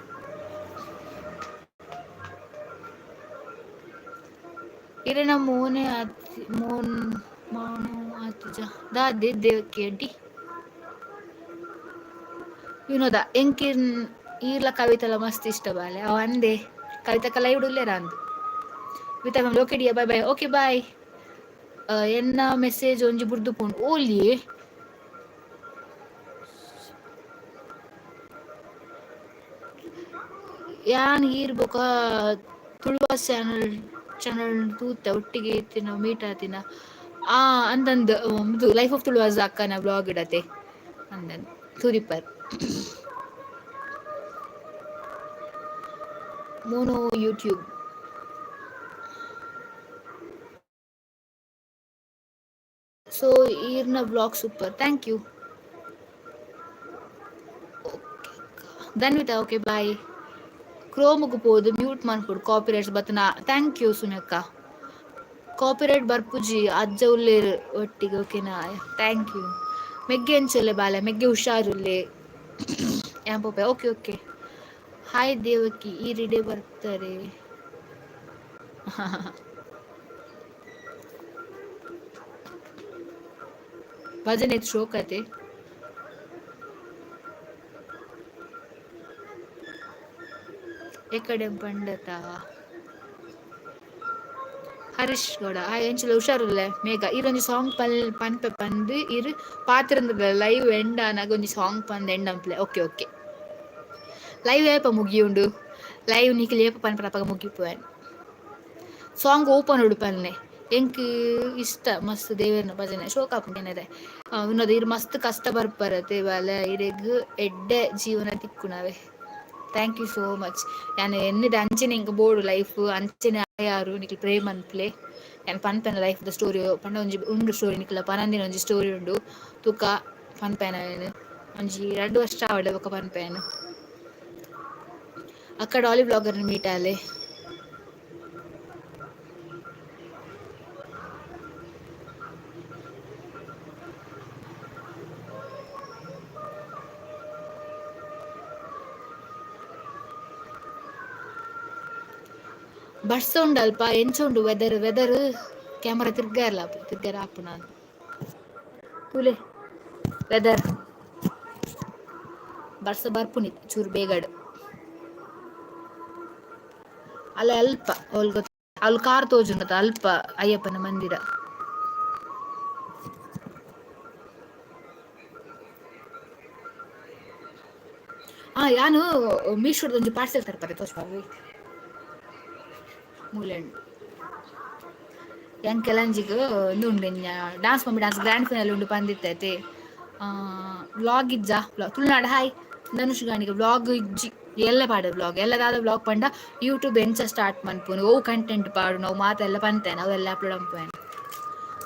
ಇರೇನ ಮೋನೆ ಮಾನು ಆತಿಜ ದಾದೆ ದೇವಕ್ಕೆ ಅಡ್ಡಿ ವಿನೋದ ಎಂಕಿನ್ ಈರ್ಲ ಕವಿತೆಲ್ಲ ಮಸ್ತ್ ಇಷ್ಟ ಬಾಲೆ ಅವ ಅಂದೆ ಕವಿತಕ್ಕ ಲೈವ್ ಉಳ್ಳೇರ ಅಂದು ವಿತ ಮ್ಯಾಮ್ ಓಕೆ ಡಿಯಾ ಬಾಯ್ ಬಾಯ್ ಓಕೆ ಬಾಯ್ ಎನ್ನ ಮೆಸೇಜ್ ಒಂಜಿ ಬುರ್ದು ಪೋಂಡು ಓಲಿ ಯಾನ್ ಈರ್ ಬೊಕ ತುಳುವಾಸ್ ಚಾನಲ್ ತೂತೆ ಒಟ್ಟಿಗೆ ಇತ್ತಿನ ಮೀಟ್ ಆತಿನ ಅಂದಂದು ಇದು ಲೈಫ್ ಆಫ್ ತುಳುವಾಸ್ ಅಕ್ಕನ ಬ್ಲಾಗ್ ಇಡತೆ ಅಂದನ್ ಸೂರಿಪರ್ ಮೋನೋ ಯೂಟ್ಯೂಬ್ ಸೊ ಈರ್ನ blog super thank you Dhanvitha okay bye ಕ್ರೋಮ್ಗೆ ಹೋದು ಮ್ಯೂಟ್ ಮಾಡ್ಕೊಡು ಕಾಪಿರೈಟ್ಸ್ ಬತ್ತನ ಥ್ಯಾಂಕ್ ಯು ಸುನಕ್ಕ ಕಾಪಿರೈಟ್ ಬರ್ಪುಜಿ ಅಜ್ಜ ಉಲ್ಲೇರು ಒಟ್ಟಿಗೆ ಓಕೆನಾ ಥ್ಯಾಂಕ್ ಯು ಮೆಗ್ಗೆ ಎಂಚೊಲ್ಲೆ ಬಾಲೆ ಮೆಗ್ಗೆ ಹುಷಾರುಲ್ಲೆ ಯಾಂಪೋಪೆ ಓಕೆ ಓಕೆ ಹಾಯ್ ದೇವಕಿ ಈ ರಿಡೇ ಬರ್ತಾರೆ ಭಜನೆ ಶೋಕತೆ ಎಕಡೆ ಪಂಡತ ಹರೀಶ್ ಗೌಡ ಎಂಚಲ ಹುಷಾರಿಲ್ಲ ಮೇಘ ಈರೊಂಜಿ ಸಾಂಗ್ ಪನ್ಪೆ ಪಂದು ಇರು ಪಾತಿರಂದ ಲೈವ್ ಎಂಡ್ ಆನಾಗ ಒಂಜಿ ಸಾಂಗ್ ಪಂದ್ ಎಂಡ್ ಅಂಪ್ಲೆ ಓಕೆ ಓಕೆ ಲೈವ್ ಏಪ ಮುಗಿಯುಂಡು ಲೈವ್ ನಿಖಿಲ್ ಏಪ ಪನ್ಪನಪಗ ಮುಗಿಪುವೆನ್ ಸಾಂಗ್ ಓಪನ್ ಉಡುಪಲ್ನೆ ಎಂಕ್ ಇಷ್ಟ ಮಸ್ತ್ ದೇವೇರ್ನ ಭಜನೆ ಶೋಕಾಪುಂಡೇನರೆ ಉನ್ನದು ಇರು ಮಸ್ತ್ ಕಷ್ಟ ಬರ್ಪರ ದೇವಾಲ ಇರೆಗ್ ಎಡ್ಡೆ ಜೀವನ ತಿಕ್ಕುನವೆ ಥ್ಯಾಂಕ್ ಯು ಸೋ ಮಚ್ ಯಾನ್ ಎನ್ನಿದ ಅಂಚನೆ ಇಂಕ ಬೋಡು ಲೈಫ್ ಅಂಚನೆ ಆಯಾರು ನಿಖಿಲ್ ಪ್ರೇಮ್ ಅನ್ಪ್ಲೆ ಯಾನ್ ಪನ್ಪೆನ ಲೈಫ್ ದ ಸ್ಟೋರಿ ಪಂಡ ಒಂಜಿ ಉಂಡು ಸ್ಟೋರಿ ನಿಖಿಲ ಪನಂದಿನ ಒಂಜಿ ಸ್ಟೋರಿ ಉಂಡು ತುಕ ಪನ್ಪೆನ ಒಂಜಿ 2 ವರ್ಷ ಆವಡ್ ಬೊಕ ಪನ್ಪೆನ ಅಕ್ಕ ಡಾಲಿ ಬ್ಲಾಗರ್ ಮೀಟ್ ಆಲೆ ಬರ್ಸ ಉಂಡು ಅಲ್ಪ ಎಂಚ ಉಂಡು ವೆದರ್ ಕ್ಯಾಮರಾ ತಿರ್ಗಾರ ಆಪು ನಾನು ತುಲೆ ವೆದರ್ ಬರ್ಸ ಬರ್ಪುನಿ ಚೂರು ಬೇಗಡ್ ಅಲ್ಲ ಅಲ್ಪ ಅವ್ಲು ಕಾರ್ ತೋಜುಂಡತ ಅಲ್ಪ ಅಯ್ಯಪ್ಪನ ಮಂದಿರ ಯಾನು ಮೀಶೋದ ಒಂಜಿ ಪಾರ್ಸೆಲ್ ತರ್ಪರೆ ತೋಚ್ಪಾರ್ವಿ ಮೂಲೆಂಡ್ ಕೆಲಂಜಿಗ್ ಉಂಡು dance mummy dance grand final ಉಂಡು ಪಂದಿತ್ತೈತೆ ವ್ಲಾಗ್ ಇಜ್ಜಾ ತುಳುನಾಡು ಹಾಯ್ ಧನುಷ್ ಗಾಣಿಗ ವ್ಲಾಗ್ ಇಜ್ಜಿ ಎಲ್ಲ ಪಾಡ ವ್ಲಾಗ್ ಎಲ್ಲದಾದ ವ್ಲಾಗ್ ಪಂಡ ಯೂಟ್ಯೂಬ್ ಎಂಚ ಸ್ಟಾರ್ಟ್ ಮನ್ಪುನು ಓ ಕಂಟೆಂಟ್ ಪಾಡು ನಾವು ಮಾತೆಲ್ಲ ಪಂತೇನೆ ಅವೆಲ್ಲ ಅಪ್ಲೋಡ್ ಮನ್ಪುವೆನ್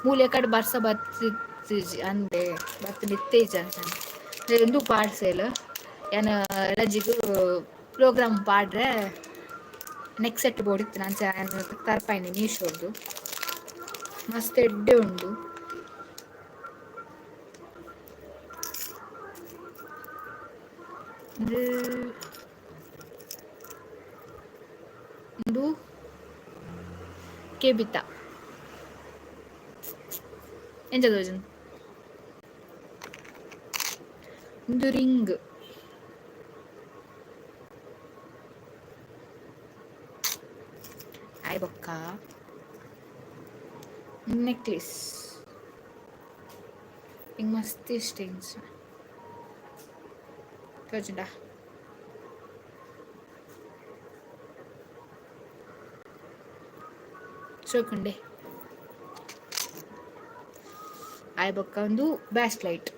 ಮೂಲೆ ಕಡೆ ಬರ್ಸ ಬತ್ತಿಜಿ ಅಂದೆ ಬತ್ತ ನಿತ್ತೇಜ ಎಂದು ಪಾರ್ಸೆಲ್ ಏನ ರಜಿಗೂ ಪ್ರೋಗ್ರಾಮ್ ಪಾಡ್ರೆ ನೆಕ್ಸ್ಟ್ ಸೆಟ್ ಬೋಡಿತ್ತು ನಾನು ತರ್ಪಾಯಿನಿ ಮೀಶೋದು ಮಸ್ತ್ ಎಡ್ಡೆ ಉಂಡು ಇದು ಕೇಬಿತ ಎಂಜ ತೋಜನ್ ಇದು ರಿಂಗ್ ಆಯ್ ಬೊಕ್ಕ ನೆಕ್ಲೆಸ್ ಹಿಂಗೆ ಮಸ್ತ್ ಇಷ್ಟ ಇಂಚ ತೋಜುಂಡ ಶೋಕುಂಡೆ ಆಯ್ ಬೊಕ್ಕ ಒಂದು ಬ್ಯಾಸ್ ಲೈಟ್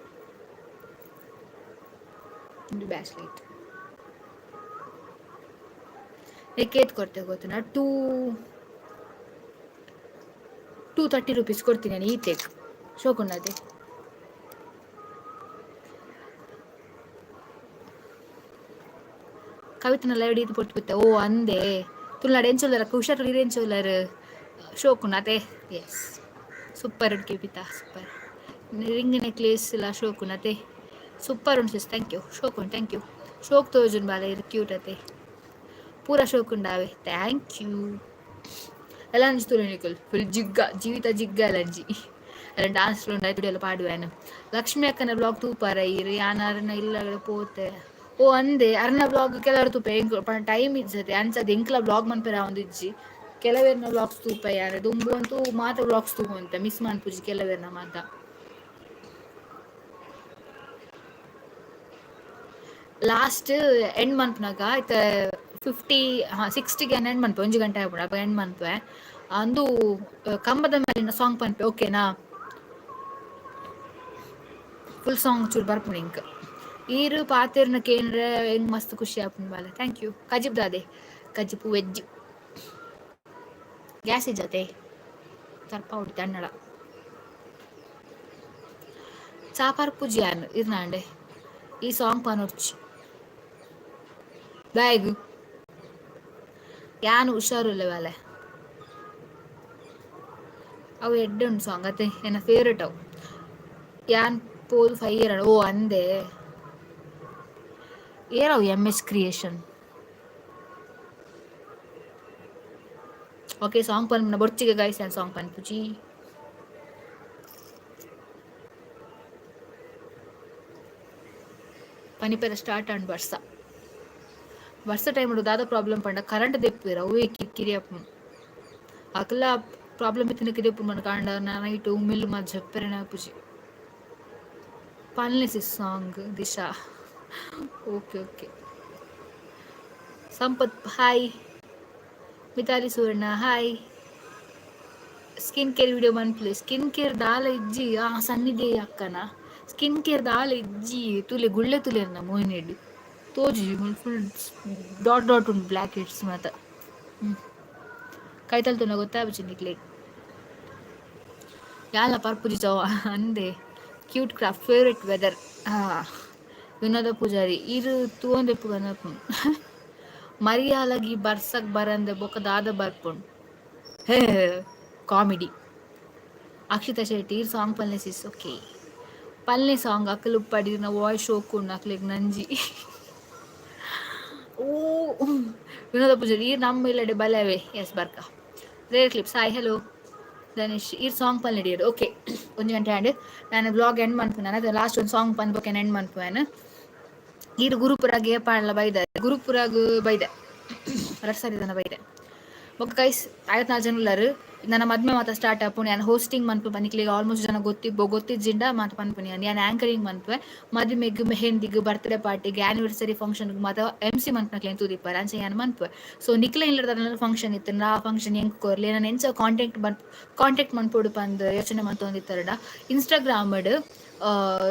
ಏತ್ ಕೊಡ್ತೇವೆ ಗೊತ್ತಿನ 230 ರೂಪೀಸ್ ಕೊಡ್ತೀನಿ ನಾನು ಈತೆಗ್ ಶೋಕುಂಡದೆ ಕವಿತನೆಲ್ಲ ಹಿಡಿದು ಪೊಟ್ಟು ಓ ಅಂದೆ ತುಳುನಾಡು ಎಂಚೋಲ್ಲರ ಹುಷಾರು ಎಂಚೋಲ್ಲರ್ ಶೋಕುನತೆ ಎಸ್ ಸೂಪರ್ ಉಂಟು ಕೇಪಿತಾ ಸೂಪರ್ ರಿಂಗ್ ನೆಕ್ಲೇಸ್ ಇಲ್ಲ ಶೋಕುನತೆ ಸೂಪರ್ ಉಂಟು ಸಿಸ್ ಥ್ಯಾಂಕ್ ಯು ಶೋಕುನ್ ಥ್ಯಾಂಕ್ ಯು ಶೋಕ್ ತೋಜುನ್ ಬಾಲ ಇದು ಕ್ಯೂಟ್ ಅತೆ ಪೂರ ಶೋಕುಂಡಾವೆ ಥ್ಯಾಂಕ್ ಯು ಎಲ್ಲ ಅಂಜಿ ತುಳಿನಿಕಲ್ ಫುಲ್ ಜಿಗ್ಗ ಜೀವಿತ ಜಿಗ್ಗ ಅಲಂಜಿ ಎಲ್ಲ ಡಾನ್ಸ್ ಎಲ್ಲ ಪಾಡುವೇನು ಲಕ್ಷ್ಮಿ ಅಕ್ಕನ ಬ್ಲಾಗ್ ತೂಪಾರ ಇರು ಯಾನರನ್ನ ಇಲ್ಲ ಪೋತೆ ಓ ಅಂದೆ ಅರ್ನ ಬ್ಲಾಗ್ ಕೆಲವರು ತೂಪ ಹೆಂಗ್ ಟೈಮ್ ಇಜ್ಜತೆ ಅನ್ಸದೆ ಎಂಕ್ಲ ಬ್ಲಾಗ್ ಮನ್ಪೆರ ಒಂದು ಇಜ್ಜಿ ಕೆಲವೇರ್ನ ಬ್ಲಾಗ್ಸ್ ತೂಪ ಯಾರು ದುಂಬು ಅಂತೂ ಮಾತ ಬ್ಲಾಗ್ಸ್ ತೂಪು ಅಂತ ಮಿಸ್ ಮನ್ಪುಜಿ ಕೆಲವೇರ್ನ ಮಾತ ಲಾಸ್ಟ್ ಎಂಡ್ ಮನ್ಪನಾಗ ಇತ್ತ 60ಗೆ ಎಂಡ್ ಮನ್ಪೆ 1 ಗಂಟೆ ಆಗ್ಬಿಡ ಅಪ್ಪ ಎಂಡ್ ಮನ್ಪೆ ಅಂದು ಕಂಬದ ಮೇಲಿನ ಸಾಂಗ್ ಪನ್ಪೆ ಓಕೆನಾ ಫುಲ್ ಸಾಂಗ್ ಚೂರು ಬರ್ಪುಣ ಇಂಕ ಈರು ಪಾತೆರ್ನ ಕೇಂದ್ರ ಹೆಂಗ್ ಮಸ್ತ್ ಖುಷಿ ಆಪುಂಡು ಬಾಲ ಥ್ಯಾಂಕ್ ಯು ಕಜಿಬ್ ದಾದೆ ಕಜಿಪು ವೆಜ್ ಗ್ಯಾಸ್ ಇಜ್ಜತೆ ತರ್ಪ ಹೊಡಿತೆ ಅನ್ನಡ ಚಾಪಾರ್ ಪೂಜಿ ಯಾನು ಇರ್ನಾಂಡೆ ಈ ಸಾಂಗ್ ಪನೊಡ್ಚಿ ಬ್ಯಾಗ್ ಯಾನು ಹುಷಾರಿಲ್ಲ ಬಾಲೆ ಅವು ಎಡ್ಡೆ ಉಂಟು ಸಾಂಗ್ ಅತ್ತೆ ನನ್ನ ಫೇವ್ರೇಟ್ ಅವು ಯಾನ್ ಪೋದು ಫೈರ್ ಓ ಅಂದೆ ಏರವು MS ಕ್ರಿಯೇಷನ್ ಓಕೆ ಸಾಂಗ್ ಪನ್ಪುನ ಬೊರ್ಚಿಗೆ ಗಾಯ್ಸ್ ನಾನು ಸಾಂಗ್ ಪನ್ಪುಜಿ ಪನಿಪೆರ ಸ್ಟಾರ್ಟ್ ಅಂಡ್ ವರ್ಷ ಟೈಮ್ ದಾದ ಪ್ರಾಬ್ಲಮ್ ಪಂಡ ಕರೆಂಟ್ ದೆಪ್ಪುವೆರ ಅವೇ ಕಿರಿಕಿರಿ ಅಪ್ಪ ಅಕಲ ಪ್ರಾಬ್ಲಮ್ ಇತ್ತಿನಕ್ಕಿದೆ ಪುಣ್ಮನ ಕಾಂಡ ನೈಟು ಉಮ್ಮೆಲ್ಲು ಮಾ ಜಪ್ಪೆರೆ ಪುಜಿ ಪಲ್ನೆಸಿ song Disha. Okay okay. Sampath hi. Mithali Suvarna hi. Skin care video ಮನ್ಪುಲೆ ಸ್ಕಿನ್ ಕೇರ್ ದಾಲ ಇಜ್ಜಿ ಸನ್ನಿದೆ ಅಕ್ಕನ ಸ್ಕಿನ್ ಕೇರ್ ದಾಲ ಇಜ್ಜಿ ತುಲೆ ಗುಳ್ಳೆ ತುಲೆ ಮೋಹಿನಿಡ್ ತೋಜಿ ಫುಲ್ ಡಾಟ್ ಡಾಟ್ ಉಂಟು ಬ್ಲ್ಯಾಕ್ ಹೆಡ್ಸ್ ಮಾತ ಕೈತಲ್ ತುನ ಗೊತ್ತಾಗ್ಬಿಚ್ಚಿ ನಿಕ್ಲೆ ಯಾಲ ಪರ್ಪುಜಿ ಚವ ಅಂದೆ cute craft favourite weather Vinoda Poojary ಇದು ತೂಂದೆಪ್ಪು ಬಂದಪ್ಪು ಮರಿಯಾಲಗಿ ಬರ್ಸಕ್ ಬರಂದೆ ಬೊಕ್ಕ ದಾದ ಬರ್ಪುಂಡು hey comedy. Akshitha Shetty song ಪಲ್ಲೆ ಸಿಸ್ ಓಕೆ ಪಲ್ಲೆ ಸಾಂಗ್ ಅಕ್ಕಲು ಪಡಿನ ವಾಯ್ಸ್ ಶೋಕು ಅಕ್ಲೆಗ್ ನಂಜಿ ಓ ವಿನೋದ ಪೂಜಾರಿ ಈ ನಮ್ಮ ಇಲ್ಲಡೆ ಬಲವೇ ಎಸ್ ಬರ್ಕ rare clips hi hello Dhanesh ಈ ಸಾಂಗ್ ಪಲ್ಲೆ ಹಿಡಿಯೋದು ಓಕೆ 1 ಗಂಟೆ ಆಂಡ್ ನಾನು ಬ್ಲಾಗ್ ಎಂಡ್ ಮಾಡ್ತೀನಿ ನಾನು ಲಾಸ್ಟ್ ಒಂದು ಸಾಂಗ್ ಪನ್ಬೇಕು ಎಂಡ್ ಮಾಡ್ತೀನಿ ಈರು ಗುರುಪುರಾಗೆ ಪಾಡ್ಲ ಬೈದೆ ಗುರುಪುರಾಗ ಬೈದೆ 2 ಸಾರಿ ಇದನ್ನ ಬೈದೆ ಒಕ್ಕ ಕೈಸ್ 54 ಜನ ಉಳ್ಳಾರು ನನ್ನ ಮದ್ಮೆ ಮಾತ ಸ್ಟಾರ್ಟ್ ಆಪುಣಿ ನಾನು ಹೋಸ್ಟಿಂಗ್ ಮನ್ಪು ಪನಿಕ್ಲಿಗೆ ಆಲ್ಮೋಸ್ಟ್ ಜನ ಗೊತ್ತಿಜ್ಜಿಂಡ ಮಾತ ಪನ್ಪುನಿ ನಾನು ಆಂಕರಿಂಗ್ ಮನ್ಪುವೆ ಮದುವೆಗೆ ಮೆಹಂದಿಗೆ ಬರ್ತ್ಡೇ ಪಾರ್ಟಿಗೆ ಆ್ಯನಿವರ್ಸರಿ ಫಂಕ್ಷನ್ಗೆ ಮಾತ MC ಮನ್ಪನಕ್ಲೇನು ತೂದಿಪ್ಪಾರ ಅಂಚೆ ನಾನು ಮನ್ಪುವೆ ಸೊ ನಿಕ್ಲೆ ಇಲ್ಲದ ಫಂಕ್ಷನ್ ಇತ್ತು ಆ ಫಂಕ್ಷನ್ ಹೆಂಗೆ ಕೊರ್ಲಿ ನಾನು ಎಂಚ ಕಾಂಟ್ಯಾಕ್ಟ್ ಮನ್ಪೊಡು ಪಂದು ಯೋಚನೆ ಮಂತೊಂದಿತ್ತಾರಡ ಇನ್ಸ್ಟಾಗ್ರಾಮಡ್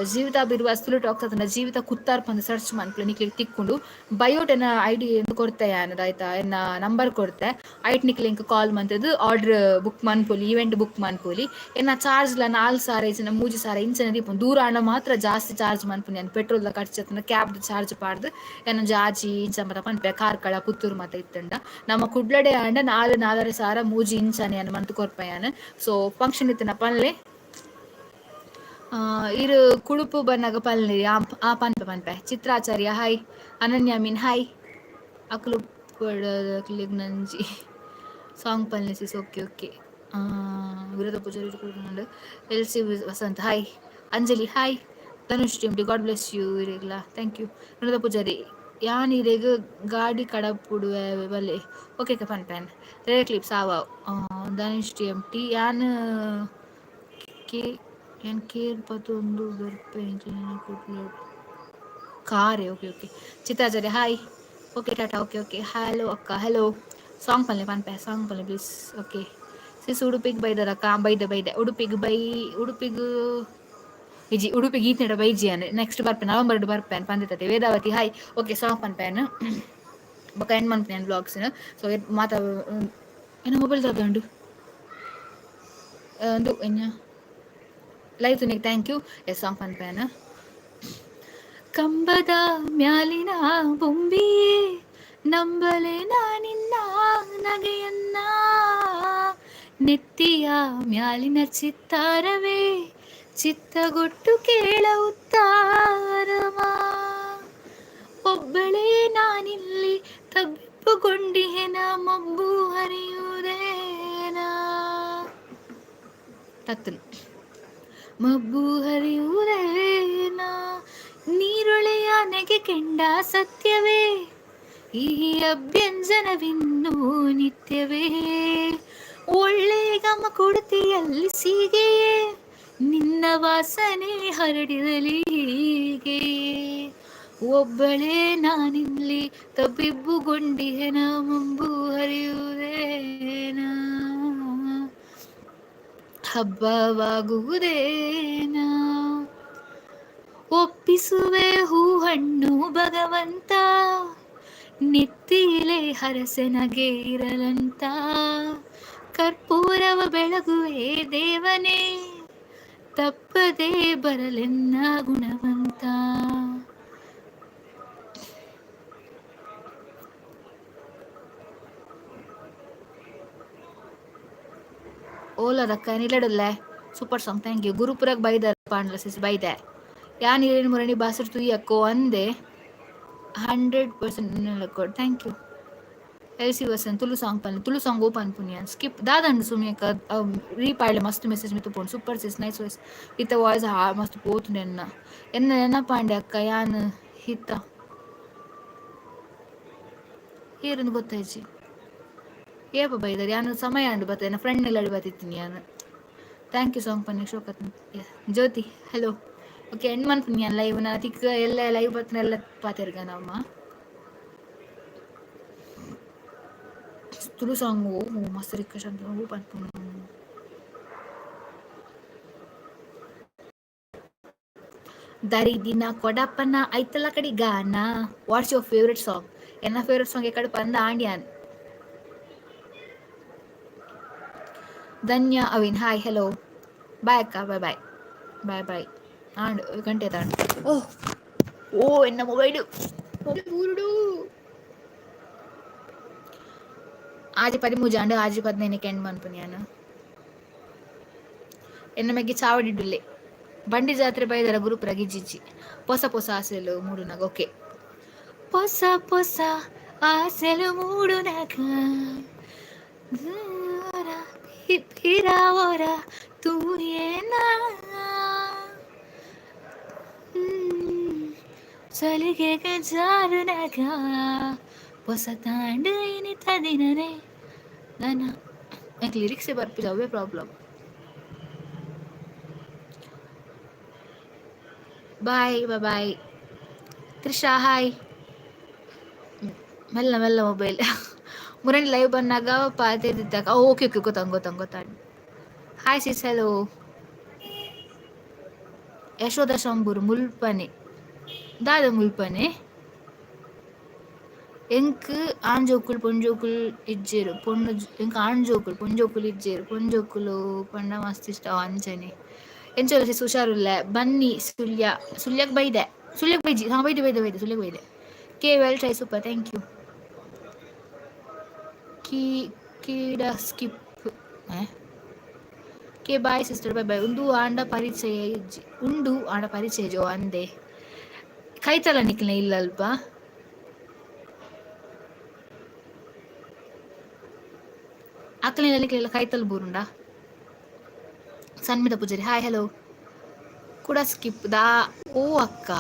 ಜೀವಿತ ಬಿರುವ ಸುಲು ಟಾಕ್ಸ್ ಅದನ್ನ ಜೀವಿತ ಕುತ್ತಾರ್ ಪಂದು ಸರ್ಚ್ ಮನ್ಪುಲೆ ನಿಕ್ಲಿಗೆ ತಿಕ್ಕೊಂಡು ಬಯೋಟ್ ಎನ್ನ ID ಎಂದು ಕೊಡ್ತೆ ಅನ್ನೋದು ಆಯ್ತಾ ಎನ್ನ ನಂಬರ್ ಕೊಡ್ತೆ ಐಟ್ ನಿಕ್ಲಿ ಇಂಕ ಕಾಲ್ ಮಂತದ್ದು ಆರ್ಡರ್ ಬುಕ್ ಮನ್ಪೊಲಿ ಈವೆಂಟ್ ಬುಕ್ ಮನ್ಪೊಲಿ ಎನ್ನ ಚಾರ್ಜ್ಲ 4 ಸಾರ ಇಂಚಿನ 3 ಸಾರ ಇಂಚಿನ ದೀಪು ದೂರ ಹಣ ಮಾತ್ರ ಜಾಸ್ತಿ ಚಾರ್ಜ್ ಮನ್ಪುನಿ ನಾನು ಪೆಟ್ರೋಲ್ದ ಖರ್ಚು ಕ್ಯಾಬ್ ಚಾರ್ಜ್ ಪಾಡ್ದು ಎನ್ನ ಜಾಜಿ ಇಂಚ ಮತ ಪನ್ಪೆ ಕಾರ್ಕಳ ಪುತ್ತೂರು ಮತ ಇತ್ತಂಡ ನಮ್ಮ ಕುಡ್ಲಡೆ ಆಂಡ 4 ಸಾರ 3 ಇಂಚನೆ ಅನ್ನ ಮಂತ್ ಕೊರ್ಪಯಾನ ಸೊ ಫಂಕ್ಷನ್ ಇತ್ತಿನ ಪನ್ಲೆ ಇರು ಕುಡುಪು ಬನ್ನಗ ಪಲ್ಲೆ ಆ ಪನ್ಪೆ ಚಿತ್ರಾಚಾರ್ಯ ಹಾಯ್ ಅನನ್ಯ ಮೀನ್ ಹಾಯ್ ಅಕ್ಲು ಪಡಕ್ಲಿಗ್ ನಂಜಿ ಸಾಂಗ್ ಪಲ್ಲೆ ಸಿಸ್ ಓಕೆ ಓಕೆ ವಿರೋಧ Poojary LC Vasanth hi Anjali hi Dhanush ಟಿಮ್ಟಿ ಗಾಡ್ ಬ್ಲೆಸ್ ಯು ಇರೆಗ್ಲ ಥ್ಯಾಂಕ್ ಯು ವಿರೋಧ ಪೂಜಾರಿ ಯಾನ್ ಇರೆಗ್ ಗಾಡಿ ಕಡಪುಡುವೆ ಬಲ್ಲೆ ಓಕೆ ಪನ್ಪೆನ್ ರೇರ್ ಕ್ಲಿಪ್ಸ್ ಆವ ಧನುಷ್ TMT ಯಾನ್ ಕೇರ್ ಪತ್ತೊಂದು ಬರ್ಪೆ ಕಾರೆ ಓಕೆ ಓಕೆ ಚಿತ್ತಾಚಾರ್ಯ hi okay tata okay okay hello ಅಕ್ಕ ಹಲೋ ಸಾಂಗ್ ಪಲ್ಲೆ ಪನ್ಪೆ ಸಾಂಗ್ ಪಲ್ಲೆ ಪ್ಲೀಸ್ ಓಕೆ ಸಿಸ್ ಉಡುಪಿಗೆ ಬೈದರಕ್ಕ ಬೈದೆ ಉಡುಪಿಗೆ ಇಜಿ ಉಡುಪಿಗೆ ಈತನೆಡ ಬೈಜಿ ಅಂದರೆ ನೆಕ್ಸ್ಟ್ ಬರ್ಪೇನೆ ನವಂಬರ್ ಬರ್ಪೇನೆ ಪಂದಿತತೆ ವೇದಾವತಿ ಹಾಯ್ ಓಕೆ ಸಾಂಗ್ ಪನ್ಪೇನು ಬೊಕ್ಕ ಎಂಡ್ ಮನ್ಪೇನೆ ಬ್ಲಾಗ್ಸ್ನ ಸೊ ಮಾತಾ ಏನ ಮೊಬೈಲ್ ತಗೊಂಡು ಒಂದು ಎನ್ನ ಲೈವ್ ತುನಿಗೆ ಥ್ಯಾಂಕ್ ಯು ಎಸ್ ಸಾಂಗ್ ಪನ್ಪೇನ ಕಂಬದ ಮ್ಯಾಲಿನ ಬೊಂಬಿಯೇ ನಂಬಲೆ ನಾನಿನ್ನ ನಗೆಯನ್ನ ನೆತ್ತಿಯ ಮ್ಯಾಲಿನ ಚಿತ್ತಾರವೇ ಚಿತ್ತಗೊಟ್ಟು ಕೇಳ ಉತ್ತಾರವ ಒಬ್ಬಳೇ ನಾನಿಲ್ಲಿ ತಬ್ಬಿಪ್ಪುಗೊಂಡಿಹೆನ ಮಬ್ಬು ಹರಿಯುವುದೇನ ತತ್ತಲು ಮಬ್ಬು ಹರಿಯುವುದೇನ ನೀರೊಳೆಯ ನೆಗೆ ಕೆಂಡ ಸತ್ಯವೇ ಈ ಅಭ್ಯಂಜನವಿನ್ನೂ ನಿತ್ಯವೇ ಒಳ್ಳೆ ಗಮ ಕೊಡುತ್ತೆಯಲ್ಲಿ ಸೀಗೆಯೇ ನಿನ್ನ ವಾಸನೆ ಹರಡಿರಲಿ ಹೀಗೆ ಒಬ್ಬಳೇ ನಾನಿಲ್ಲಿ ತಬ್ಬಿಬ್ಬುಗೊಂಡಿಹೆನ ಮುಂಬು ಹರಿಯುವುದೇನ ಹಬ್ಬವಾಗುವುದೇನ ಒಪ್ಪಿಸುವೆ ಹೂ ಹಣ್ಣು ಭಗವಂತ ನೆತ್ತಿಲೆ ಹರಸೆನಗೆ ಇರಲಂತ ಕರ್ಪೂರವ ಬೆಳಗುವೆ ದೇವನೇ ತಪ್ಪದೇ ಬರಲೆನ್ನ ಗುಣವಂತ ಓಲದಕ್ಕ ನಿಲ್ಲಡಲ್ಲೇ ಸೂಪರ್ ಸಾಂಗ್ ಥ್ಯಾಂಕ್ ಯು ಗುರುಪುರಕ್ಕೆ ಬೈದ ಪಾಂಡ್ಲ ಸಿಸ್ ಬೈದೆ ಯಾ ನೀರೇನು ಮುರಣಿ ಬಾಸರ್ ತುಯ್ಯಕ್ಕೋ ಅಂದೆ 100% thank you LC Vasanth Tulu song ಪನ್ಲೆ ತುಳು ಸಾಂಗ್ ಓಪನ್ ಪುನಿಯನ್ ಸ್ಕಿಪ್ ದಾದಂಡು ಸುಮಿಯಕ್ಕ ರೀಪಾಡ್ಲೆ ಮಸ್ತ್ ಮೆಸೇಜ್ ಮಿತ್ತು ಪೋಂಡು ಸೂಪರ್ ಸಿಸ್ ನೈಸ್ ವಾಯ್ಸ್ ಇತ್ತ ವಾಯ್ಸ್ ಮಸ್ತ್ ಪೋತುಂಡು ಎನ್ನ ನೆನಪಾಂಡೆ ಅಕ್ಕ ಯಾನ್ ಹಿತ್ತ ಏರನ್ನು ಗೊತ್ತಾಯ್ಜಿ ಏಪ ಬೈದಾರೆ ಯಾನು ಸಮಯ ಅಂಡು ಬರ್ತೇನೆ ಫ್ರೆಂಡ್ ಎಲ್ಲ ಅಡಿ ಬರ್ತಿತ್ತೀನಿ ನಾನು. ಥ್ಯಾಂಕ್ ಯು ಸಾಂಗ್ ಪನ್ನಿ ಶೋಕತ್ ಜ್ಯೋತಿ ಹಲೋ. ಓಕೆ ಎಂಡ್ ಮಾಡ್ತೀನಿ ನಾನು ಲೈವ್ ನಾ ತಿಕ್ಕ ಎಲ್ಲ ಲೈವ್ ಬರ್ತನೆ ಎಲ್ಲ ಪಾತಿರ್ಗ ನಮ್ಮ ತುಳು ಸಾಂಗು ಮಸ್ತ್ ರಿಕ್ವೆಸ್ಟ್ ಅಂತ ಹೂ ಬಂತು. ದರಿ ದಿನ ಕೊಡಪ್ಪನ ಐತಲ್ಲ ಕಡೆ ಗಾನ. What's your favourite song? ಎನ್ನ ಫೇವ್ರೆಟ್ ಸಾಂಗ್ ಎಕಡೆ ಪಂದ ಆಂಡಿಯಾನ್. ಧನ್ಯ ಅವಿನ್ ಹಾಯ್ ಹಲೋ ಬಾಯ್ ಅಕ್ಕ ಬಾಯ್ ಬಾಯ್ ಬಾಯ್ ಬಾಯ್ ಆಂಡ್ ಗಂಟೆ ತಾಂಡು ಓಹ್ ಓ ಎನ್ನ ಮೊಬೈಲು ಊರುಡು ಆಜಿ 13 ಆಜಿ 15 ಎಂಡ್ ಮನ್ಪುನಿ ನಾನು ಎನ್ನ ಮೆಗ್ಗೆ ಚಾವಡಿಡ್ಡುಲ್ಲೆ ಬಂಡಿ ಜಾತ್ರೆ ಬೈದರ ಗ್ರೂಪ್ ರಗಿಜಿಜಿ ಹೊಸ ಹೊಸ ಆಸೆಲು ಮೂಡುನಾಗ ಓಕೆ ಹೊಸ ಹೊಸ ಆಸೆಲು ಮೂಡುನಾಗ ಪಿರಾವರ ತೂಯೇನಾ ಸಲಿಗೆಗೆ ಜಾರುನಾಗ ಹೊಸ ತಾಂಡು ಇನಿತ ದಿನನೇ ನನ್ನ ಯಾಕೆ ಲಿರಿಕ್ಸೇ ಬರ್ಪಿಲ್ಲ ಅವೇ problem. Bye bye Trisha hi ಮೆಲ್ಲ ಮೆಲ್ಲ ಮೊಬೈಲ್ ಮುರಣಿ ಲೈವ್ ಬಂದಾಗ ಪಾತಿದ್ದಾಗ ಓಕೆ ಓಕೆ ಗೊತ್ತಾಂಡು hi sis hello Yashodha Shambhoor ಮುಲ್ಪನೆ ದಾದ ಮುಲ್ಪನೆ ಎಂಕ್ ಆಂಜೋಕುಲ್ ಪೊಂಜೋಕುಲ್ ಇಜ್ಜೇರು ಪೊಣ್ಣು ಎಂಕ್ ಆಂಜೋಕುಲ್ ಪೊಂಜೋಕುಲ್ ಇಜ್ಜೇರು ಪೊಂಜೋಕುಲು ಪಂಡ ಮಸ್ತ್ ಇಷ್ಟ ಅಂಚನೆ ಎಂಚೋಲ ಸಿಸ್ ಹುಷಾರುಲ್ಲ ಬನ್ನಿ ಸುಲ್ಯಕ್ ಬೈದೆ ಸುಲ್ಯಕ್ ಬೈಜಿ ಹಾಂ ಬೈದೆ ಸುಲ್ಯಕ್ ಬೈದೆ ಕೆ well try super thank you ಕೀಡ ಸ್ಕಿಪ್ ಕೆ ಬಾಯ್ ಸಿಸ್ಟರ್ ಬೈ ಬಾಯ್ ಉಂಡು ಆಂಡ ಪರಿಚಯ ಜೋ ಅಂದೆ ಕೈತಲ ನಿಕ್ಲೆ ಇಲ್ಲ ಅಲ್ಪ ಅಕ್ಕಲಿನ ಕೈತಲ್ ಬೂರುಂಡ ಸನ್ಮಿತ ಪೂಜಾರಿ ಹಾಯ್ ಹಲೋ ಕೂಡ ಸ್ಕಿಪ್ ದಾ ಓ ಅಕ್ಕ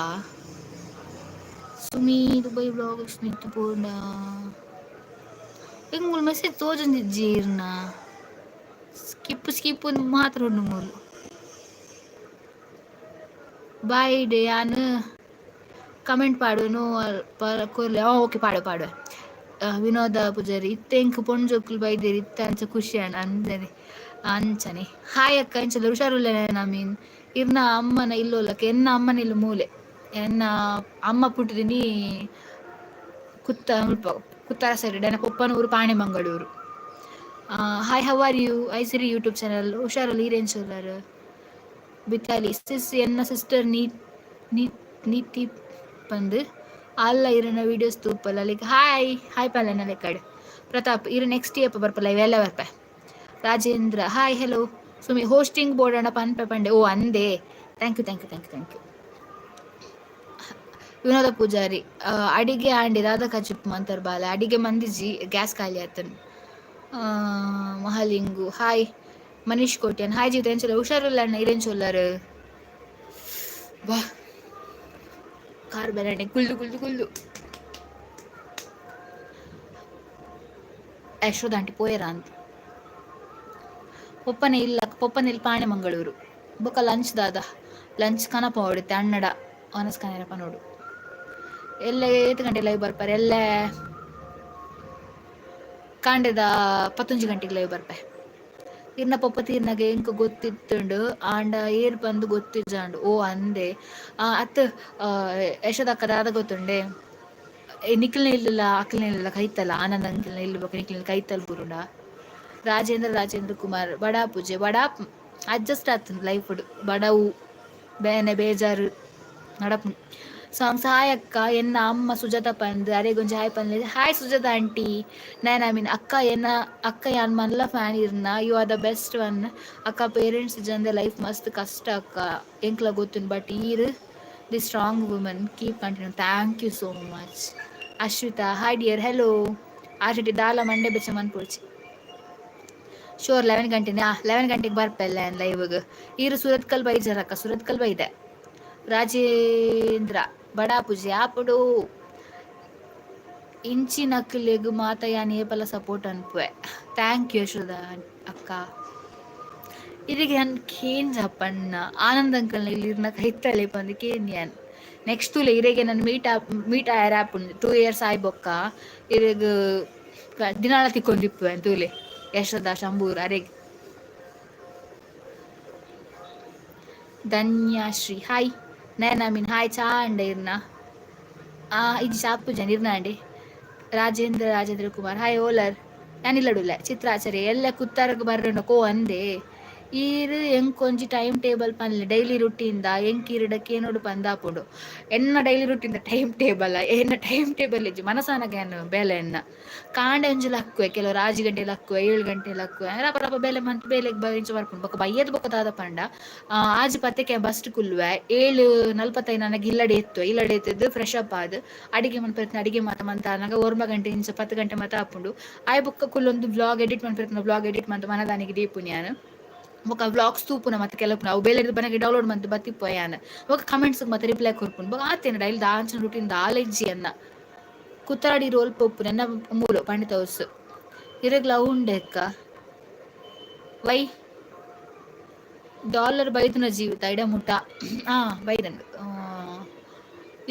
ಸುಮಿ ದುಬೈ ಬ್ಲಾಗ್ ಸ್ಮಿತ್ ಪೂರ್ಣ ಎಂಗುಲ್ ಮೆಸೇಜ್ ತೋಜಂದಿಜ್ಜೀರ್ನ ಸ್ಕಿಪ್ ಮಾತ್ರ ಉಂಡು ಮೂಲು ಬಾಯ್ ಡೇ ಯಾನು ಕಮೆಂಟ್ ಪಾಡು ನೋ ಕೊರ್ಲೆ ಓಕೆ ಪಾಡು ವಿನೋದ ಪೂಜಾರಿ ಇತ್ತೆಂಕ್ ಪೊಂಜೊಕ್ಕುಲು ಬೈದೇರಿ ಇತ್ತ ಅಂಚ ಖುಷಿ ಅಂಚನೆ ಹಾಯ್ ಅಕ್ಕ ಎಂಚಲ್ಲ ಹುಷಾರುಲ್ಲ ಮೀನ್ ಇರ್ನ ಅಮ್ಮನ ಇಲ್ಲೋಲಕ್ಕೆ ಎನ್ನ ಅಮ್ಮನ ಇಲ್ಲ ಮೂಲೆ ಎನ್ನ ಅಮ್ಮ ಪುಟ್ಟಿನಿ ಕುತ್ತಾರ ಸೈಡ್ ಎನ್ನ ಪೊಪ್ಪನೂರು ಪಾಣೆ Mangaluru. Hi how are you Aisiri YouTube channel ಹುಷಾರಲ್ಲ ಈರೇನ್ ಚೊಲ್ಲರು ಬಿತ್ತಾಲಿ ಸಿಸ್ ಎನ್ನ ಸಿಸ್ಟರ್ ನೀತಿ ಪಂದು ಅಲ್ಲ ಇರನ ವಿಡಿಯೋಸ್ ತೂಪಲ್ಲ ಲೈಕ್ ಹಾಯ್ ಪಲ್ಲನ ಲೆಕ್ಕಡೆ ಪ್ರತಾಪ್ ಇರು ನೆಕ್ಸ್ಟ್ ಇಯರ್ ಬರ್ಪಲ್ಲ ಇವೆಲ್ಲ ಬರ್ಪ Rajendra hi hello Sumi hosting board ಅಣ್ಣ ಪನ್ಪೆ ಪಂಡೆ ಓ ಅಂದೆ ಥ್ಯಾಂಕ್ ಯು ವಿನೋದ ಪೂಜಾರಿ ಅಡಿಗೆ ಆಂಡಿ ದಾದ ಕಚಿಪ್ ಮಂತರ್ ಬಾಲ ಅಡಿಗೆ ಮಂದಿಜಿ ಗ್ಯಾಸ್ ಖಾಲಿ ಆತನ್ ಮಹಾಲಿಂಗು ಹಾಯ್ ಮನೀಶ್ ಕೋಟ್ಯನ್ ಹಾಯ್ ಜೀತ ಎಂಚಲ್ಲ ಹುಷಾರಿಲ್ಲ ಅಣ್ಣ ಇರೇನ್ ಚೊಲ್ಲರು ಬಾ ಕಾರ್ ಬೆಲೆ ಕುಲ್ದು ಯಶೋಧ ಆಂಟಿ ಪೋಯರ ಅಂತ ಪೊಪ್ಪನೆ ಇಲ್ಲಿ ಪಾಣೆ ಮಂಗಳೂರು ಬೊಕ್ಕ ಲಂಚ್ ದಾದ ಲಂಚ್ ಕನಪ ಹೊಡಿತೆ ಅಣ್ಣಡ ಅನಸ್ಕನೇರಪ್ಪ ನೋಡು ಎಲ್ಲ 8 ಗಂಟೆ ಲೈವ್ ಬರ್ಪಾರೆ ಎಲ್ಲ ಕಾಂಡೆದ 11 ಗಂಟೆಗೆ ಲೈವ್ ಬರ್ಪೆ ಇರ್ನ ಪೊಪ್ಪ ತೀರ್ನಾಗೆ ಎಂಕ ಗೊತ್ತಿತ್ತುಂಡು ಆಂಡ ಏರ್ ಬಂದು ಗೊತ್ತಿಜ್ಜಾಂಡು ಓ ಅಂದೆ ಅತ್ತ ಯಶೋದಕ್ಕ ದಾದ ಗೊತ್ತುಂಡೆ ನಿಖಿಲ್ನ ಇಲ್ಲ ಅಕ್ಲಿನ ಕೈತಲ್ಲ ಆನಂದ್ ಅಂಕಿಲ್ನ ಇಲ್ಲ ಬೇಕು ನಿಖಿಲ್ನ ಕೈತಲ್ ಬುರುಂಡ ರಾಜೇಂದ್ರ ಕುಮಾರ್ ಬಡಾ ಪೂಜೆ ಅಡ್ಜಸ್ಟ್ ಆತಂದು ಲೈಫ್ ಬಡವು ಬೇನೆ ಬೇಜಾರು ನಡಪು ಸಾಂಗ್ಸ್ ಹಾಯ್ ಅಕ್ಕ ಎನ್ನ ಅಮ್ಮ ಸುಜಾತ ಪಂದ್ ಅರೆ ಗೊಂಜಿ ಹಾಯ್ ಪಂದ್ ಹಾಯ್ ಸುಜಾತ ಆಂಟಿ ಅಕ್ಕ ಯಾನ್ ಮಲ್ಲ ಫ್ಯಾನ್ ಇರ್ನ you are the best one ಅಕ್ಕ ಪೇರೆಂಟ್ಸ್ ಜಂದ ಲೈಫ್ ಮಸ್ತ್ ಕಷ್ಟ ಅಕ್ಕ ಎಂಕ್ಲ ಗೊತ್ತುನ್ ಬಟ್ ಈರ್ the strong woman keep continue thank you so much Ashwitha hi dear hello ಆಶಟಿ ದಾಲ ಮಂಡೆ ಬೆಚ್ಚ ಮನ್ಪುಡ್ಚಿ ಶೋರ್ 11 ಗಂಟೆಗೆ ಬರ್ಪಲ್ಲ ಲೈವ್ಗೆ ಈರು ಸುರತ್ಕಲ್ ಬೈಜರಕ್ಕ ಸುರತ್ಕಲ್ ಬೈದೆ ರಾಜೇಂದ್ರ ಬಡಾ ಪೂಜೆ ಆಪುಡು ಇಂಚಿ ನಕ್ಲೆಗ್ ಮಾತ ಯಾನ್ ಏಪಲ ಸಪೋರ್ಟ್ ಅನ್ಪುವೆ. ಥ್ಯಾಂಕ್ ಯು ಯಶೋದ ಅಕ್ಕ. ಇದಕ್ಕೆ ನಾನು ಕೇಂಜ ಪಣ್ಣ ಆನಂದ್ ಅಂಕಲ್ನ ಇಲ್ಲಿರ್ನ ಕೈತಳೆ ಬಂದು ಕೇನ್ ಯಾನ್ ನೆಕ್ಸ್ಟ್ ತುಲೆ ಇರೆಗೆ ನಾನು ಮೀಟ್ ಆಯರ್ ಆ್ಯಪ್ ಉಂಡು 2 years ಆಯ್ ಬೊಕ್ಕ ಇರೆಗ್ ದಿನಾಳ ತಿಕ್ಕೊಂಡಿಪ್ಪುವೆ ತೂಲೆ ಯಶೋದ ಶಂಭೂರ್ ಅರೆಗ್ ಧನ್ಯಶ್ರೀ ಹಾಯ್ ನಯನ ಮೀನ್ ಹಾಯ್ ಚಾ ಅಂಡೆ ಇರ್ನ ಇದು ಶಾಪು ಜನ ಇರ್ನ ಅಂಡೆ ರಾಜೇಂದ್ರ ಕುಮಾರ್ ಹಾಯ್ ಓಲರ್ ನಾನಿಲ್ಲಡುಲ್ಲ ಚಿತ್ರಾಚಾರ್ಯ ಎಲ್ಲ ಕುತ್ತಾರಗ್ ಬರ್ರನ ಕೋ ಅಂದೆ ಈರ್ ಎಂಕ್ ಒಂಜಿ ಟೈಮ್ ಟೇಬಲ್ ಪನ್ಲೆ ಡೈಲಿ ರುಟೀನ್ದ ಎಂಕ್ ಇರ್ಡಕ್ಕೆ ಏನೋಡು ಪಂದಾಪುಂಡು ಎನ್ನ ಡೈಲಿ ರುಟೀನ್ದ ಟೈಮ್ ಟೇಬಲ್ ಎನ್ನ ಟೈಮ್ ಟೇಬಲ್ ಇಜ್ಜಿ ಮನಸಾನಗ ಏನು ಬೇಲೆ ಎನ್ನ ಕಾಂಡೆ ಒಂಜಿ ಲಕ್ಕುವೆ ಕೆಲವು 6 ಗಂಟೆ ಲಕ್ಕುವೆ 7 ಗಂಟೆ ಲಕ್ಕುವೆ ರಪ ರಪ ಬೇಲೆ ಮಂತ್ ಬೇಲೆಗ್ ಇಂಚ ಬರ್ಪುಂಡು ಬೊಕ ಬಯ್ಯದ್ ಬೊಕ ದಾದ ಪಂಡ ಆಜ್ ಪತ್ತೆಕೆ ಬಸ್ಟ್ ಕುಲ್ವೆ 7:45 ನನಗೆ ಇಲ್ಲಡೆ ಎತ್ತದು ಫ್ರೆಶ್ ಅಪ್ ಆದ್ ಅಡಿಗೆ ಮನ್ಪೆರ್ನ ಅಡಿಗೆ ಮಾತ ಮಂತಾನಗ 1 ಗಂಟೆ ಇಂಚ 10 ಗಂಟೆ ಮಾತ ಆಪುಂಡು ಆಯ್ ಬೊಕ್ಕ ಕುಲ್ಲೊಂದು ವ್ಲಾಗ್ ಎಡಿಟ್ ಮನ್ಪೆರ್ನ ವ್ಲಾಗ್ ಎಡಿಟ್ ಮಂತ್ ಮನದಾನಿಗೆ ದೀಪುನಿ ಯಾನ್ ಬೊಕ ವ್ಲಾಗ್ಸ್ ತೂಪುನ ಮತ್ತೆ ಕೆಲಪುನ ಅವು ಬೇಲೆ ಬನಗೆ ಡೌನ್ಲೋಡ್ ಮಂತ್ ಬತ್ತಿಪ್ಪು ಯಾನ್ ಬೊಕ ಕಮೆಂಟ್ಸ್ ಮತ್ತೆ ರಿಪ್ಲೈ ಕೊರ್ಪುಂಡು ಬೊಕ ಆತೇನೆ ಡೈಲಿ ದಾಂಚನ ರುಟೀನ್ ದಾಲೆಜ್ಜಿ ಅನ್ನ ಕುತ್ತರಾಡಿ ರೋಲ್ ಪೊಪ್ಪು ನನ್ನ ಮೂಲು ಪಂಡಿತ ಹೊಸ್ಸು ಇರೆಗ್ಲ ಉಂಡೆಕ್ಕ ವೈ ಡಾಲರ್ ಬೈದಿನ ಜೀವಿತ ಇಡ ಮುಟ್ಟ ಬೈದಂಡು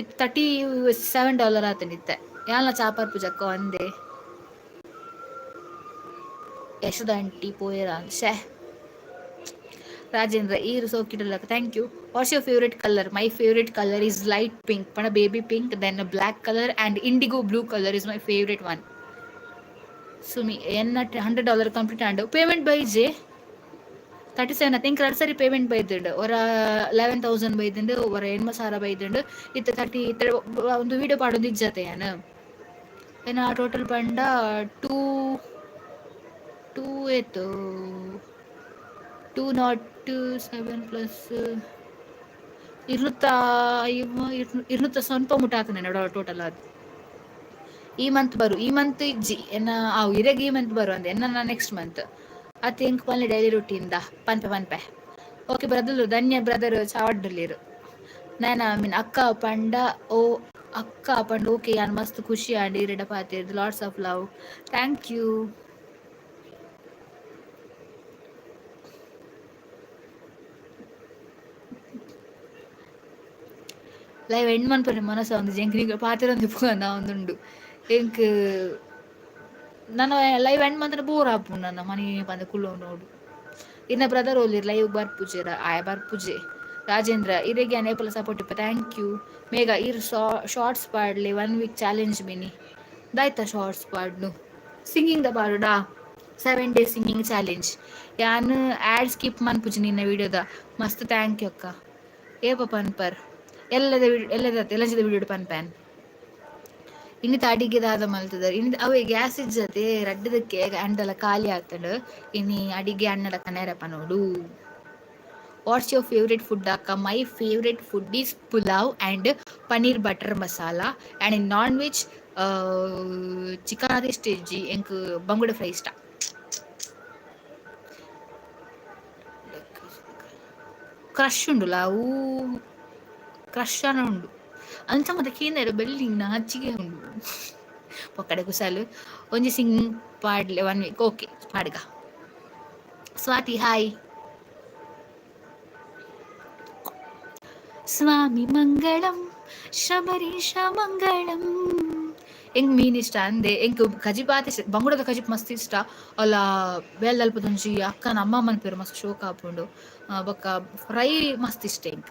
ಇದು $37 ಆತನಿತ್ತೆ ಯಾಲ್ನ ಚಾಪರ್ ಪೂಜಕ್ಕ ಒಂದೇ ಯಶೋದ ಆಂಟಿ ಪೋಯರ ಶೇ ರಾಜೇಂದ್ರ ಈರು ಸೋಕಿಡಲಕ್ಕ thank you what's your favourite colour my favourite colour is light pink ಪಣ baby pink then black colour and indigo blue colour is my favourite one Sumi ಎನ್ನ $100 ಕಂಪ್ಲೀಟ್ ಆಂಡು ಪೇಮೆಂಟ್ ಬೈಜೆ 37 ಐ ಥಿಂಕ್ 2 ಸರಿ ಪೇಮೆಂಟ್ ಬೈದುಂಡು ಒರ 11,000 ಬೈದುಂಡು ಒರ 80,000 ಬೈದುಂಡು ಇತ್ತು 30 ಒಂದು ವೀಡಿಯೋ ಪಾಡೊಂದು ಇಜ್ಜತೆ ಯಾನು ಏನ ಟೋಟಲ್ ಪಂಡ 207 ಪ್ಲಸ್ 200 ಸ್ವಲ್ಪ ಮುಟ್ಟಾತನೆ ಟೋಟಲ್ ಅದು ಈ ಮಂತ್ ಇಜ್ಜಿ ಎನ್ನ ಇರೆಗ್ ಈ ಮಂತ್ ಬರು ಅಂದೆ ಎನ್ನ ನೆಕ್ಸ್ಟ್ ಮಂತ್ ಅತ್ತೆ ಎಂಕ್ ಪಲ್ಲೆ ಡೈಲಿ ರುಟೀನ್ದ ಪನ್ಪೆ ಓಕೆ ಬ್ರದರ್ ಧನ್ಯ ಬ್ರದರ್ ಚಾವಡ್ಡಲ್ಲಿರು ನಾನು ಮೀನ್ ಅಕ್ಕ ಪಂಡ ಓಕೆ ಯಾನ್ ಮಸ್ತ್ ಖುಷಿ ಆಂಡಿ ಇರೆಡ ಪಾತಿರ್ದು lots of love thank you live end ಮನ್ಪರೆ ಮನಸ್ಸ ಒಂದು ಜಂಕ್ರಿಗೆ ಪಾತಿರೊಂದು ಪೋನ ಒಂದುಂಡು ಎಂಕ್ ನಾನು ಲೈವ್ ಎಂಡ್ ಮಂತ್ರ ಬೋರ್ ಆಪುಂಡು ನನ್ನ ಮನೆ ಬಂದ ಕುಲ್ಲೋ ನೋಡು ಇನ್ನ ಬ್ರದರ್ ಓಲಿರ್ ಲೈವ್ ಬರ್ಪುಜೆರ ಬರ್ಪುಜೆ ರಾಜೇಂದ್ರ ಇರೆಗೆ ಅನೇಪಲ ಸಪೋರ್ಟ್ ಇಪ್ಪ ಥ್ಯಾಂಕ್ ಯು ಮೇಘ ಇರ್ ಶಾರ್ಟ್ಸ್ ಪಾಡ್ಲಿ 1 ವೀಕ್ ಚಾಲೆಂಜ್ ಮಿನಿ ದಾಯ್ತಾ ಶಾರ್ಟ್ಸ್ ಪಾಡ್ನು ಸಿಂಗಿಂಗ್ ದ ಪಾಡುಡಾ 7 days ಸಿಂಗಿಂಗ್ ಚಾಲೆಂಜ್ ಯಾನ್ ಆ್ಯಡ್ ಸ್ಕಿಪ್ ಮನ್ಪುಜಿ ನಿನ್ನ ವಿಡಿಯೋದ ಮಸ್ತ್ ಥ್ಯಾಂಕ್ ಯು ಅಕ್ಕ ಏಪ ಪನ್ಪರ್ ಎಲ್ಲದ ವಿಡಿಯೋ ಪನ್ಪ್ಯಾನ್ ಇನ್ನಿತ ಅಡಿಗೆ ದಾದ ಮಲ್ತದ ಅವೇ ಗ್ಯಾಸ್ ಇಜ್ಜತೆ ರಡ್ಡದಕ್ಕೆ ಅಂಡಲ ಖಾಲಿ ಆಗ್ತಡು ಇನ್ನು ಅಡಿಗೆ ಅನ್ನಡಕ್ಕ ನೇರಪ್ಪ ನೋಡು ವಾಟ್ಸ್ ಯುವರ್ ಫೇವ್ರೆಟ್ ಫುಡ್ ಅಕ್ಕ my favourite food is pulao and paneer butter masala and in non veg chicken ಅದೇ ಇಷ್ಟ ಇಜ್ಜಿ ಎಂಕ್ ಬಂಗುಡೆ ಫ್ರೈ ಇಷ್ಟ ಕ್ರಶ್ ಉಂಡುಲ ಅವು ಕ್ರಶ್ ಅನ್ನ ಉಂಡು ಅಂಚ ಮತ್ತೆ ಕೇಂದ್ರ ಬೆಳ್ಳಿಂಗ್ ಹಚ್ಚಿಗೆ ಉಂಡು ಪೊಕ್ಕಡೆ ಕುಸಲು ಒಂಜಿ ಸಿಂಗ್ ಪಾಡ್ಲೆ 1 ವೀಕ್ ಓಕೆ ಪಾಡ್ಗ ಸ್ವಾತಿ ಹಾಯ್ ಸ್ವಾಮಿ ಮಂಗಳಂ ಶಬರೀಶ ಮಂಗಳಂ ಎಂಗ್ ಮೀನ್ ಇಷ್ಟ ಅಂದೆ ಎಂಕ್ ಕಜಿಪಾತ್ ಇಷ್ಟ ಬಂಗುಡದ ಕಜಿಪ್ ಮಸ್ತ್ ಇಷ್ಟ ಅಲ್ಲ ಬೇಲ್ದಲ್ಪದೊಂಜಿ ಅಕ್ಕನ ಅಮ್ಮಮ್ಮನ ಪೇರು ಮಸ್ತ್ ಶೋಕ ಆಪುಂಡು ಬೊಕ್ಕ ಫ್ರೈ ಮಸ್ತ್ ಇಷ್ಟ ಎಂಕ್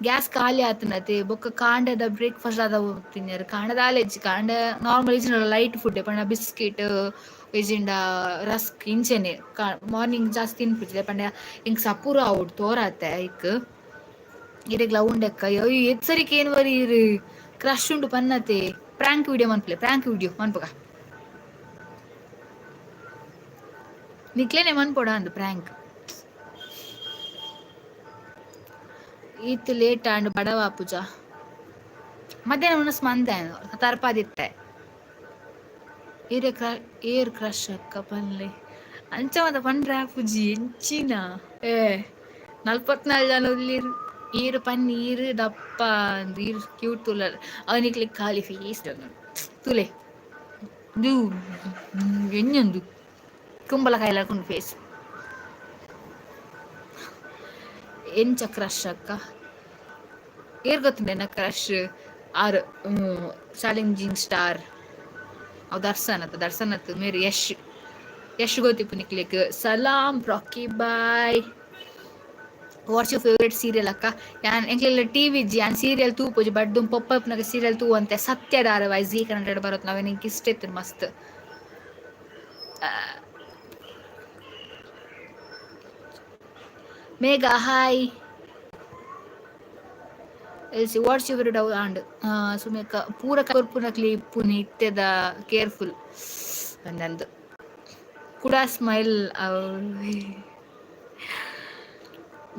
ಗ್ಯಾಸ್ ಖಾಲಿ ಆತನತೆ ಬೊಕ್ಕ ಕಾಂಡದ ಬ್ರೇಕ್ಫಾಸ್ಟ್ ಆದ ತಿನ್ನರು ಕಾಂಡದ ಆಲೆಜ್ಜಿ ಕಾಂಡ ನಾರ್ಮಲ್ ಇಜಿಂಡ ಲೈಟ್ ಫುಡ್ ಪಂಡ ಬಿಸ್ಕಿಟ್ ಇಜಿಂಡ ರಸ್ಕ್ ಇಂಚೆನೆ ಮಾರ್ನಿಂಗ್ ಜಾಸ್ತಿ ತಿನ್ಪಿಡ್ತಿದ್ದೆ ಪಂಡ ಇಂಕ್ ಸಪೂರ ಆವುಡ್ ತೋರಾತೆ ಐಕ್ ಇರೆಗ್ಲ ಉಂಡೆಕ್ಕ ಎಚ್ಚರಿಕೆ ಏನು ವರಿ ಇರು ಕ್ರಶ್ ಉಂಡು ಪನ್ನತೆ ಪ್ರ್ಯಾಂಕ್ ವಿಡಿಯೋ ಮನ್ಪುಗ ನಿಕ್ಲೇನೆ ಮನ್ಪೊಡ ಅಂದು ಪ್ರ್ಯಾಂಕ್ ಈತ್ ಲೇಟ್ ಆಂಡ್ ಬಡವ ಪೂಜ ಮಧ್ಯಾಹ್ನ ಮನಸ್ ಮಂದೆ ತರ್ಪಾದಿತ್ತೆ ಏರ್ ಕ್ರಶ್ ಅಕ್ಕ ಪನ್ಲೆ ಅಂಚ ಮತ ಪಂಡ್ರ ಪೂಜಿ ಎಂಚಿನ 44 ಜನ ಉಲ್ಲಿರು ಈರು ಪನ್ನೀರು ದಪ್ಪ ಈರು ಕ್ಯೂಟ್ ತುಲ ಅವನಿಕ್ಲಿಕ್ ಖಾಲಿ ಫೀಸ್ ತುಲೆ ಇದು ಎಂಜೊಂದು ಕುಂಬಳಕಾಯಿಲಕೊಂಡು ಫೇಸ್ ಎಂಚ ಕ್ರಶ್ ಅಕ್ಕ ಏರ್ ಗೊತ್ತಿದೆ ನಾ ಕ್ರಶ್ ಆರ್ ಚಾಲೆಂಜಿಂಗ್ ಸ್ಟಾರ್ ಅವ್ ದರ್ಶನ್ ಅತ್ ಮೇರಿ ಯಶ್ ಗೊತ್ತಿಪ್ಪು ನಿಕ್ಲಿಕ್ ಸಲಾಂ ರಾಕಿ ಬಾಯ್ ವಾಟ್ಸ್ ಯುವರ್ ಫೇವ್ರೆಟ್ ಸೀರಿಯಲ್ ಅಕ್ಕ ಯಾನ್ ಎಂಕ್ಲೆಲ್ಲ ಟಿವಿ ಇಜ್ಜಿ ಯಾನ್ ಸೀರಿಯಲ್ ತೂಪುಜಿ ಬಡ್ದು ಪೊಪ್ಪಪ್ನಾಗ ಸೀರಿಯಲ್ ತೂ ಅಂತೆ ಸತ್ಯ ಧಾರಾವಾಹಿ ಜೀ ಕನ್ನಡ ಬರೋತ್ ನಾವ್ ನಿಂಗೆ ಇಷ್ಟ ಇತ್ತು ಮಸ್ತ್ Megha hi LC what's your ಡೌ ಆಂಡ್ ಸುಮೇಕ ಪೂರ ಕೊರ್ಪುನಕ್ಲಿ ಇಪ್ಪುನಿ ಇತ್ತೆದ ಕೇರ್ಫುಲ್ ಅಂದಂದು ಕುಡ ಸ್ಮೈಲ್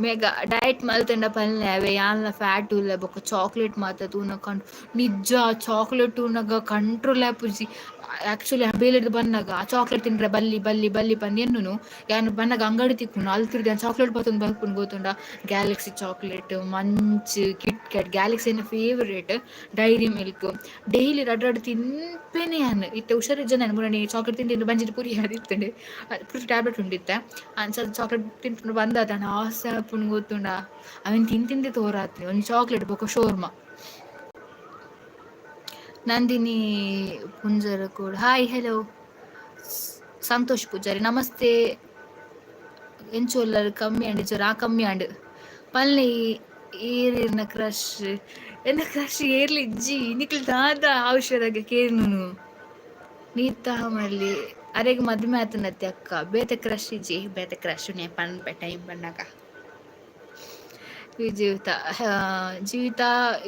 ಮೇಘ ಡಯಟ್ ಮಲ್ತಂಡ ಪಲ್ಲೆ ಅವೆ ಯಾನ್ಲ ಫ್ಯಾಟ್ ಉಲ್ಲ ಬೊಕ್ಕ ಚಾಕ್ಲೇಟ್ ಮಾತ ತೂನ ನಿಜ ಚಾಕ್ಲೇಟ್ ತೂನಗ ಕಂಟ್ರೋಲ್ ಆಪುಜಿ ಆಕ್ಚುಲಿ ಬೇಲೆಡ್ದು ಬನ್ನಾಗ ಆ ಚಾಕ್ಲೇಟ್ ತಿನ್ರೆ ಬಲ್ಲಿ ಪಂದ್ ಎನ್ನುನು ಯಾನು ಬನ್ನಾಗ ಅಂಗಡಿ ತಿಕ್ಕುನು ಅಲ್ತಿರ್ದು ಚಾಕ್ಲೇಟ್ ಬತ್ತೊಂದು ಬಲ್ಪುನ್ ಗೋತುಂಡ Galaxy chocolate Munch KitKat Galaxy ಎನ್ನ ಫೇವ್ರೇಟ್ ಡೈರಿ ಮಿಲ್ಕ್ ಡೈಲಿ ರಡ್ರಡ್ ತಿನ್ಪೇನೆ ಯಾನು ಇತ್ತೆ ಹುಷಾರಿಜ್ಜ ನಾನು ಮುರಣಿ ಚಾಕ್ಲೇಟ್ ತಿಂದು ಬಂಜಿಟ್ಟು ಪುರಿ ಇತ್ತಂಡೆ ಪುರಿ ಟ್ಯಾಬ್ಲೆಟ್ ಉಂಡಿತ್ತೆ ಅನ್ಸದ್ ಚಾಕ್ಲೇಟ್ ತಿನ್ಕೊಂಡು ಬಂದದ ಆಸೆ ಪುನ್ ಗೊತ್ತುಂಡ ಅವನ್ ತಿಂದೆ ತೋರಾತ್ರಿ ಒಂದು ಚಾಕ್ಲೇಟ್ ಬೊಕ ಶೋರ್ಮ ನಂದಿನಿ ಪುಂಜರ ಕೂಡ ಹಾಯ್ ಹೆಲೋ ಸಂತೋಷ್ ಪೂಜಾರಿ ನಮಸ್ತೆ ಎಂಚೋಲ್ಲರ್ ಕಮ್ಮಿ ಅಂಡ್ ಜರ ಕಮ್ಮಿ ಅಂಡ್ ಪಲ್ಲೆ ಏರಿನ ಕ್ರಶ್ ಎನ್ನ ಕ್ರಶ್ ಏರ್ಲಿ ಇಜ್ಜಿ ನಿಕ್ಲು ದಾದ ಔಷಧಾಗ ಕೇರ್ನು ನೀತಾ ಮಲ್ಲಿ ಅರೆಗೆ ಮದ್ಮೆ ಆತನತ್ತೆ ಅಕ್ಕ ಬೇತೆ ಕ್ರಶ್ ಇಜ್ಜಿ ಬೇತೆ ಕ್ರಶ್ ನೇ ಪನ್ಪೆ ಟೈಮ್ ಬಂದಾಗ ಜೀವಿತ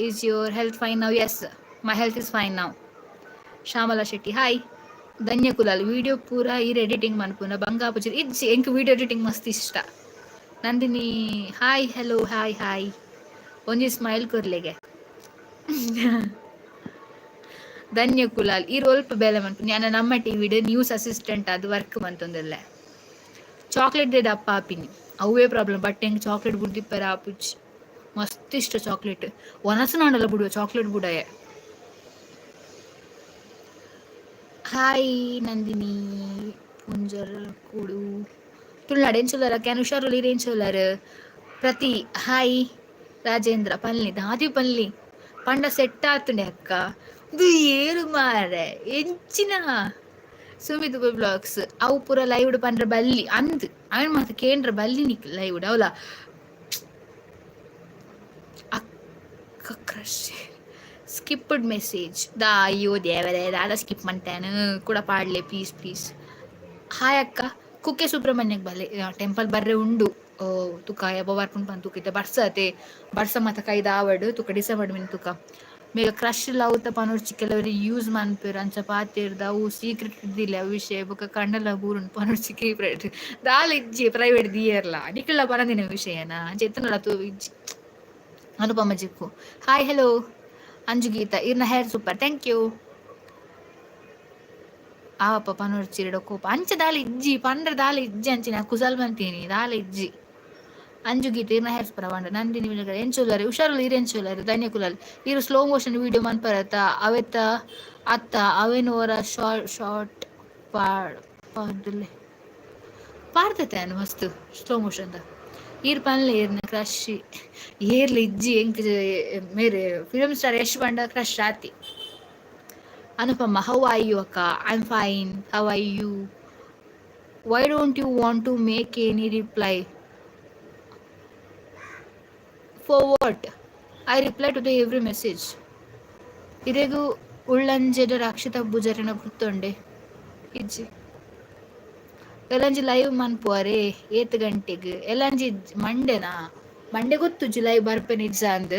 is your health fine now S my health is fine now Shyamala Shetty hi Dhanya Kulal video ಪೂರ ಈರ್ ಎಡಿಟಿಂಗ್ ಮನ್ಪುನ ಬಂಗಾಪುಜಿ ಇಜ್ಜಿ ಎಂಕ್ ವಿಡಿಯೋ ಎಡಿಟಿಂಗ್ ಮಸ್ತ್ ಇಷ್ಟ ನಂದಿನಿ ಹಾಯ್ ಹೆಲೋ ಹಾಯ್ ಒಂಜಿ ಸ್ಮೈಲ್ ಕೊರ್ಲೆಗೆ ಧನ್ಯ ಕುಲಾಲ್ ಈ ಒಲ್ಪ ಬೇಲೆ ಮನ್ಪು ನಾನು ನಮ್ಮ ಟಿವಿಡ್ ನ್ಯೂಸ್ ಅಸಿಸ್ಟೆಂಟ್ ಅದು ವರ್ಕ್ ಮಂತೊಂದೆಲ್ಲ ಚಾಕ್ಲೇಟ್ ದೇ ದಪ್ಪ ಆಪಿನಿ ಅವೇ ಪ್ರಾಬ್ಲಮ್ ಬಟ್ ಹೆಂಗೆ ಚಾಕ್ಲೇಟ್ ಬುಡ್ದಿಪ್ಪರ ಆಪುಜಿ ಮಸ್ತ್ ಇಷ್ಟ ಚಾಕ್ಲೇಟ್ ಒನಸು ನಾಡಲ್ಲ ಬಿಡುವ ಚಾಕ್ಲೇಟ್ ಬುಡಯ ಹಾಯ್ ನಂದಿನಿ ಪುಂಜರ್ ಕೂಡು ತುಳ್ನಾಡು ಎಂಚೊಲ್ಲರ ಕ್ಯಾನ್ ಹುಷಾರಲ್ಲಿ ಎಂಚೊಲ್ಲರ್ ಪ್ರತಿ ಹಾಯ್ ರಾಜೇಂದ್ರ ಪಲ್ನಿ ದಾದಿ ಪಲ್ನಿ ಪಂಡ ಸೆಟ್ ಆತುಂಡೆ ಅಕ್ಕ ಇದು ಏರು ಮಾರೆ ಎಂಚಿನ ಸುಮಿತ್ ಬ್ಲಾಗ್ಸ್ ಅವು ಪೂರ ಲೈವ್ ಪಂಡ್ರ ಬಲ್ಲಿ ಅಂದ್ ಅವನ್ ಮಾತ್ರ ಕೇಂದ್ರ ಬಲ್ಲಿ ನಿಕ್ ಲೈವ್ ಅವಲ ಅಕ್ಕ ಕ್ರಶ್ ಸ್ಕಿಪ್ಡ್ ಮೆಸೇಜ್ ದಾ ಅಯ್ಯೋ ದೇವರೇ ದಾದ ಸ್ಕಿಪ್ ಮಾಡ್ತೇನೆ ಕೂಡ ಪಾಡ್ಲೆ ಪ್ಲೀಸ್ ಹಾಯ್ ಅಕ್ಕ ಕುಕ್ಕೆ ಸುಬ್ರಹ್ಮಣ್ಯಕ್ಕೆ ಬಲ್ಲೆ ಟೆಂಪಲ್ ಬರ್ರೆ ಉಂಡು ತುಕ ಯಬ್ಬ ಬರ್ಪುಂಡು ಪಂದ್ ತುಕ ಇತ್ತೆ ಬರ್ಸ ಮತ್ತ ಕೈದ ಆವಡ್ ತುಕ ಡಿಸೈಡ್ ಮಿನ್ ತುಕ ಮೇಗ ಕ್ರಶ್ ಲವ್ತ ಪನೋಡ್ಚಿ ಕೆಲವರಿ ಯೂಸ್ ಮನ್ಪೇರು ಅಂಚ ಪಾತೆರ್ದ ಅವು ಸೀಕ್ರೆಟ್ ಇದ್ದಿಲ್ಲ ವಿಷಯ ಬೊಕ ಕಣ್ಣಲ ಬೂರುಂಡು ಪನೋಡ್ಚಿ ಕೀಪ್ರೇಟ್ ದಾಲ ಇಜ್ಜಿ ಪ್ರೈವೇಟ್ ದಿಯರ್ಲ ನಿಕ್ಲ ಪನದಿನ ವಿಷಯನ ಚೆತ್ತನಲ ತು ಇಜ್ಜಿ ಅನುಪಮ ಜಿಕ್ಕು ಹಾಯ್ ಹೆಲೋ ಅಂಜು ಗೀತಾ ಇರ್ನ ಹೇರ್ ಸೂಪರ್ ಥ್ಯಾಂಕ್ ಯು ಆವಪ್ಪ ಪನೋಡ್ಚಿರಡ ಕೋಪ ಅಂಚ ದಾಲ ಇಜ್ಜಿ ಪಂಡ್ರ ದಾಲ ಇಜ್ಜಿ ಅಂಚಿನ ಕುಸಲ್ ಬಂತೀನಿ ದಾಲ ಇಜ್ಜಿ ಅಂಜು ಗೀತೆ ಇರ್ನ ಹೇರ್ ಸೂಪರ್ ಅವಂಡ ನಂದಿನಿ ಎಂಚುಲಾರಿ ಹುಷಾರಲ್ಲಿ ಎಂಚುಲಾರಿ ಧನ್ಯ ಕುಲಾಲ್ ಇರು ಸ್ಲೋ ಮೋಷನ್ ವಿಡಿಯೋ ಮನ್ಪರತ್ತ ಅವೆತ್ತ ಅತ್ತ ಅವೇನೋರ ಶಾರ್ಟ್ ಪಾಡ್ಲೆ ಪಾಡ್ತೈತೆ ಅನು ಮಸ್ತ್ ಸ್ಲೋ ಮೋಷನ್ ಈರ್ ಪನ್ಲೆ ಏರ್ನ ಕ್ರಶ್ ಏರ್ಲ ಇಜ್ಜಿ ಎಂಕ್ ಮೇರೆ ಫಿಲ್ಮ್ ಸ್ಟಾರ್ ಯಶ್ ಬಂಡ ಕ್ರಶ್ ಆತಿ ಅನುಪಮ ಹೌ ಆರ್ ಯು ಅಕ್ಕ I am fine how are you why don't you want to make any reply for what I reply to the every message ಇರೆಗು ಉಳ್ಳಂಜೆಡ ರಕ್ಷಿತ ಭುಜರಿನ ಗುತ್ತೊಂಡೆ ಇಜ್ಜಿ ಎಲ್ಲಂಜಿ ಲೈವ್ ಮನ್ಪುವರೆ 8 ಗಂಟೆಗೆ ಎಲ್ಲಂಜಿ ಮಂಡೆ ಗೊತ್ತುಜಿ ಲೈವ್ ಬರ್ಪೆನ ಇಜ್ಜ ಅಂದ್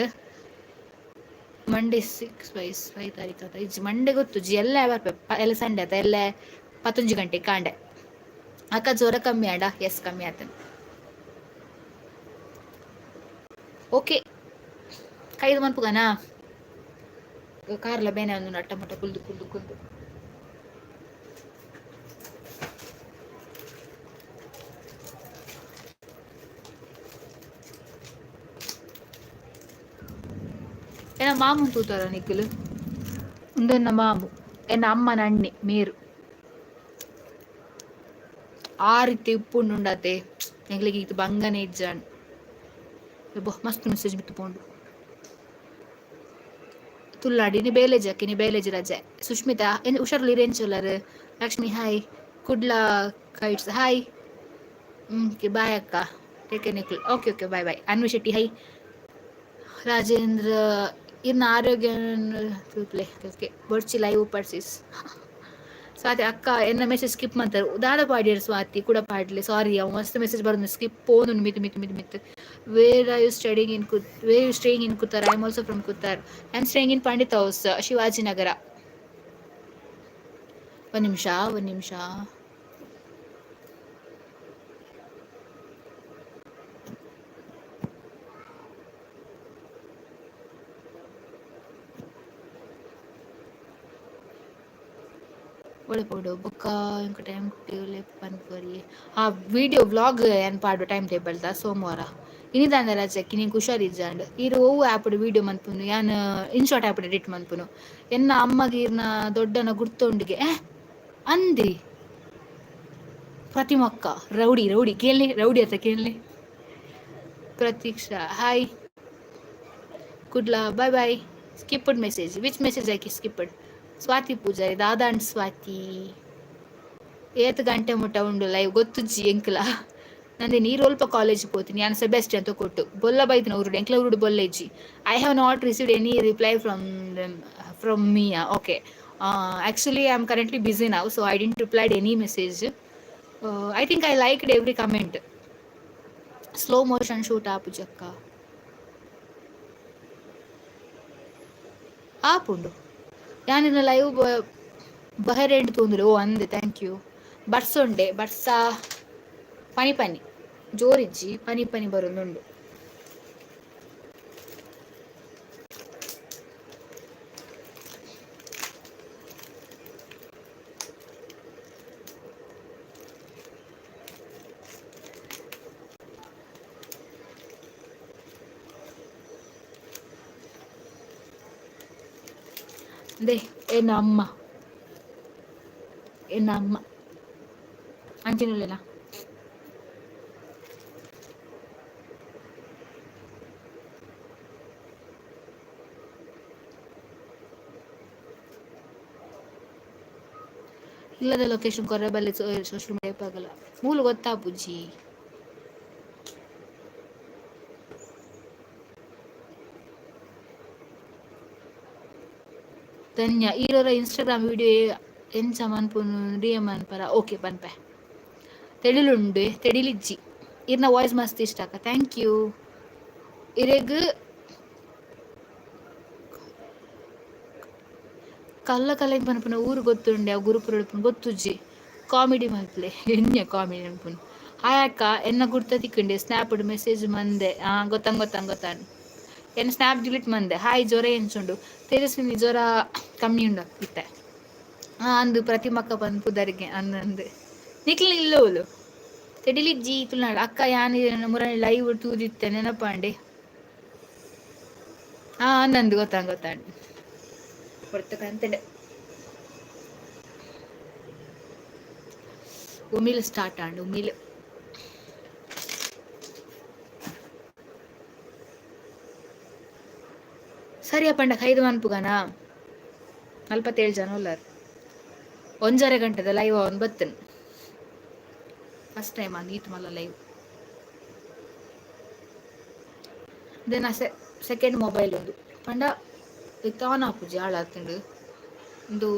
ಮಂಡೆ 5 ತಾರೀಕು ಇಜ್ಜಿ ಮಂಡೆ ಗೊತ್ತುಜಿ ಎಲ್ಲ ಬರ್ಪೆ ಎಲ್ಲ ಸಂಡೆ ಆತ ಎಲ್ಲ 11 ಗಂಟೆಗೆ ಕಾಂಡೆ ಅಕ್ಕ ಜ್ವರ ಕಮ್ಮಿ ಆಡ ಎಸ್ ಕಮ್ಮಿ ಆತ ಓಕೆ ಕೈದು ಮನ್ಪುಗನಾ ಕಾರ್ಲ ಬೇನೆ ಒಂದು ನಟ್ಟ ಮಟ್ಟ ಕುಲ್ದು ಏನ ಮಾಮೂನ್ ತೂತಾರ ನಿಕ್ಕಲು ಒಂದೆನ್ನ ಮಾಮು ಎನ್ನ ಅಮ್ಮನ ಅಣ್ಣೆ ಮೇರು ಆ ರೀತಿ ಉಪ್ಪುಂಡು ಉಂಡತೆ ಎಂಗ್ಲಿಗೆ ಇದು ಬಂಗನೆ ಇಜ್ಜಾಂಡ್ ಮಸ್ತ್ ಮೆಸೇಜ್ ಬಿತ್ತು ಪೋಂಡು ತುಲ್ಲಾಡಿ ನೀ ಬೇಲೇಜಕ್ಕೆ ನೀ ಬೇಲೇಜ್ ರಜೆ ಸುಷ್ಮಿತಾ ಹುಷಾರ್ಲಿ ರೇಂಚುಲರ್ Lakshmi hi Kudla kites hi bye ಅಕ್ಕ take care Nikhil okay okay bye bye Anvi Shetty hi Rajendra ಇನ್ನು ಆರೋಗ್ಯ ಪ್ಲೇ ಓಕೆ ಬರ್ಚಿ ಲೈವ್ ಪರ್ಸಿಸ್ ಸ್ವಾತಿ ಅಕ್ಕ ಎನ್ನ ಮೆಸೇಜ್ ಸ್ಕಿಪ್ ಮಾಡ್ತಾರೆ ದಾದ ಪಾಡಿಯರ್ ಸ್ವಾತಿ ಕೂಡ ಪಾಡ್ಲಿ ಸಾರಿ ಅವ್ ಮಸ್ತ್ ಮೆಸೇಜ್ ಬರೋದು ಸ್ಕಿಪ್ ಪೋನು ಮಿತ್ where are you studying in where you staying in Kuttar I am also from Kuttar I am staying in Pandit house Shivajinagar ಒಂದು ನಿಮಿಷ ಒಳ್ಳೆ ಪೋಡು ಬೊಕ್ಕ ಇಂಕ ಟೈಮ್ ಟೇಬಲ್ ಪನ್ಪೊರಿ ಆ ವಿಡಿಯೋ ವ್ಲಾಗ್ ಏನು ಪಾಡು ಟೈಮ್ ಟೇಬಲ್ ದ ಸೋಮವಾರ ಇನ್ನಿದಾಂದ ರಜೆಕ್ಕೆ ನೀನು ಹುಷಾರಿಜ್ಜಾಂಡ್ ಇರು ಓವು ಆ್ಯಪ್ಡ್ ವಿಡಿಯೋ ಮನ್ಪುನು ಯಾನು ಇನ್ಶಾರ್ಟ್ ಆ್ಯಪ್ಡ್ ಎಡಿಟ್ ಮನ್ಪುನು ಎನ್ನ ಅಮ್ಮಗೀರ್ನ ದೊಡ್ಡನ ಗುರ್ತೊಂಡಿಗೆ ಅಂದಿ ಪ್ರತಿಮಕ್ಕ ರೌಡಿ ಕೇಳಲಿ ರೌಡಿ ಅಂತ ಕೇಳಲಿ Pratiksha hi Kudla bye bye skipped message which message ಆಯ್ಕೆ ಸ್ಕಿಪ್ಡ್ ಸ್ವಾತಿ ಪೂಜಾರಿ ದಾದಾ ಅಂಡ್ ಸ್ವಾತಿ 8 ಗಂಟೆ ಮುಟ್ಟ ಉಂಡು ಲೈವ್ ಗೊತ್ತುಜ್ಜಿ ಎಂಕ್ಲ ನಂದೆ ನೀರೊಲ್ಪ ಕಾಲೇಜ್ ಹೋತೀನಿ ನಾನು ಸೆಬೆಸ್ಟಿಯನ್ ಕೊಟ್ಟು ಬೊಲ್ಲ ಬೈತಿನ ಉರುಡು ಎಂಕ್ಲ ಉರುಡು ಬೊಲ್ಲ ಇಜ್ಜಿ I have not received any reply from me okay actually I am currently busy now so I didn't replied any message I think I liked every comment slow motion shoot ಆಪುಜಕ್ಕ ಆಪುಂಡು ಯಾನಿನ್ನ ಲೈವ್ ಬಹರೇಂಡ್ ತೊಂದ್ರೆ ಓ ಅಂದೆ ಥ್ಯಾಂಕ್ ಯು ಬರ್ಸೊಂಡೆ ಬರ್ಸ ಪನಿ ಜೋರಿಜ್ಜಿ ಪನಿ ಬರೋದುಂಡು ದೇ ಎನ್ನ ಅಮ್ಮ ಅಂಚಿನಲ್ಲೇನಾ ಇಲ್ಲದ ಲೊಕೇಶನ್ ಕೊರಬಲ್ಲಿ ಸೋಷಿಯಲ್ ಮೀಡಿಯಾ ಆಗಲ್ಲ ಮೂಲ ಗೊತ್ತಾ ಪೂಜಿ ಧನ್ಯ ಈರೋರ ಇನ್ಸ್ಟಾಗ್ರಾಮ್ ವಿಡಿಯೋ ಎಂಚ ಮನ್ಪುನು ಡಿಎಂ ಅನ್ಪರ ಓಕೆ ಪನ್ಪೆ ತೆಡಿಲುಂಡು ತೆಡಿಲಿಜ್ಜಿ ಇರ್ನ ವಾಯ್ಸ್ ಮಸ್ತ್ ಇಷ್ಟ ಅಕ್ಕ ಥ್ಯಾಂಕ್ ಯು ಇರೆಗ್ ಕಲ್ಲ ಪನ್ಪುನ ಊರು ಗೊತ್ತುಂಡೆ ಅವು ಗುರುಪುರ ಗೊತ್ತುಜ್ಜಿ ಕಾಮಿಡಿ ಮಲ್ಪಲೆ ಎನ್ಯ ಕಾಮಿಡಿ ಅನ್ಪುನು ಹಾಯ್ ಅಕ್ಕ ಎನ್ನ ಗುರ್ತ ತಿಕ್ಕಂಡೆ ಸ್ನ್ಯಾಪ್ಡ್ ಮೆಸೇಜ್ ಮಂದೆ ಗೊತ್ತಾಂಡ್ ಎನ್ನ ಸ್ನ್ಯಾಪ್ ಡಿಲೀಟ್ ಮಂದೆ ಹಾಯ್ ಜ್ವರ ಎಂಚುಂಡು ತೇಜಸ್ವಿನಿ ಜ್ವರ ಕಮ್ಮಿ ಉಂಡು ಇತ್ತೆ ಅಂದು ಪ್ರತಿಮಕ್ಕ ಪನ್ಪುದರಿಗೆ ಅಂದು ನಿಕ್ಲಿ ಇಲ್ಲೋಲು ತೆಡಿಲಿಜ್ಜಿ ತುಳ್ನಾಡು ಅಕ್ಕ ಯಾನಿ ಮುರಣಿ ಲೈವ್ ತೂದಿತ್ತೆ ನೆನಪಾಂಡೆ ನಂದು ಗೊತ್ತಾಂಡು ಹೊರ್ತಕ್ಕಂತಡೆ ಉಮಿಲ್ ಸ್ಟಾರ್ಟ್ ಆಂಡು ಉಮಿಲ್ ಸರಿ ಅಪ್ಪಂಡ 5 ಮನ್ಪುಗನ 47 ಜನ ಉಳ್ಳಾರು 1.5 ಗಂಟೆದ ಲೈವ್ ಅವನ್ ಬತ್ತನ್ ಫಸ್ಟ್ ಟೈಮ್ ನೀಟ್ ಮಲ್ಲ ಲೈವ್ ದೆನ್ ಸೆಕೆಂಡ್ ಮೊಬೈಲ್ ಒಂದು ಪಂಡ ಇತ್ತಾನ ಪೂಜೆ ಹಾಳಾತಂಡು ಒಂದು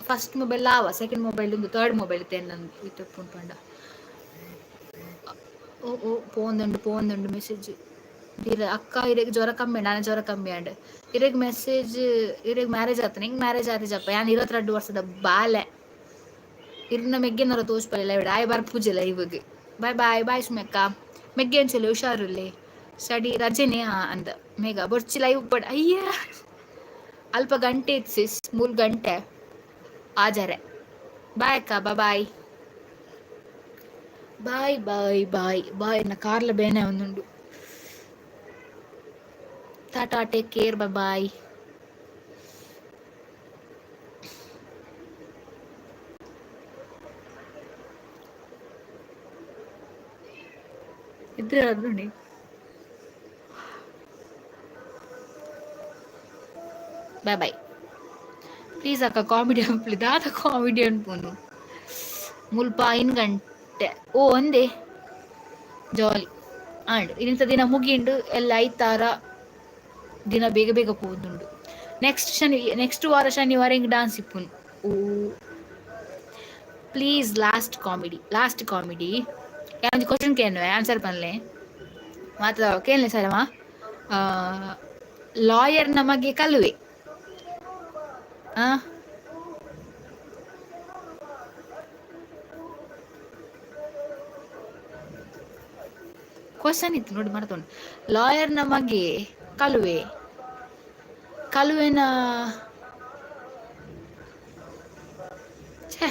ಫಸ್ಟ್ ಮೊಬೈಲ್ ಸೆಕೆಂಡ್ ಮೊಬೈಲ್ ಒಂದು ಥರ್ಡ್ ಮೊಬೈಲ್ ತೆನ್ನಂದು ಇತ್ತಪ್ಪುಂಡು ಪಂಡ ಓ ಪೋಂದುಂಡು ಮೆಸೇಜ್ ಅಕ್ಕ ಇರೆಗ್ ಜ್ವರ ಕಮ್ಮಿ ನಾನು ಜ್ವರ ಕಮ್ಮಿ ಆಂಡ್ ಇರೆಗ್ ಮೆಸೇಜ್ ಇರೆಗ್ ಮ್ಯಾರೇಜ್ ಆತ ನಿಂಗೆ ಮ್ಯಾರೇಜ್ ಆದ ಜಪ್ಪ ಯಾನು 22 ವರ್ಷದ ಬಾಲೆ ಇರ್ನ ಮೆಗ್ಗೆನರ ತೋಚ್ಪಲ್ಲ ಇವಿಡ ಆಯ್ ಬರ್ಪೂಜೆ ಲೈವ್ಗೆ ಬಾಯ್ ಸುಮ್ಮಕ್ಕ ಮೆಗ್ಗೆ ಅನ್ಸಲ್ಲ ಹುಷಾರಲ್ಲಿ ಸ್ಟಡಿ ರಜೆನೇ ಅಂದ ಮೇಘ ಬೊರ್ಚಿ ಲೈವ್ ಬಡ್ ಅಯ್ಯ ಅಲ್ಪ ಗಂಟೆ ಇತ್ತು ಸಿಸ್ 3 ಗಂಟೆ ಆಜಾರೆ ಬಾಯ್ ಅಕ್ಕ ಬಾಯ್ ಎನ್ನ ಕಾರ್ಲ ಬೇನೆ ಒಂದುಂಡು ಟಾಟಾ ಟೇಕ್ ಕೇರ್ ಬಾಯ್ ನಿದ್ರೆ ನೋಡಿ. ಬಾಯ್ ಬಾಯ್ ಪ್ಲೀಸ್ ಅಕ್ಕ ಕಾಮಿಡಿ ಅನ್ಪ್ಲಿ ದಾದ ಕಾಮಿಡಿ ಅನ್ಪೋನು ಮುಲ್ಪ 5 ಗಂಟೆ ಓ ಒಂದೇ ಜಾಲಿ ಆಂಡ್ ಇನ್ನಿಂತ ದಿನ ಮುಗಿಂಡು ಎಲ್ಲ ಐತಾರ ದಿನ ಬೇಗ ಬೇಗ ಪೋದುಂಡು. ನೆಕ್ಸ್ಟ್ ವಾರ ಶನಿವಾರ ಹಿಂಗೆ ಡಾನ್ಸ್ ಇಪ್ಪುನು. ಓ ಪ್ಲೀಸ್ ಲಾಸ್ಟ್ ಕಾಮಿಡಿ ಯಾವೊಂದು ಕ್ವಶನ್ ಕೇಳುವೆ ಆನ್ಸರ್ ಪನ್ಲೆ ಮಾತ್ರ ಕೇಳಲೆ ಸರವಾ. ಲಾಯರ್ ನಮಗೆ ಕಲುವೆ ಕ್ವಶನ್ ಇತ್ತು ನೋಡಿ ಮರ್ತೊಂಡು. ಲಾಯರ್ ನಮಗೆ ಕಲುವೆನ ಛೇ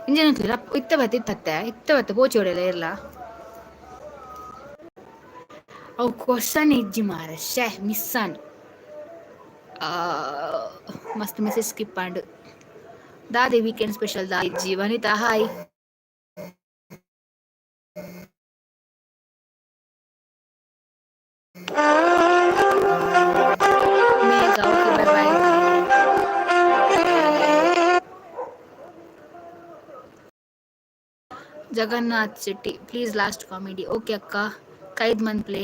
ಇಂಜನ್ ಇತ್ತ ಪೋಚಿ ಹೊಡೆಯಲ್ಲ ಇರಲ್ಲ ಅವು ಕ್ವಶನ್ ಇಜ್ಜಿ ಮಾರ ಶೇ ಮಿಸ್ ಆಂಡ್ ಮಸ್ತ್ ಮೆಸೇಜ್ ಸ್ಕಿಪ್ ಆಂಡ್ ದಾದೆ ವೀಕೆಂಡ್ ಸ್ಪೆಷಲ್ ದಾ ಇಜ್ಜಿ Vanitha hi Megha okay bye bye. Jagannath Shetty please last comedy okay ಅಕ್ಕ ಕೈದ್ ಮನ್ play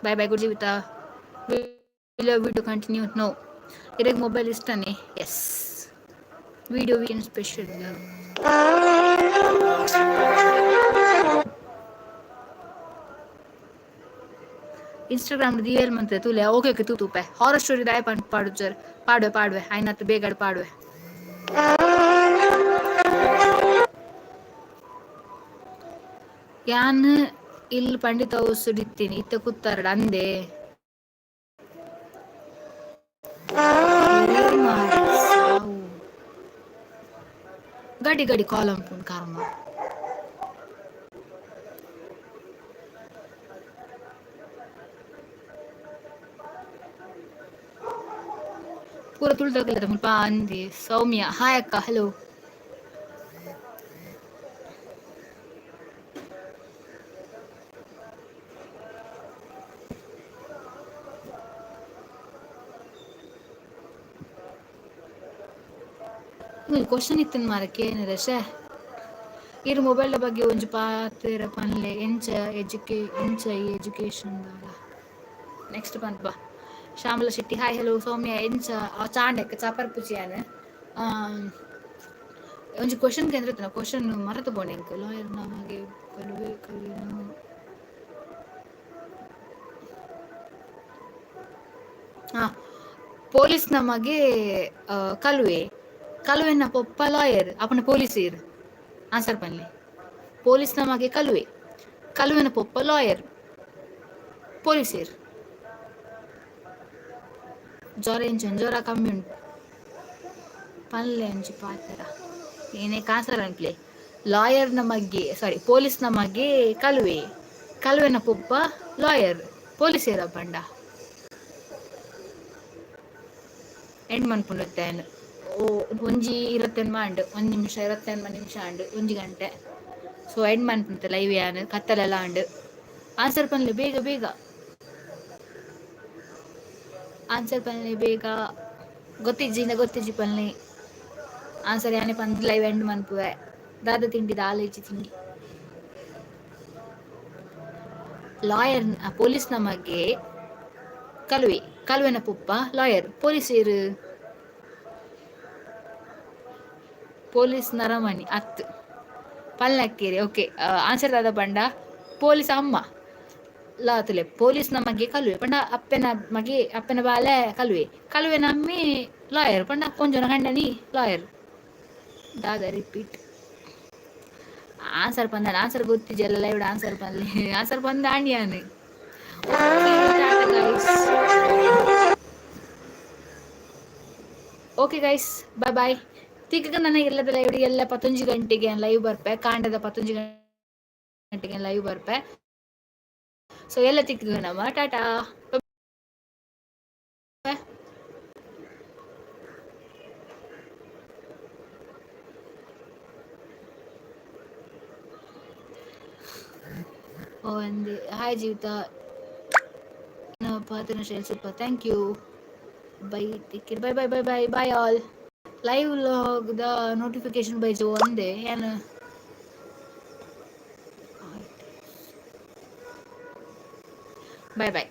bye bye good Jeevitha will to continue no ಇರಗೆ ಮೊಬೈಲ್ ಇಷ್ಟನೇ ಎಸ್ ವಿಡಿಯೋ ವೀಕೆಂಡ್ ಸ್ಪೆಷಲ್ ಇನ್ಸ್ಟಾಗ್ರಾಮ್ ದಿಯಲ್ ಮಂತ್ರೆ ತುಲೆ ಓಕೆ ಓಕೆ ತೂಪೆ ಹಾರರ್ ಸ್ಟೋರಿ ದಾಯ ಪಾಡುವೆ ಆಯ್ನತ್ತು ಬೇಗ ಪಾಡುವೆ. ಯಾನ್ ಇಲ್ಲಿ ಪಂಡಿತ ಸುಡಿತೀನಿ ಇತ್ತ ಕೂತಾರಡ ಅಂದೆ ಗಡಿ ಕಾಲಂ ಪುನ್ ಕರ್ಮ ಪೂರ ತುಳ್ದೋಗಿಲ್ಲದ ಮುಲ್ಪ ಅಂದೆ. ಸೌಮ್ಯ ಹಾಯ್ ಅಕ್ಕ ಹಲೋ. ಕ್ವಶನ್ ಇತ್ತನ್ ಮಾರಕ್ಕೆ ಏನಿದೆ ಶೇ ಇರು ಮೊಬೈಲ್ ಬಗ್ಗೆ ಒಂಜಿ ಪಾತೆರ ಪನ್ಲೆ ಎಂಚ ಎಜುಕೇಶನ್ ನೆಕ್ಸ್ಟ್ ಪನ್ಪ ಶ್ಯಾಮಲ ಶೆಟ್ಟಿ ಹಾಯ್ ಹಲೋ. ಸೌಮ್ಯ ಎಂಚ ಚಾಂಡೆಕ್ ಚಾಪರ್ ಪುಚಿಯಾನ ಒಂಜಿ ಕ್ವಶನ್ ಕೇಂದ್ರ ಕ್ವಶನ್ ಮರೆತು ಬೋಣೆ ಎಂಕ್ ಲಾಯರ್ ನಮಗೆ ಪೊಲೀಸ್ ನಮಗೆ ಕಲುವೆನ ಪೊಪ್ಪ ಲಾಯರ್ ಅಪನ ಪೊಲೀಸೇರ್ ಆನ್ಸರ್ ಪನ್ಲೆ ಪೊಲೀಸ್ ನಮಗೆ ಕಲುವೆನ ಪೊಪ್ಪ ಲಾಯರ್ ಪೊಲೀಸೇರ್ ಜ್ವರ ಕಮ್ಮಿ ಉಂಟು ಪನ್ಲೆ ಒಂಜಿ ಪಾತೆರ ಏನೇ ಕಾನ್ಸರ್ ಅನ್ಪ್ಲೆ ಲಾಯರ್ ನಮಗೆ ಪೊಲೀಸ್ ನಮಗೆ ಕಲುವೆನ ಪೊಪ್ಪ ಲಾಯರ್ ಪೊಲೀಸೇರ ಪಂಡ ಎಂಡ್ ಮನ್ಪುಂಡುತ್ತೇನು ಒಂಜಿ 20 ಮಾಂಡ್ 1 ನಿಮಿಷ 21 ನಿಮಿಷ ಆಂಡ್ 1 ಗಂಟೆ ಸೊ ಎಂಡ್ ಮನ್ಪುಂತೆ ಲೈವ್ ಯಾನ್ ಕತ್ತಲೆಲ್ಲ ಆಂಡ್ ಆನ್ಸರ್ ಪನ್ಲೆ ಬೇಗ ಆನ್ಸರ್ ಪನ್ಲೆ ಬೇಗ ಗೊತ್ತಿಜ್ಜಿ ಪನ್ಲೆ ಆನ್ಸರ್ ಯಾನೆ ಪಂದ್ ಲೈವ್ ಎಂಡ್ ಮನ್ಪುವೆ ದಾದ ತಿಂಡಿ ದಾಲೇಜಿ ತಿಂಡಿ. ಲಾಯರ್ ಪೊಲೀಸ್ ನಮಗೆ ಕಲುವೆನ ಪುಪ್ಪ ಲಾಯರ್ ಪೊಲೀಸ್ ನರಮಣಿ ಅತ್ ಪಲ್ನಕ್ಕೇರಿ ಓಕೆ ಆನ್ಸರ್ ದಾದ ಪಂಡ ಪೊಲೀಸ್ ಅಮ್ಮ ಲಾತುಲೆ ಪೊಲೀಸ್ ನಮಗೆ ಕಲುವೆ ಪಂಡ ಅಪ್ಪನ ಬಾಲೆ ಕಲುವೆನ ಅಮ್ಮಿ ಲಾಯರ್ ಪಂಡ ಕೊಂಜನ ಗಂಡನಿ ಲಾಯರ್ ದಾದ ರಿಪೀಟ್ ಆನ್ಸರ್ ಗೊತ್ತಿಜಲ್ಲ ಲೈವ್ ಆನ್ಸರ್ ಪಂದ ಆಂಡಿಯಾನು. Okay guys bye bye. ತಿಕ್ಕ ನನಗೆ ಎಲ್ಲದ ಲೈವ್ ಎಲ್ಲ 11 ಗಂಟೆಗೆ ಲೈವ್ ಬರ್ಪೆ ಕಾಂಡದ 11 ಗಂಟೆಗೆ ಲೈವ್ ಬರ್ಪೆ ಸೊ ಎಲ್ಲ ತಿಕ್ಕ ನಮ್ಮ ಟಾಟಾ. ಒಂದೇ ಹಾಯ್ ಜೀವಿತ ಪಾತ್ರ ಶೈಲ್ super thank you bye take care bye bye bye bye bye all live the notification bye ಜೋ ಒಂದೇ ಏನು ಬೈ ಬೈ